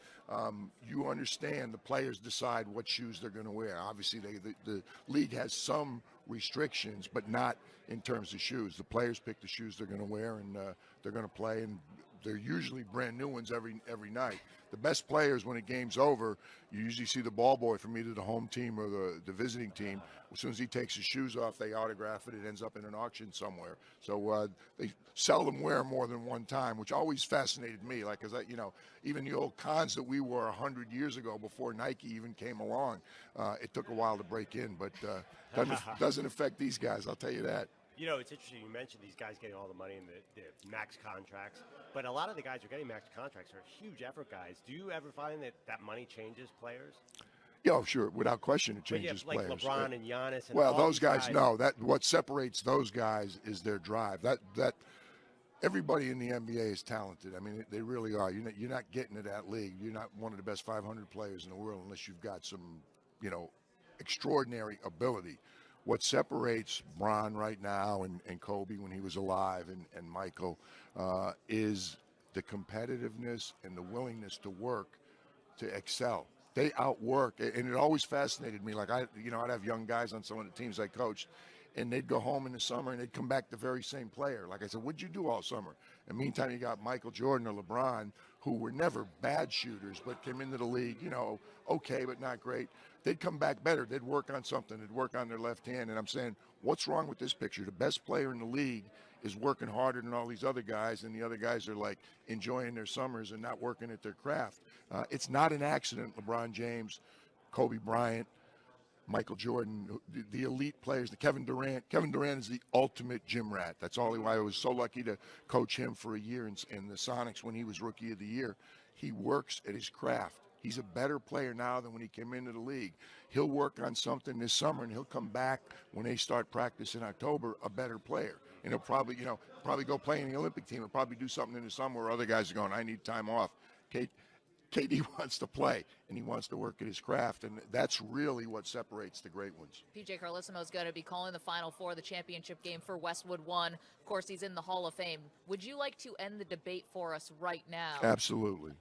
you understand the players decide what shoes they're going to wear. Obviously, the league has some restrictions, but not in terms of shoes. The players pick the shoes they're going to wear, and they're going to play, and they're usually brand new ones every night. The best players, when a game's over, you usually see the ball boy from either the home team or the visiting team. As soon as he takes his shoes off, they autograph it. It ends up in an auction somewhere. So they seldom wear more than one time, which always fascinated me. Even the old cons that we wore 100 years ago before Nike even came along, it took a while to break in, but doesn't affect these guys, I'll tell you that. It's interesting you mentioned these guys getting all the money in the max contracts, but a lot of the guys who are getting max contracts are huge effort guys. Do you ever find that money changes players? Yeah, sure, without question, it changes players. Like LeBron and Giannis. And well, those guys know that what separates those guys is their drive. That everybody in the NBA is talented. I mean, they really are. You're not getting to that league. You're not one of the best 500 players in the world unless you've got some, extraordinary ability. What separates Bron right now and Kobe when he was alive and Michael is the competitiveness and the willingness to work to excel. They outwork, and it always fascinated me. I'd have young guys on some of the teams I coached, and they'd go home in the summer and they'd come back the very same player. Like I said, what'd you do all summer? And meantime, you got Michael Jordan or LeBron, who were never bad shooters, but came into the league, okay, but not great. They'd come back better. They'd work on something. They'd work on their left hand. And I'm saying, what's wrong with this picture? The best player in the league is working harder than all these other guys, and the other guys are enjoying their summers and not working at their craft. It's not an accident. LeBron James, Kobe Bryant, Michael Jordan, the elite players, Kevin Durant. Kevin Durant is the ultimate gym rat. That's all why I was so lucky to coach him for a year in the Sonics when he was Rookie of the Year. He works at his craft. He's a better player now than when he came into the league. He'll work on something this summer, and he'll come back when they start practice in October, a better player. And he'll probably go play in the Olympic team. He'll probably do something in the summer where other guys are going, I need time off. KD wants to play, and he wants to work at his craft, and that's really what separates the great ones. PJ Carlesimo is going to be calling the Final Four, the championship game for Westwood One. Of course, he's in the Hall of Fame. Would you like to end the debate for us right now? Absolutely.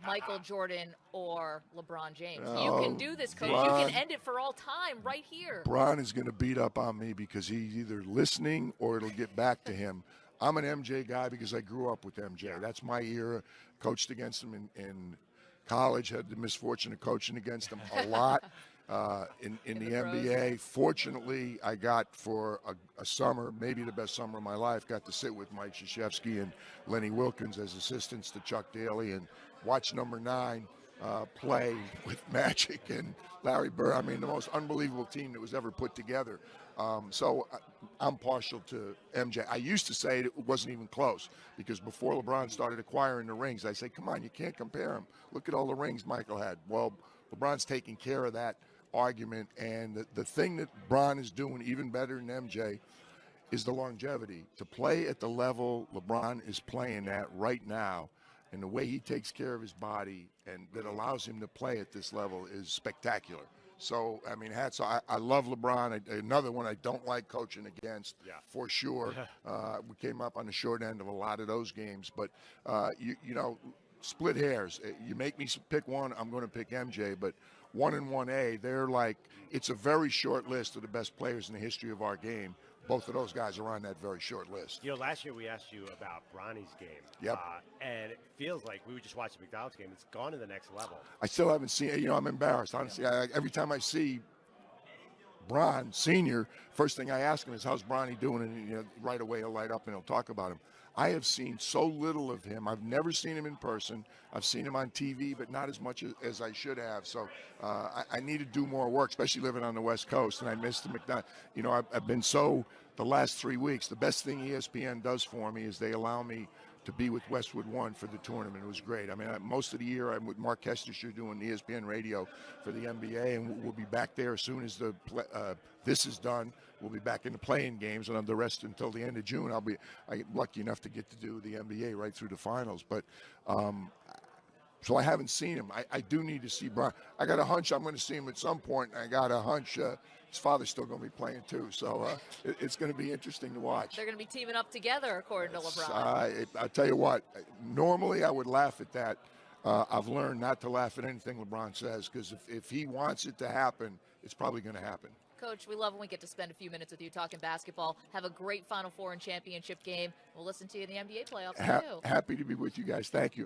Michael Jordan or LeBron James. No, You can do this, Coach. Bron- You can end it for all time right here. Bron is going to beat up on me because he's either listening or it'll get back to him. I'm an MJ guy because I grew up with MJ. That's my era. Coached against him in college, had the misfortune of coaching against him a lot in the NBA. Fortunately, I got for a summer, maybe the best summer of my life, got to sit with Mike Krzyzewski and Lenny Wilkins as assistants to Chuck Daly and watch number 9 play with Magic and Larry Bird. I mean, the most unbelievable team that was ever put together. So I'm partial to MJ. I used to say it wasn't even close because before LeBron started acquiring the rings, I say, come on, you can't compare him. Look at all the rings Michael had. Well, LeBron's taking care of that argument, and the thing that Bron is doing even better than MJ is the longevity. To play at the level LeBron is playing at right now, and the way he takes care of his body and that allows him to play at this level is spectacular. So, I mean, hats off. I love LeBron. Another one I don't like coaching against, for sure. We came up on the short end of a lot of those games. But, you know, split hairs. You make me pick one, I'm going to pick MJ. But 1 and 1A, they're like, it's a very short list of the best players in the history of our game. Both of those guys are on that very short list. You know, last year we asked you about Bronny's game. Yep. And it feels like we just watched the McDonald's game. It's gone to the next level. I still haven't seen it. You know, I'm embarrassed. Honestly, every time I see Bron Sr., first thing I ask him is, how's Bronny doing? And you know, right away he'll light up and he'll talk about him. I have seen so little of him. I've never seen him in person. I've seen him on TV, but not as much as I should have. So I need to do more work, especially living on the West Coast. And I missed the McDonald's. You know, I've been so, the last 3 weeks, the best thing ESPN does for me is they allow me to be with Westwood One for the tournament. It was great. I mean, most of the year I'm with Mark Kestisher doing ESPN radio for the NBA, and we'll be back there as soon as this is done. We'll be back in the playing games, and the rest until the end of June. I'm lucky enough to get to do the NBA right through the finals. But so I haven't seen him. I do need to see Bron. I got a hunch I'm going to see him at some point. I got a hunch his father's still going to be playing too. So it's going to be interesting to watch. They're going to be teaming up together, according to LeBron. I tell you what, normally I would laugh at that. I've learned not to laugh at anything LeBron says, because if he wants it to happen, it's probably going to happen. Coach, we love when we get to spend a few minutes with you talking basketball. Have a great Final Four and championship game. We'll listen to you in the NBA playoffs, too. Happy to be with you guys. Thank you.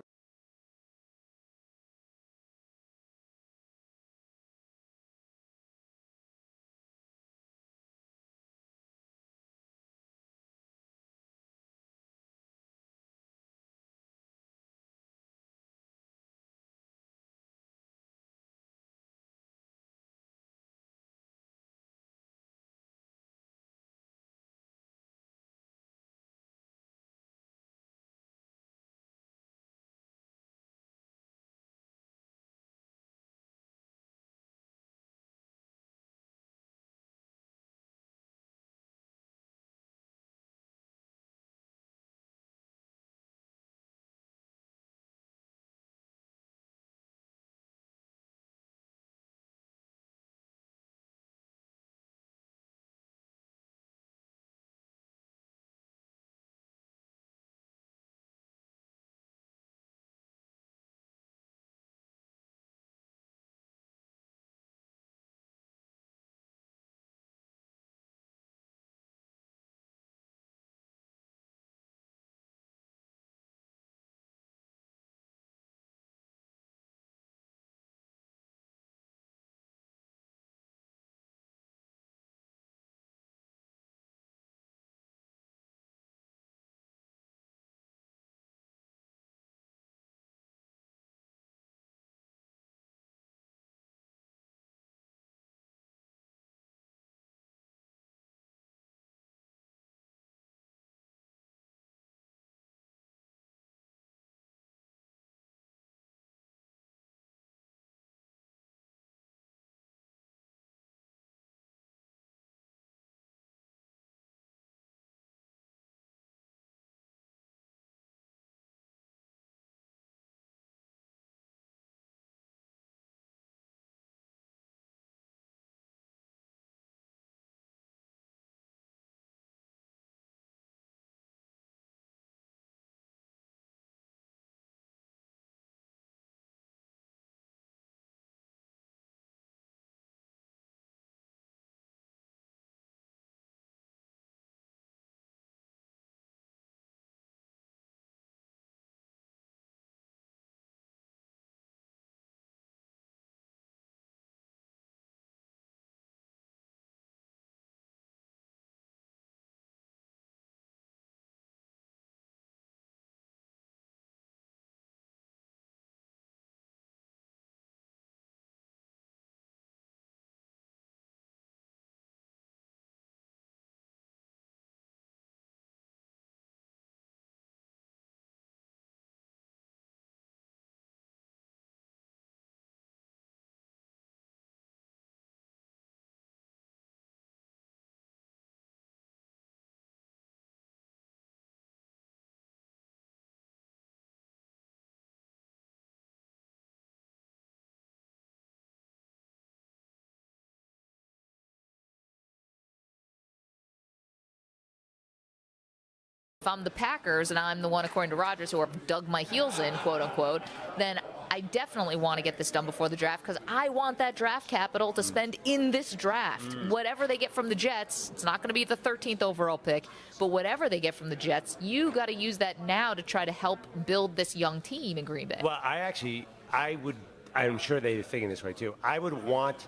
I'm the Packers and I'm the one, according to Rodgers, who have dug my heels in, quote unquote, then I definitely want to get this done before the draft because I want that draft capital to spend in this draft. Whatever they get from the Jets, it's not going to be the 13th overall pick, but whatever they get from the Jets, you got to use that now to try to help build this young team in Green Bay. Well, I'm sure they're thinking this way too. I would want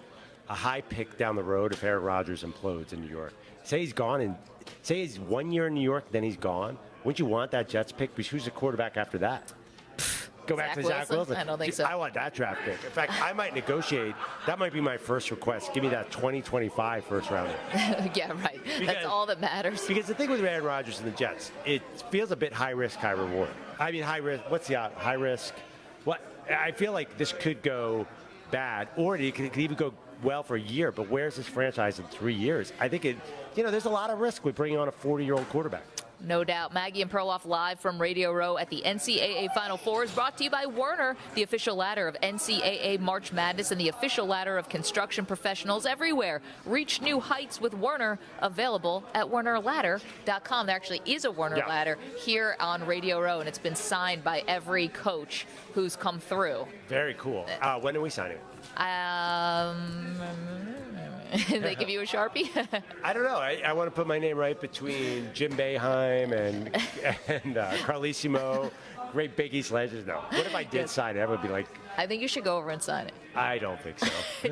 a high pick down the road if Aaron Rodgers implodes in New York. Say he's gone and say he's 1 year in New York, then he's gone. Wouldn't you want that Jets pick? Because who's the quarterback after that? Go back to Zach Wilson. I don't think so. I want that draft pick. In fact, I might negotiate. That might be my first request. Give me that 2025 first rounder. Yeah, right. That's all that matters. Because the thing with Aaron Rodgers and the Jets, it feels a bit high risk, high reward. I mean, high risk. What's the high risk? What I feel like this could go bad, or it could even go well for a year. But where's this franchise in 3 years? I think there's a lot of risk with bringing on a 40-year-old quarterback. No doubt. Maggie and Perloff live from Radio Row at the NCAA Final Four is brought to you by Werner, the official ladder of NCAA March Madness and the official ladder of construction professionals everywhere. Reach new heights with Werner, available at wernerladder.com. There actually is a Werner ladder here on Radio Row, and it's been signed by every coach who's come through. Very cool. When are we signing it? They give you a Sharpie? I don't know. I want to put my name right between Jim Boeheim and Carlesimo, great Big East legends. No. What if I did sign it? I would be like... I think you should go over and sign it. I don't think so.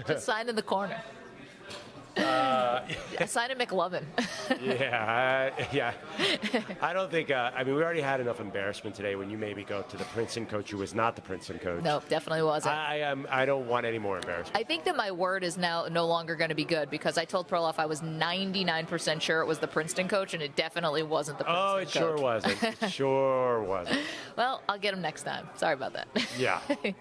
Just sign in the corner. Sign in McLovin. Yeah. I don't think, we already had enough embarrassment today when you made me go to the Princeton coach who was not the Princeton coach. No, definitely wasn't. I don't want any more embarrassment. I think that my word is now no longer going to be good because I told Perloff I was 99% sure it was the Princeton coach, and it definitely wasn't the Princeton coach. Oh, it sure wasn't. It sure wasn't. Well, I'll get him next time. Sorry about that. Yeah.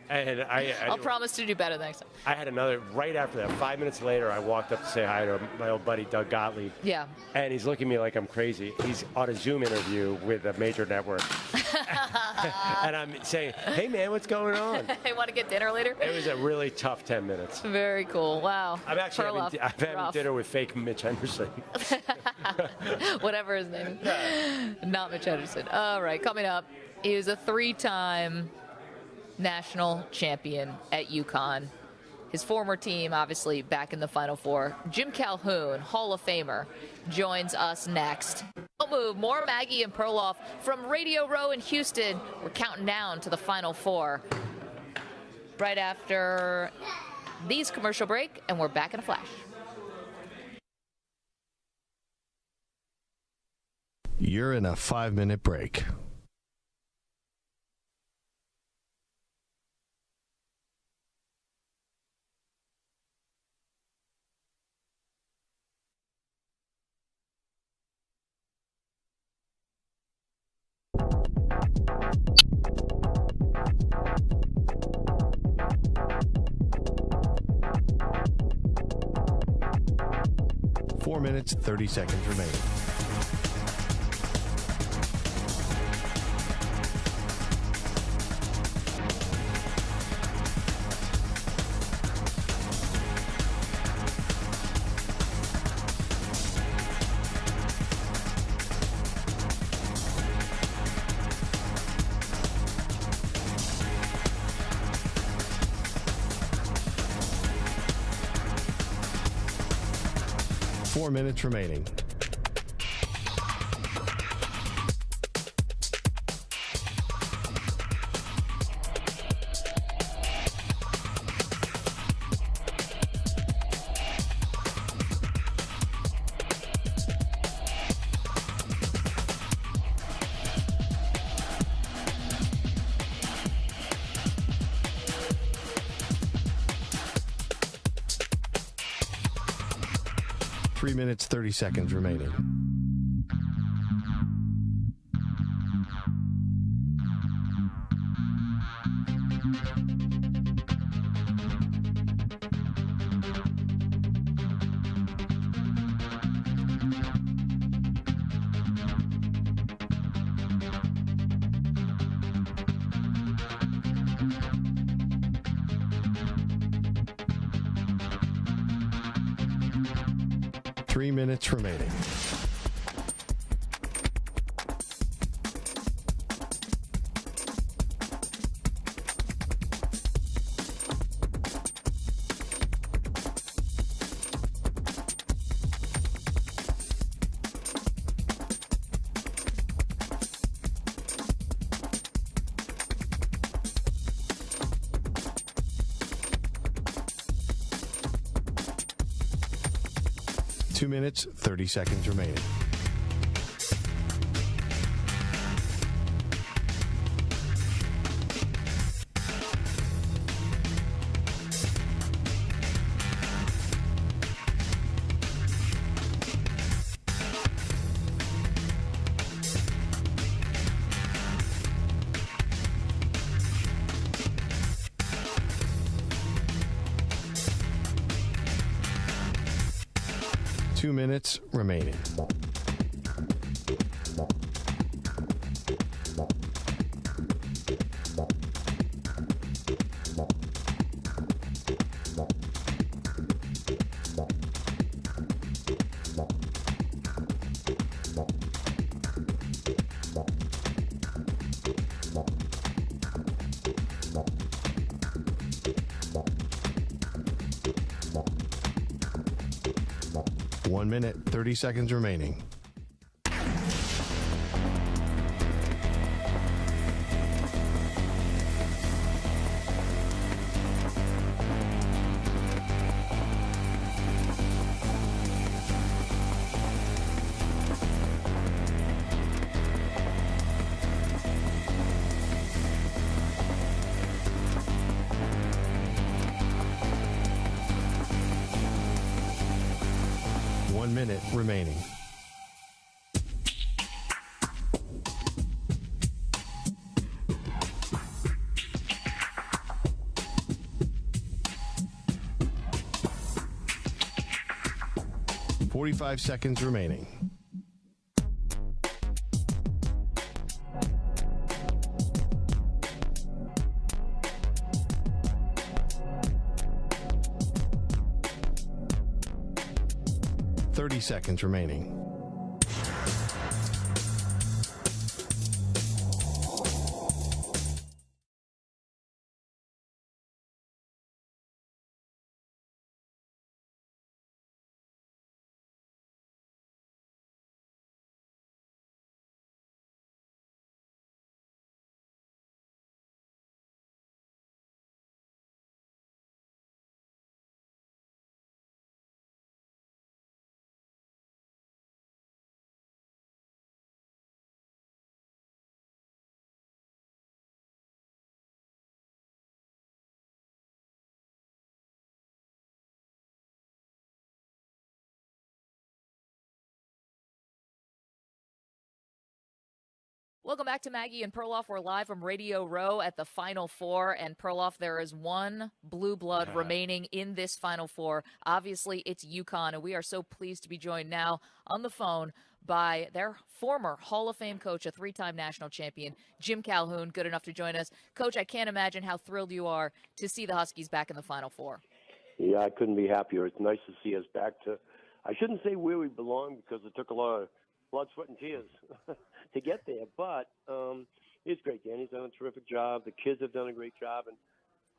And I'll promise to do better next time. I had another, right after that, 5 minutes later, I walked up to say hi to my old buddy Doug Gottlieb. Yeah. And he's looking at me like I'm crazy. He's on a Zoom interview with a major network. And I'm saying, hey, man, what's going on? Hey, want to get dinner later? It was a really tough 10 minutes. Very cool. Wow. I'm actually having dinner with fake Mitch Henderson. Whatever his name is. Not Mitch Henderson. All right, coming up, he was a 3-time national champion at UConn. His former team, obviously, back in the Final Four. Jim Calhoun, Hall of Famer, joins us next. Don't move. More Maggie and Perloff from Radio Row in Houston. We're counting down to the Final Four. Right after these commercial break, and we're back in a flash. You're in a 5-minute break. Four minutes, 30 seconds remaining. Four minutes remaining. Three minutes, 30 seconds remaining. Minutes remaining. 2 minutes, 30 seconds remaining. Two minutes remaining. One minute, 30 seconds remaining. One minute remaining. Forty-five seconds remaining. Seconds remaining. Welcome back to Maggie and Perloff. We're live from Radio Row at the Final Four. And Perloff, there is one blue blood remaining in this Final Four. Obviously, it's UConn, and we are so pleased to be joined now on the phone by their former Hall of Fame coach, a three-time national champion, Jim Calhoun, good enough to join us. Coach, I can't imagine how thrilled you are to see the Huskies back in the Final Four. Yeah, I couldn't be happier. It's nice to see us back to, I shouldn't say where we belong because it took a lot of blood, sweat, and tears to get there. But it's great. Danny's done a terrific job. The kids have done a great job. And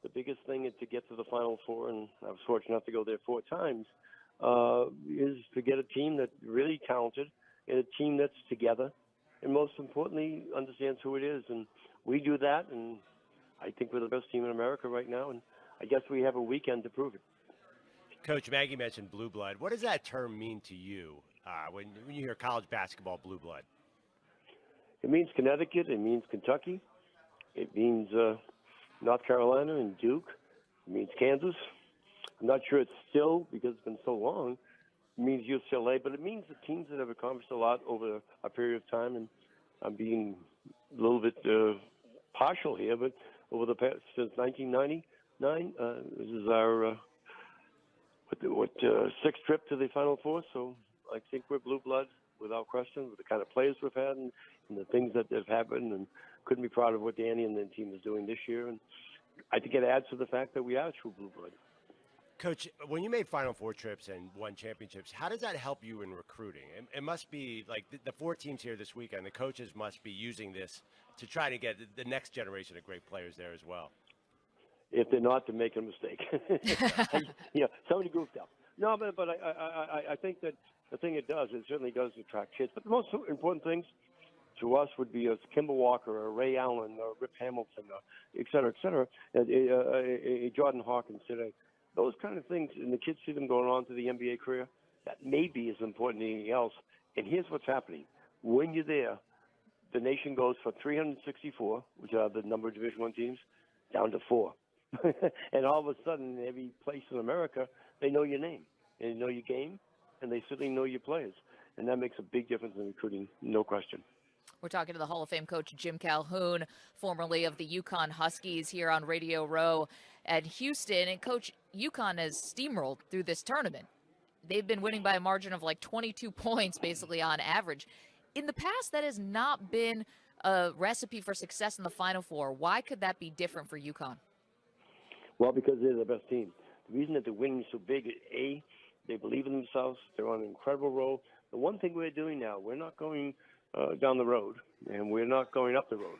the biggest thing is to get to the Final Four, and I was fortunate enough to go there 4 times, is to get a team that's really talented and a team that's together. And most importantly, understands who it is. And we do that, and I think we're the best team in America right now. And I guess we have a weekend to prove it. Coach, Maggie mentioned blue blood. What does that term mean to you when you hear college basketball blue blood? It means Connecticut. It means Kentucky. It means North Carolina and Duke. It means Kansas. I'm not sure it's still, because it's been so long, it means UCLA, but it means the teams that have accomplished a lot over a period of time. And I'm being a little bit partial here, but over the past, since 1999, this is our sixth trip to the Final Four. So I think we're blue blood without question, with the kind of players we've had and the things that have happened, and couldn't be proud of what Danny and the team is doing this year. And I think it adds to the fact that we are true blue blood. Coach, when you made Final Four trips and won championships, how does that help you in recruiting? It must be like the 4 teams here this weekend, the coaches must be using this to try to get the next generation of great players there as well. If they're not, they're making a mistake. Somebody goofed up. No, but I think that the thing it certainly does attract kids. But the most important things to us would be a Kimball Walker, or Ray Allen, or Rip Hamilton, et cetera, a Jordan Hawkins today. Those kind of things, and the kids see them going on to the NBA career, that may be as important as anything else. And here's what's happening. When you're there, the nation goes from 364, which are the number of Division I teams, down to 4. And all of a sudden, in every place in America, they know your name, and they know your game, and they certainly know your players. And that makes a big difference in recruiting, no question. We're talking to the Hall of Fame coach Jim Calhoun, formerly of the UConn Huskies, here on Radio Row at Houston. And, Coach, UConn has steamrolled through this tournament. They've been winning by a margin of like 22 points, basically, on average. In the past, that has not been a recipe for success in the Final Four. Why could that be different for UConn? Well, because they're the best team. The reason that they're winning so big is, A, they believe in themselves. They're on an incredible roll. The one thing we're doing now, we're not going down the road, and we're not going up the road.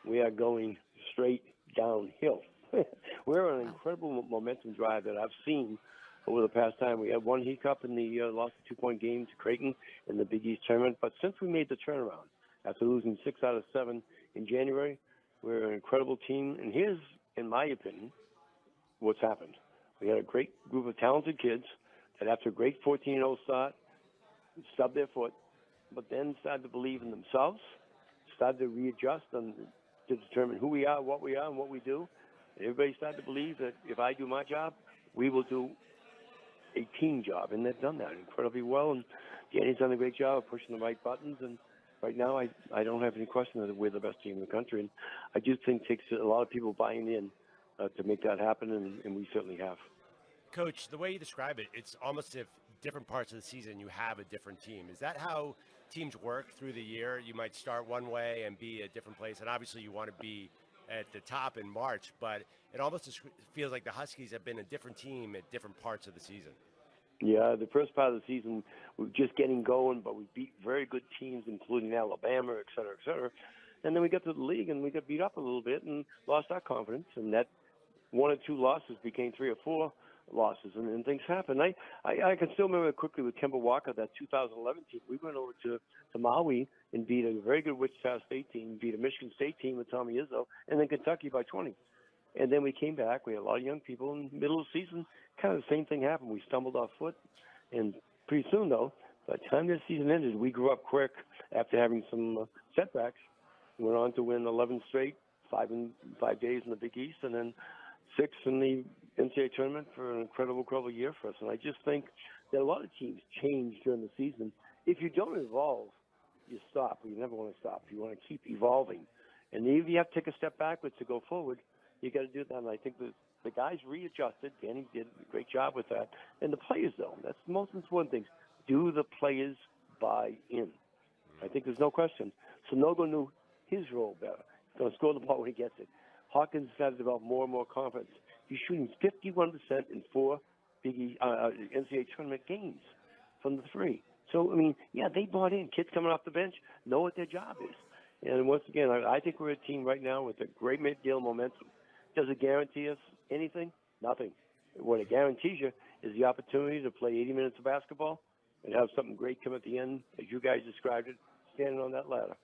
We are going straight downhill. We're on an incredible momentum drive that I've seen over the past time. We had one hiccup in the lost 2-point game to Creighton in the Big East tournament, but since we made the turnaround, after losing 6 out of 7 in January, we're an incredible team. And here's, in my opinion, what's happened. We had a great group of talented kids that after a great 14-0 start, stubbed their foot, but then started to believe in themselves, started to readjust and to determine who we are, and what we do. And everybody started to believe that if I do my job, we will do a team job, and they've done that incredibly well. And Danny's done a great job of pushing the right buttons, and right now I don't have any question that we're the best team in the country. And I do think it takes a lot of people buying in to make that happen, and we certainly have. Coach, the way you describe it, it's almost if different parts of the season you have a different team. Is that how teams work through the year? You might start one way and be a different place, and obviously you want to be at the top in March, but it almost feels like the Huskies have been a different team at different parts of the season. Yeah, the first part of the season, we were just getting going, but we beat very good teams, including Alabama, et cetera, et cetera. And then we got to the league, and we got beat up a little bit and lost our confidence, and that 1 or 2 losses became 3 or 4 losses, and things happen. I can still remember quickly with Kemba Walker, that 2011 team. We went over to Maui and beat a very good Wichita State team, beat a Michigan State team with Tommy Izzo, and then Kentucky by 20. And then we came back. We had a lot of young people in the middle of the season. Kind of the same thing happened. We stumbled our foot. And pretty soon, though, by the time this season ended, we grew up quick after having some setbacks. We went on to win 11 straight, 5 days in the Big East, and then 6 in the NCAA tournament for an incredible year for us. And I just think that a lot of teams change during the season. If you don't evolve, you stop. You never want to stop. You want to keep evolving. And even if you have to take a step backwards to go forward, you got to do that. And I think the guys readjusted. Danny did a great job with that. And the players, though, that's the most important thing. Do the players buy in? I think there's no question. Sonogo knew his role better. He's going to score the ball when he gets it. Hawkins has to develop more and more confidence. He's shooting 51% in 4 NCAA tournament games from the 3. So, I mean, yeah, they bought in. Kids coming off the bench know what their job is. And once again, I think we're a team right now with a great deal of momentum. Does it guarantee us anything? Nothing. What it guarantees you is the opportunity to play 80 minutes of basketball and have something great come at the end, as you guys described it, standing on that ladder.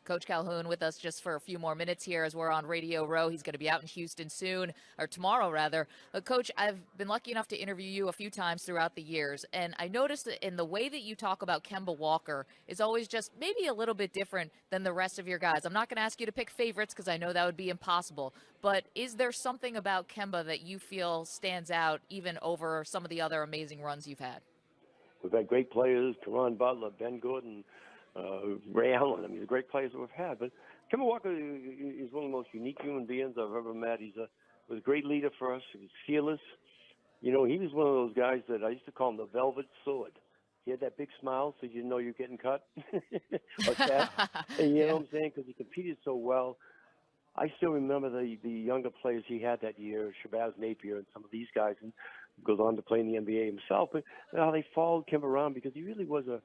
Coach Calhoun with us just for a few more minutes here as we're on Radio Row. He's going to be out in Houston soon, or tomorrow rather. Coach, I've been lucky enough to interview you a few times throughout the years, and I noticed that in the way that you talk about Kemba Walker is always just maybe a little bit different than the rest of your guys. I'm not going to ask you to pick favorites because I know that would be impossible, but is there something about Kemba that you feel stands out even over some of the other amazing runs you've had? We've had great players, Caron Butler, Ben Gordon, Ray Allen. I mean, the great players that we've had. But Kemba Walker is one of the most unique human beings I've ever met. Was a great leader for us. He was fearless. You know, he was one of those guys that I used to call him the Velvet Sword. He had that big smile so you didn't know you were getting cut. Or that. And you know what I'm saying? Because he competed so well. I still remember the younger players he had that year, Shabazz Napier and some of these guys, and goes on to play in the NBA himself. But how they followed Kemba around because he really was an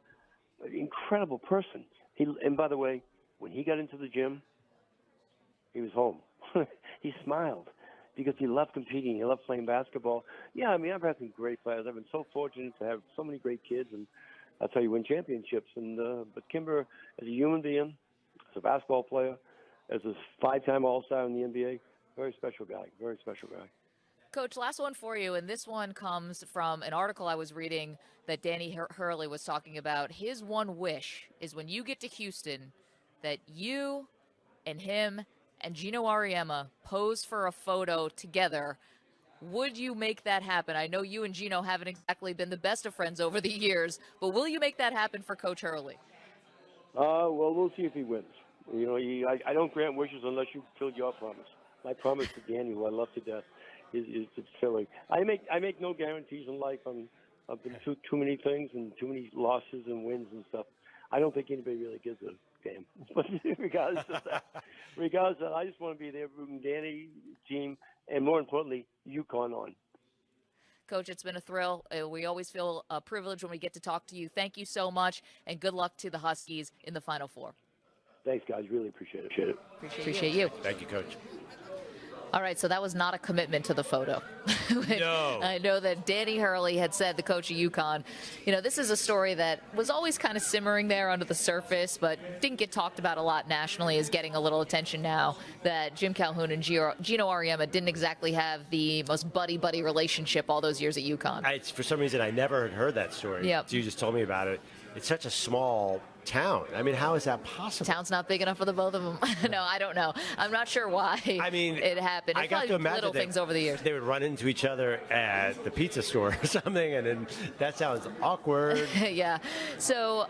incredible person. And by the way, when he got into the gym, he was home. He smiled because he loved competing. He loved playing basketball. Yeah, I mean, I've had some great players. I've been so fortunate to have so many great kids, and that's how you win championships. And but Kemba, as a human being, as a basketball player, as a 5-time All-Star in the NBA, very special guy, very special guy. Coach, last one for you, and this one comes from an article I was reading that Danny Hurley was talking about. His one wish is when you get to Houston that you and him and Gino Auriemma pose for a photo together. Would you make that happen? I know you and Gino haven't exactly been the best of friends over the years, but will you make that happen for Coach Hurley? Well, we'll see if he wins. You know, I don't grant wishes unless you fill your promise. My promise to Danny, who I love to death, is fulfilling. I make no guarantees in life. I've been through too many things and too many losses and wins and stuff. I don't think anybody really gives a damn. But regardless of that, I just want to be there rooting Danny, team, and more importantly, UConn on. Coach, it's been a thrill. We always feel privileged when we get to talk to you. Thank you so much, and good luck to the Huskies in the Final Four. Thanks, guys. Really appreciate it. Appreciate you. Thank you, Coach. All right, so that was not a commitment to the photo. No. I know that Danny Hurley had said, the coach of UConn, you know, this is a story that was always kind of simmering there under the surface, but didn't get talked about a lot nationally, is getting a little attention now that Jim Calhoun and Gino Auriemma didn't exactly have the most buddy-buddy relationship all those years at UConn. For some reason, I never had heard that story. Yep. You just told me about it. It's such a small town. I mean, how is that possible? Town's not big enough for the both of them. No, I don't know. I'm not sure why it happened. I got to imagine little things over the years. They would run into each other at the pizza store or something, and then that sounds awkward. Yeah. So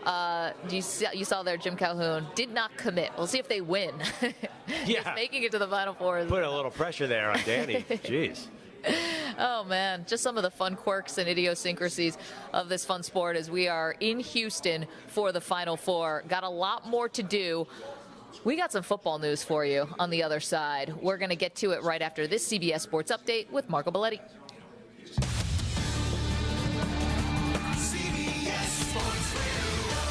you saw there Jim Calhoun did not commit. We'll see if they win. Yeah. Just making it to the Final Four. Put a little pressure there on Danny. Jeez. Oh, man, just some of the fun quirks and idiosyncrasies of this fun sport as we are in Houston for the Final Four. Got a lot more to do. We got some football news for you on the other side. We're going to get to it right after this CBS Sports Update with Marco Belletti.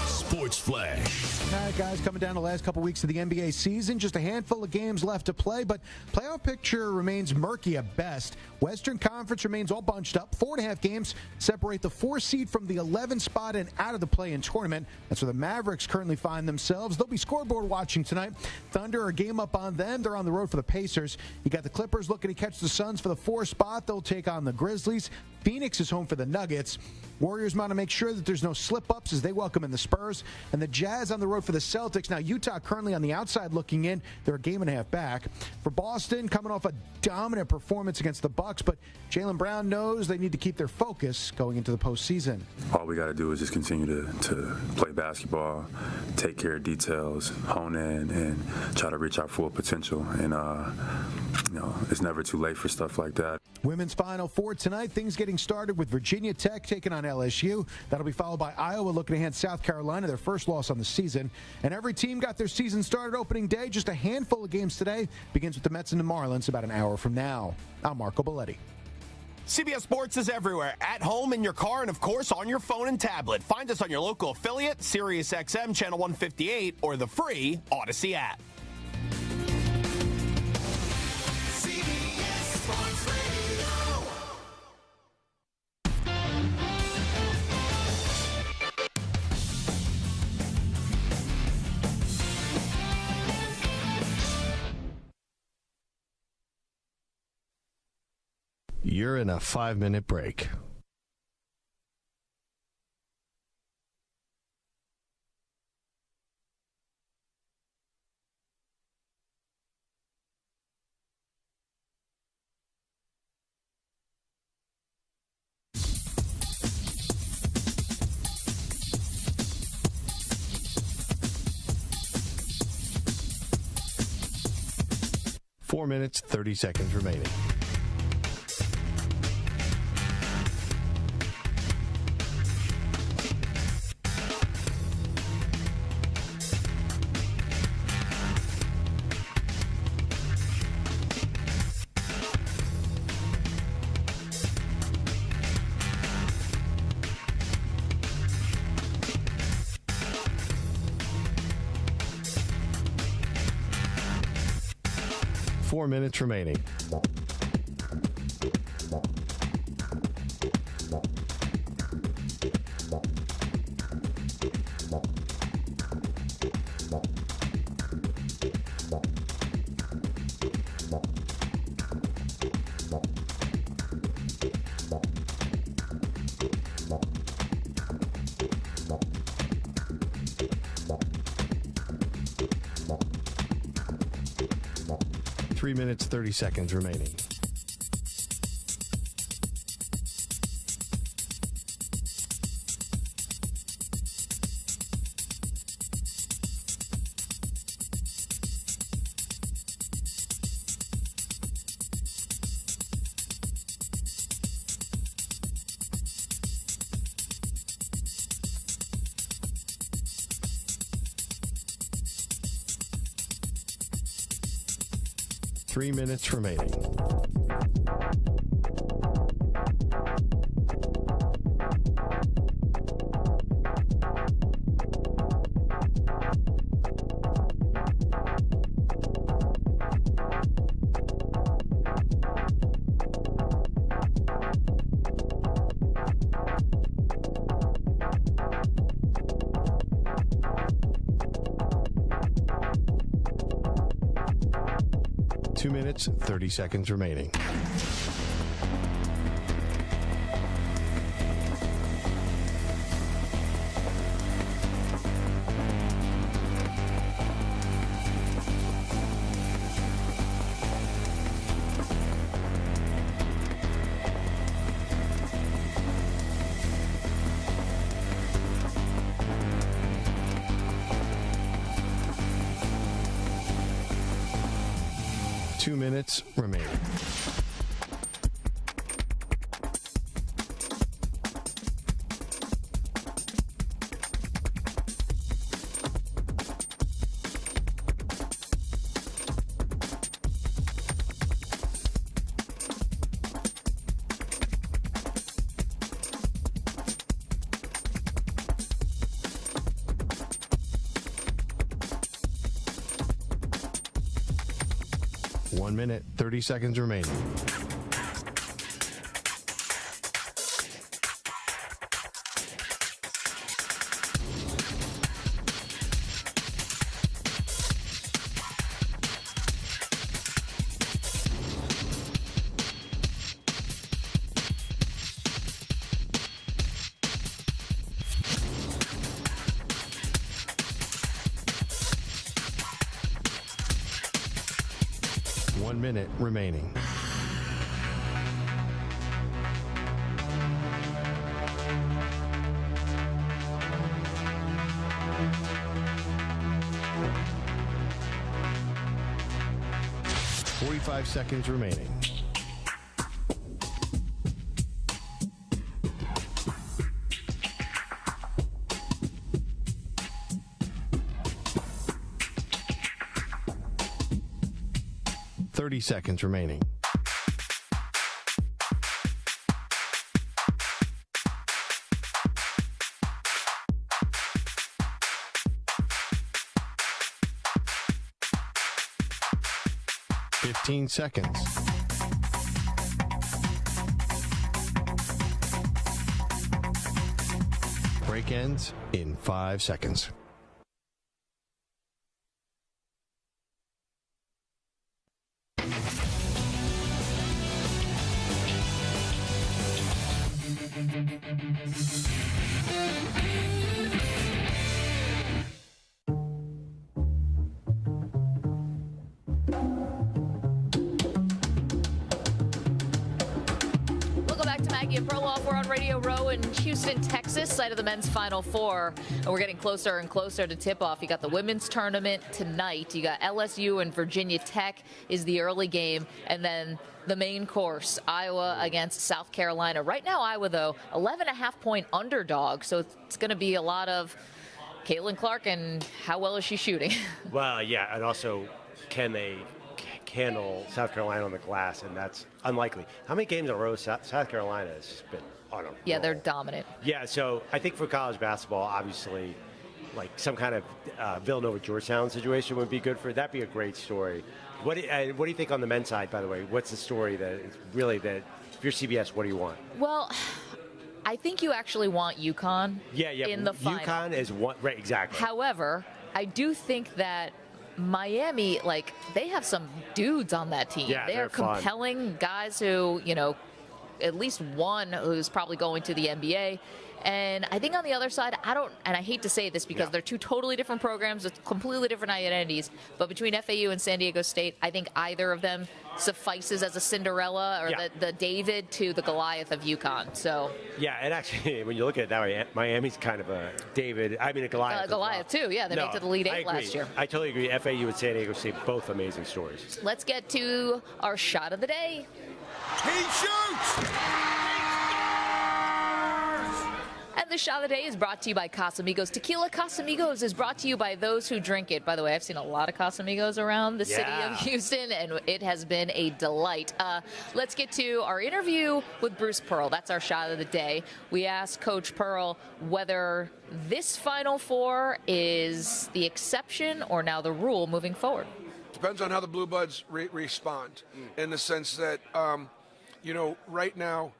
Sports Flash. All right, guys, coming down the last couple weeks of the NBA season, just a handful of games left to play, but playoff picture remains murky at best. Western Conference remains all bunched up. 4.5 games separate the 4 seed from the 11 spot and out of the play-in tournament. That's where the Mavericks currently find themselves. They'll be scoreboard watching tonight. Thunder are a game up on them. They're on the road for the Pacers. You got the Clippers looking to catch the Suns for the 4 spot. They'll take on the Grizzlies. Phoenix is home for the Nuggets. Warriors want to make sure that there's no slip-ups as they welcome in the Spurs. And the Jazz on the road for the Celtics. Now, Utah currently on the outside looking in. They're a game and a half back. For Boston, coming off a dominant performance against the Bucks, but Jaylen Brown knows they need to keep their focus going into the postseason. All we got to do is just continue to play basketball, take care of details, hone in, and try to reach our full potential. And, it's never too late for stuff like that. Women's Final Four tonight. Things getting started with Virginia Tech taking on LSU. That'll be followed by Iowa looking to hand South Carolina their first loss on the season. And every team got their season started opening day. Just a handful of games today. Begins with the Mets and the Marlins about an hour from now. I'm Marco Belletti. CBS Sports is everywhere, at home, in your car, and, of course, on your phone and tablet. Find us on your local affiliate, SiriusXM Channel 158, or the free Odyssey app. CBS Sports Radio. You're in a 5-minute break. Four minutes, 30 seconds remaining. Four minutes remaining. 3 minutes, 30 seconds remaining. Three minutes remaining. Two minutes, 30 seconds remaining. Two minutes remaining. One minute, 30 seconds remaining. One minute remaining. Five seconds remaining. Thirty seconds remaining. Seconds. Break ends in 5 seconds. Maggie and Perloff. We're on Radio Row in Houston, Texas, site of the men's Final Four. And we're getting closer and closer to tip-off. You got the women's tournament tonight. You got LSU and Virginia Tech is the early game. And then the main course, Iowa against South Carolina. Right now, Iowa, though, 11.5-point underdog. So it's going to be a lot of Caitlin Clark and how well is she shooting? Well, yeah, and also can they handle South Carolina on the glass, and that's unlikely. How many games in a row South Carolina has been on a Yeah, roll? they're dominant. Yeah, so I think for college basketball, obviously, like some kind of Villanova-Georgetown situation would be good for. That'd be a great story. What do you think on the men's side, by the way? What's the story that is really that, if you're CBS, what do you want? Well, I think you actually want UConn in the final. UConn is one, right, exactly. However, I do think that Miami, like, they have some dudes on that team. Yeah, they are they're fun. compelling guys who, at least one who's probably going to the NBA. And I think on the other side, and I hate to say this because they're two totally different programs with completely different identities, but between FAU and San Diego State, I think either of them suffices as a Cinderella or the David to the Goliath of UConn. So yeah, and actually, when you look at it that way, Miami's kind of a David, I mean a Goliath. Goliath too, yeah. They made it to the Elite Eight last year. I totally agree. FAU and San Diego State, both amazing stories. Let's get to our shot of the day. He shoots! And the shot of the day is brought to you by Casamigos. Tequila Casamigos is brought to you by those who drink it. By the way, I've seen a lot of Casamigos around the city of Houston, and it has been a delight. Let's get to our interview with Bruce Pearl. That's our shot of the day. We asked Coach Pearl whether this Final Four is the exception or now the rule moving forward. Depends on how the Blue Buds respond, in the sense that, right now,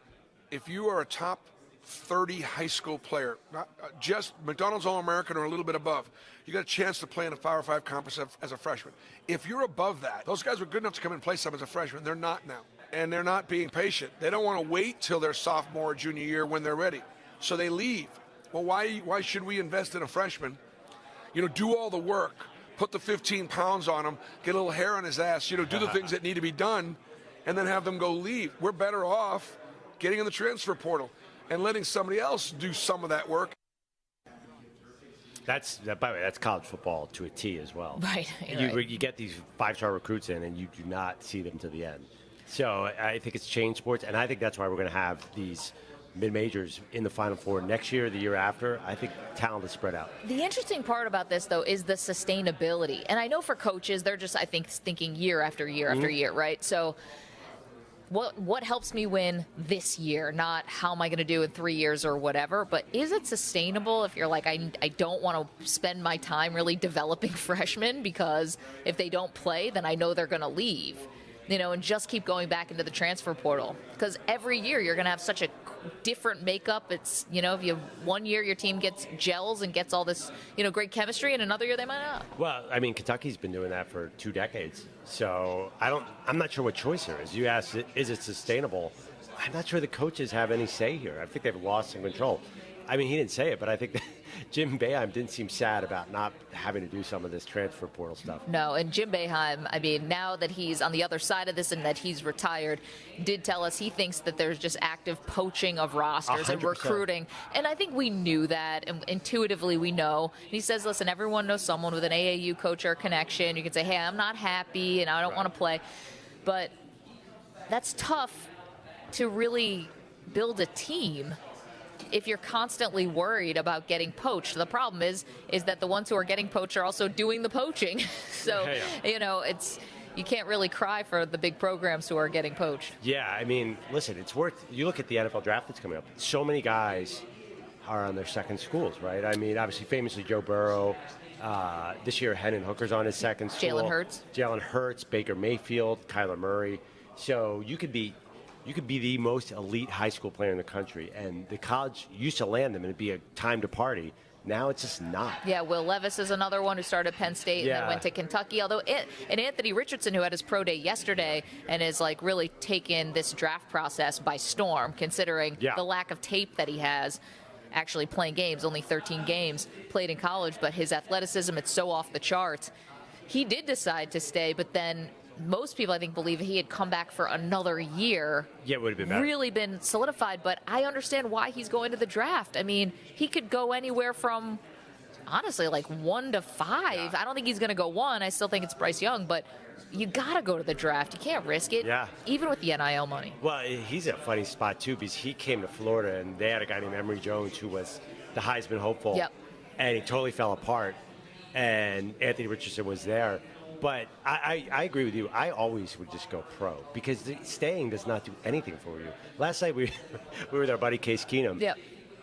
if you are a top 30 high school player, not just McDonald's All-American or a little bit above, you got a chance to play in a Power 5 conference as a freshman. If you're above that, those guys were good enough to come and play some as a freshman. They're not now, and they're not being patient. They don't want to wait till their sophomore or junior year when they're ready, so they leave. Well, why should we invest in a freshman? Do all the work, put the 15 pounds on him, get a little hair on his ass, do the things that need to be done, and then have them go leave. We're better off getting in the transfer portal and letting somebody else do some of that work. By the way, that's college football to a T as well. Right. You get these 5-star recruits in, and you do not see them to the end. So I think it's changed sports, and I think that's why we're going to have these mid-majors in the Final Four next year, the year after. I think talent is spread out. The interesting part about this, though, is the sustainability. And I know for coaches, they're just, I think, thinking year after year after year, right? So what helps me win this year, not how am I going to do in 3 years or whatever, but is it sustainable if you're like, I don't want to spend my time really developing freshmen because if they don't play, then I know they're going to leave, and just keep going back into the transfer portal. Because every year you're going to have such a different makeup. It's, if you have 1 year your team gels and gets all this, great chemistry, and another year they might not. Well, I mean, Kentucky's been doing that for 2 decades. So I'm not sure what choice there is. You asked, is it sustainable? I'm not sure the coaches have any say here. I think they've lost some control. I mean, he didn't say it, but I think that Jim Boeheim didn't seem sad about not having to do some of this transfer portal stuff. No, and Jim Boeheim, I mean, now that he's on the other side of this and that he's retired, did tell us he thinks that there's just active poaching of rosters 100%. And recruiting. And I think we knew that, and intuitively we know. And he says, listen, everyone knows someone with an AAU coach or a connection. You can say, hey, I'm not happy and I don't want to play. But that's tough to really build a team if you're constantly worried about getting poached. The problem is that the ones who are getting poached are also doing the poaching. So, you can't really cry for the big programs who are getting poached. Yeah, I mean, listen, you look at the NFL draft that's coming up. So many guys are on their second schools, right? I mean, obviously, famously, Joe Burrow. This year, Hendon Hooker's on his second school. Jalen Hurts, Baker Mayfield, Kyler Murray. So you could be the most elite high school player in the country, and the college used to land them, and it'd be a time to party. Now it's just not. Yeah, Will Levis is another one who started at Penn State and then went to Kentucky. Although, and Anthony Richardson, who had his pro day yesterday and is really taken this draft process by storm, considering the lack of tape that he has. Actually playing games, only 13 games played in college, but his athleticism, it's so off the charts. He did decide to stay, but then most people, I think, believe he had come back for another year. Yeah, it would have been better. Really been solidified, but I understand why he's going to the draft. I mean, he could go anywhere from, honestly, 1 to 5. Yeah. I don't think he's going to go 1. I still think it's Bryce Young, but you got to go to the draft. You can't risk it, even with the NIL money. Well, he's in a funny spot, too, because he came to Florida, and they had a guy named Emory Jones who was the Heisman hopeful, and he totally fell apart, and Anthony Richardson was there. But I agree with you. I always would just go pro because staying does not do anything for you. Last night we were with our buddy Case Keenum,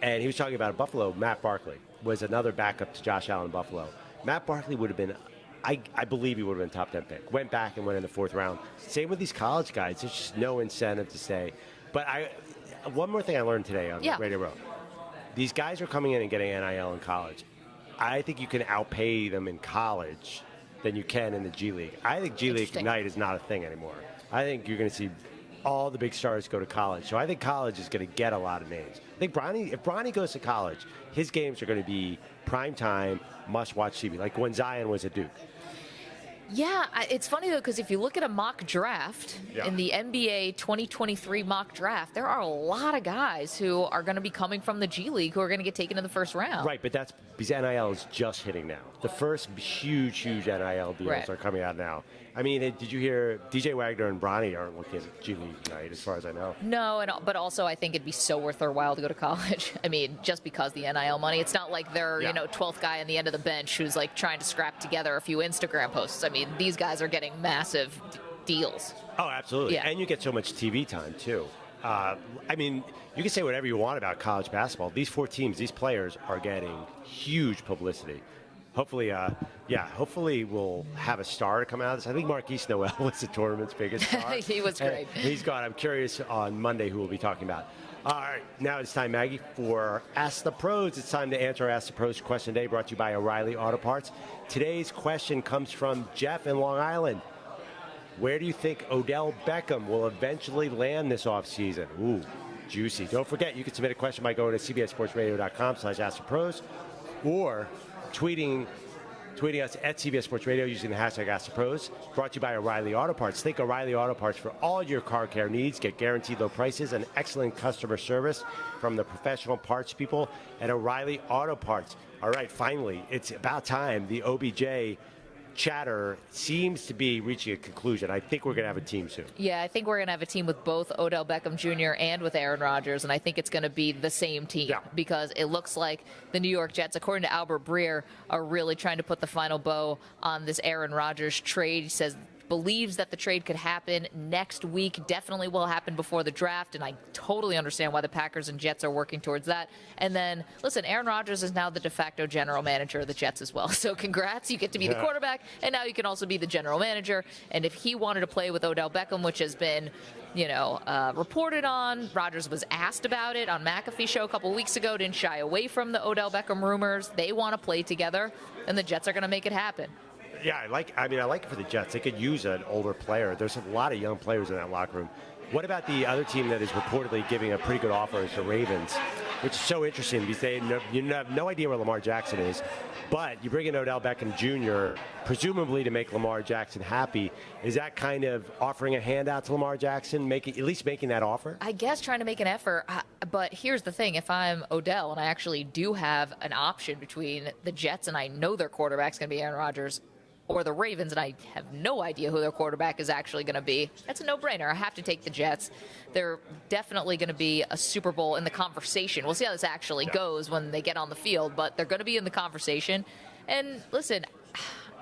and he was talking about Buffalo. Matt Barkley was another backup to Josh Allen in Buffalo. Matt Barkley would have been, I believe he would have been top 10 pick. Went back and went in the 4th round. Same with these college guys. There's just no incentive to stay. But one more thing I learned today on Radio Row. These guys are coming in and getting NIL in college. I think you can outpay them in college than you can in the G League. I think G League Ignite is not a thing anymore. I think you're going to see all the big stars go to college. So I think college is going to get a lot of names. I think if Bronny goes to college, his games are going to be prime time, must-watch TV, like when Zion was at Duke. Yeah, it's funny, though, because if you look at a mock draft, Yeah. in the NBA 2023 mock draft, there are a lot of guys who are going to be coming from the G League who are going to get taken in the first round. Right, but that's because NIL is just hitting now. The first huge NIL deals Right. are coming out now. I mean, did you hear DJ Wagner and Bronny aren't looking at G League tonight, as far as I know? No, but also I think it'd be so worth their while to go to college. I mean, just because the NIL money. It's not like they're, 12th guy on the end of the bench who's like trying to scrap together a few Instagram posts. I mean, these guys are getting massive deals. Oh, absolutely. Yeah. And you get so much TV time, too. I mean, you can say whatever you want about college basketball. These 4 teams, these players are getting huge publicity. Hopefully, hopefully we'll have a star to come out of this. I think Marquise Noel was the tournament's biggest star. He was great. He's gone. I'm curious on Monday who we'll be talking about. All right, now it's time, Maggie, for Ask the Pros. It's time to answer Ask the Pros question today, brought to you by O'Reilly Auto Parts. Today's question comes from Jeff in Long Island. Where do you think Odell Beckham will eventually land this offseason? Ooh, juicy. Don't forget, you can submit a question by going to cbssportsradio.com/askthepros or tweeting us at CBS Sports Radio using the hashtag AskThePros. Brought to you by O'Reilly Auto Parts. Think O'Reilly Auto Parts for all your car care needs. Get guaranteed low prices and excellent customer service from the professional parts people at O'Reilly Auto Parts. All right, finally, it's about time. The OBJ chatter seems to be reaching a conclusion. I think we're going to have a team soon. Yeah, I think we're going to have a team with both Odell Beckham Jr. and with Aaron Rodgers, and I think it's going to be the same team because it looks like the New York Jets, according to Albert Breer, are really trying to put the final bow on this Aaron Rodgers trade. He says believes that the trade could happen next week, definitely will happen before the draft, and I totally understand why the Packers and Jets are working towards that. And then, listen, Aaron Rodgers is now the de facto general manager of the Jets as well. So congrats, you get to be the quarterback, and now you can also be the general manager. And if he wanted to play with Odell Beckham, which has been, reported on, Rodgers was asked about it on McAfee show a couple weeks ago, didn't shy away from the Odell Beckham rumors. They want to play together, and the Jets are going to make it happen. Yeah, I like it for the Jets. They could use an older player. There's a lot of young players in that locker room. What about the other team that is reportedly giving a pretty good offer is the Ravens, which is so interesting because you have no idea where Lamar Jackson is, but you bring in Odell Beckham Jr., presumably to make Lamar Jackson happy. Is that kind of offering a handout to Lamar Jackson, at least making that offer? I guess trying to make an effort, but here's the thing. If I'm Odell and I actually do have an option between the Jets and I know their quarterback's going to be Aaron Rodgers, or the Ravens, and I have no idea who their quarterback is actually going to be, that's a no-brainer. I have to take the Jets. They're definitely going to be a Super Bowl in the conversation. We'll see how this actually goes when they get on the field, but they're going to be in the conversation. And listen,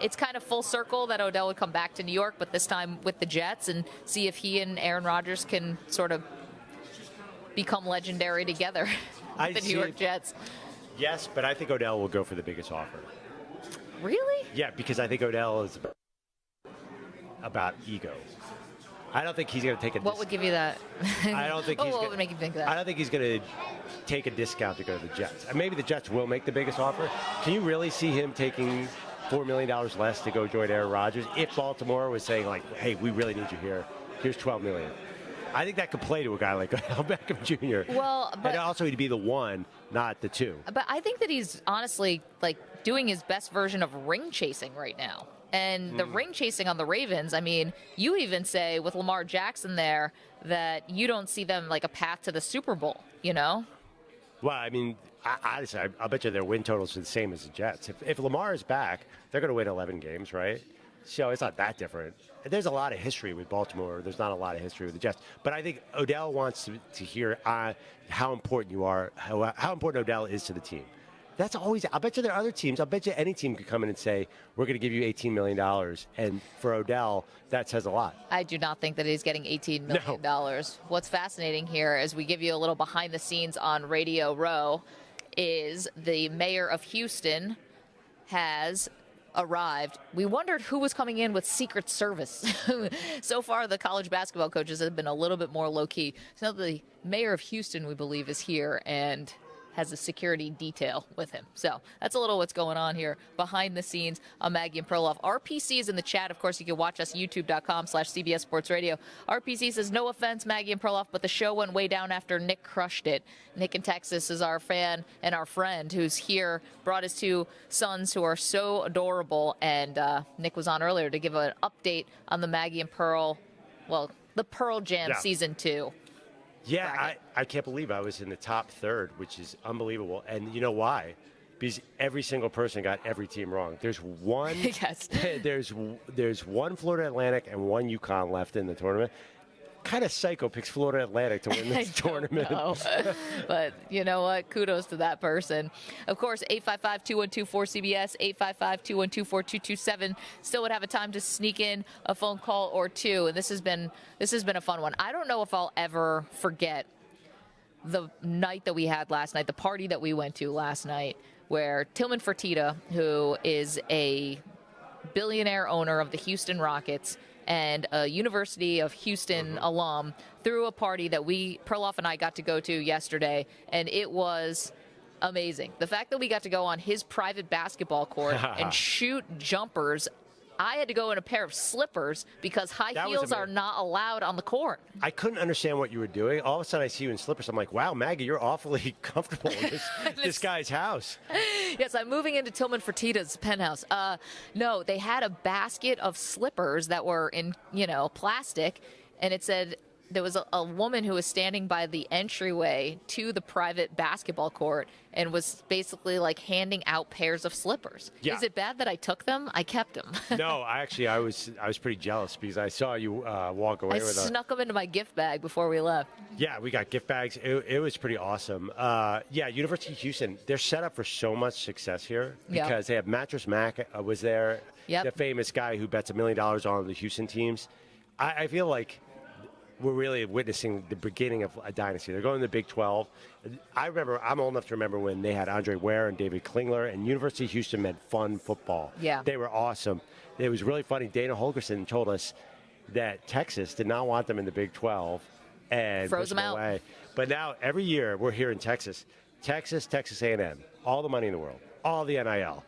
it's kind of full circle that Odell would come back to New York, but this time with the Jets, and see if he and Aaron Rodgers can sort of become legendary together with the New York Jets. Yes, but I think Odell will go for the biggest offer. Really? Yeah, because I think Odell is about ego. I don't think he's going to take a What would give you that? I don't think what would make you think that? I don't think he's going to take a discount to go to the Jets. And maybe the Jets will make the biggest offer. Can you really see him taking $4 million less to go join Aaron Rodgers if Baltimore was saying, like, hey, we really need you here. Here's $12 million. I think that could play to a guy like Odell Beckham Jr. Well, but and also he'd be the one, not the two. But I think that he's honestly doing his best version of ring chasing right now. And the ring chasing on the Ravens, I mean, you even say with Lamar Jackson there that you don't see them like a path to the Super Bowl, Well, I mean, honestly, I'll bet you their win totals are the same as the Jets. If Lamar is back, they're going to win 11 games, right? So it's not that different. There's a lot of history with Baltimore. There's not a lot of history with the Jets. But I think Odell wants to hear how important you are, how important Odell is to the team. That's always, I'll bet you there are other teams. I'll bet you any team could come in and say, we're going to give you $18 million. And for Odell, that says a lot. I do not think that he's getting $18 million. No. What's fascinating here, as we give you a little behind the scenes on Radio Row, is the mayor of Houston has arrived. We wondered who was coming in with Secret Service. So far, the college basketball coaches have been a little bit more low-key. So the mayor of Houston, we believe, is here and has a security detail with him. So that's a little what's going on here behind the scenes on Maggie and Perloff. RPC is in the chat. Of course, you can watch us youtube.com/CBS Sports Radio. RPC says, no offense, Maggie and Perloff, but the show went way down after Nick crushed it. Nick in Texas is our fan and our friend who's here, brought his 2 sons who are so adorable. And Nick was on earlier to give an update on the Maggie and Pearl, the Pearl Jam Season 2. Yeah, I can't believe I was in the top third, which is unbelievable. And you know why? Because every single person got every team wrong. There's one. Yes. There's one Florida Atlantic and one UConn left in the tournament. Kind of psycho picks Florida Atlantic to win this tournament. But you know what? Kudos to that person. Of course, 855-212-4CBS, 855-212-4227. Still would have a time to sneak in a phone call or two. And this has been a fun one. I don't know if I'll ever forget the night that we had last night, the party that we went to last night, where Tillman Fertitta, who is a billionaire owner of the Houston Rockets and a University of Houston alum, threw a party that Perloff and I got to go to yesterday, and it was amazing. The fact that we got to go on his private basketball court and shoot jumpers. I had to go in a pair of slippers because high heels are not allowed on the court. I couldn't understand what you were doing. All of a sudden, I see you in slippers. I'm like, wow, Maggie, you're awfully comfortable in this guy's house. Yes, I'm moving into Tillman Fertitta's penthouse. No, they had a basket of slippers that were in, plastic, and it said there was a woman who was standing by the entryway to the private basketball court and was basically like handing out pairs of slippers. Yeah. Is it bad that I took them? I kept them. No, I was pretty jealous because I saw you walk away with them. I snuck them into my gift bag before we left. Yeah, we got gift bags. It was pretty awesome. University of Houston, they're set up for so much success here because they have Mattress Mac was there, the famous guy who bets $1 million on the Houston teams. I feel like we're really witnessing the beginning of a dynasty. They're going to the Big 12. I'm old enough to remember when they had Andre Ware and David Klingler, and University of Houston meant fun football. Yeah. They were awesome. It was really funny. Dana Holgerson told us that Texas did not want them in the Big 12 and froze them out. Away. But now every year we're here in Texas, Texas A&M, all the money in the world, all the NIL.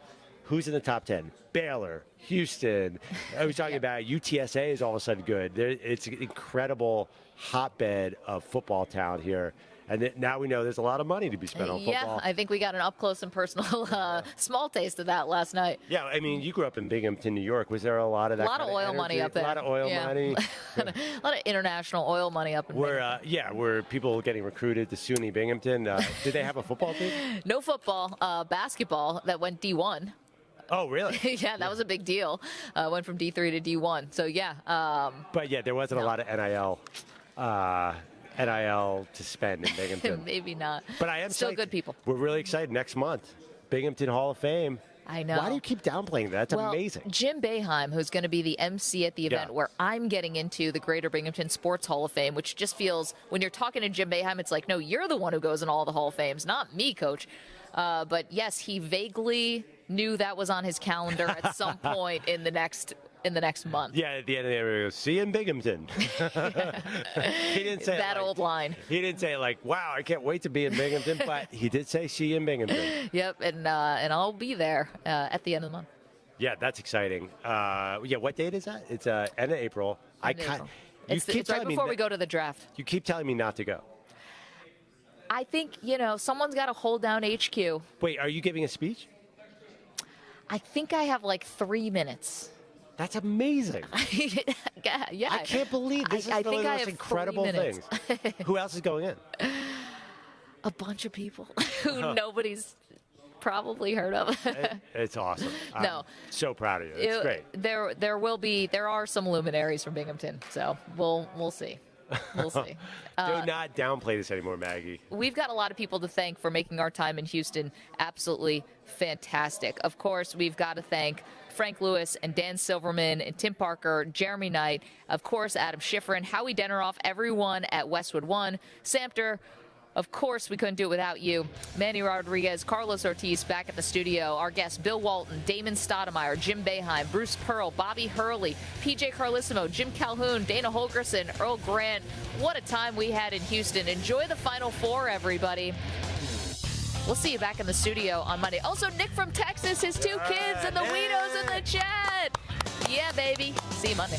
Who's in the top 10? Baylor, Houston. I was talking about UTSA is all of a sudden good. It's an incredible hotbed of football talent here. And now we know there's a lot of money to be spent on football. Yeah, I think we got an up-close and personal small taste of that last night. Yeah, I mean, you grew up in Binghamton, New York. Was there a lot of that? A lot of oil money up there. A lot of oil money. A lot of international oil money up in Binghamton. Were people getting recruited to SUNY Binghamton? Did they have a football team? No football, basketball that went D1. Oh, really? Yeah, that was a big deal. Went from D3 to D1. So, yeah. But, yeah, there wasn't a lot of NIL to spend in Binghamton. Maybe not. But I am still good people. We're really excited next month. Binghamton Hall of Fame. I know. Why do you keep downplaying that? That's amazing. Jim Boeheim, who's going to be the MC at the event where I'm getting into the Greater Binghamton Sports Hall of Fame, which just feels, when you're talking to Jim Boeheim, it's like, no, you're the one who goes in all the Hall of Fames, not me, Coach. But, yes, he vaguely knew that was on his calendar at some point in the next month. Yeah, at the end of the year, he goes, see you in Binghamton. He didn't say that old line. He didn't say like, wow, I can't wait to be in Binghamton, but he did say see you in Binghamton. Yep, and I'll be there at the end of the month. Yeah, that's exciting. What date is that? It's end of April. It's right before we go to the draft. You keep telling me not to go. I think, someone's got to hold down HQ. Wait, are you giving a speech? I think I have like 3 minutes. That's amazing. Yeah. I can't believe this is one of the most incredible things. Who else is going in? A bunch of people who nobody's probably heard of. It's awesome. No. I'm so proud of you. It's great. There are some luminaries from Binghamton, so we'll see. We'll see. Do not downplay this anymore, Maggie. We've got a lot of people to thank for making our time in Houston absolutely fantastic. Of course, we've got to thank Frank Lewis and Dan Silverman and Tim Parker, Jeremy Knight, of course, Adam Schifrin, Howie Deneroff, everyone at Westwood One, Samter. Of course, we couldn't do it without you. Manny Rodriguez, Carlos Ortiz back at the studio. Our guests, Bill Walton, Damon Stoudamire, Jim Boeheim, Bruce Pearl, Bobby Hurley, PJ Carlesimo, Jim Calhoun, Dana Holgerson, Earl Grant. What a time we had in Houston. Enjoy the Final Four, everybody. We'll see you back in the studio on Monday. Also, Nick from Texas, his 2 kids, and the Weedos in the chat. Yeah, baby. See you Monday.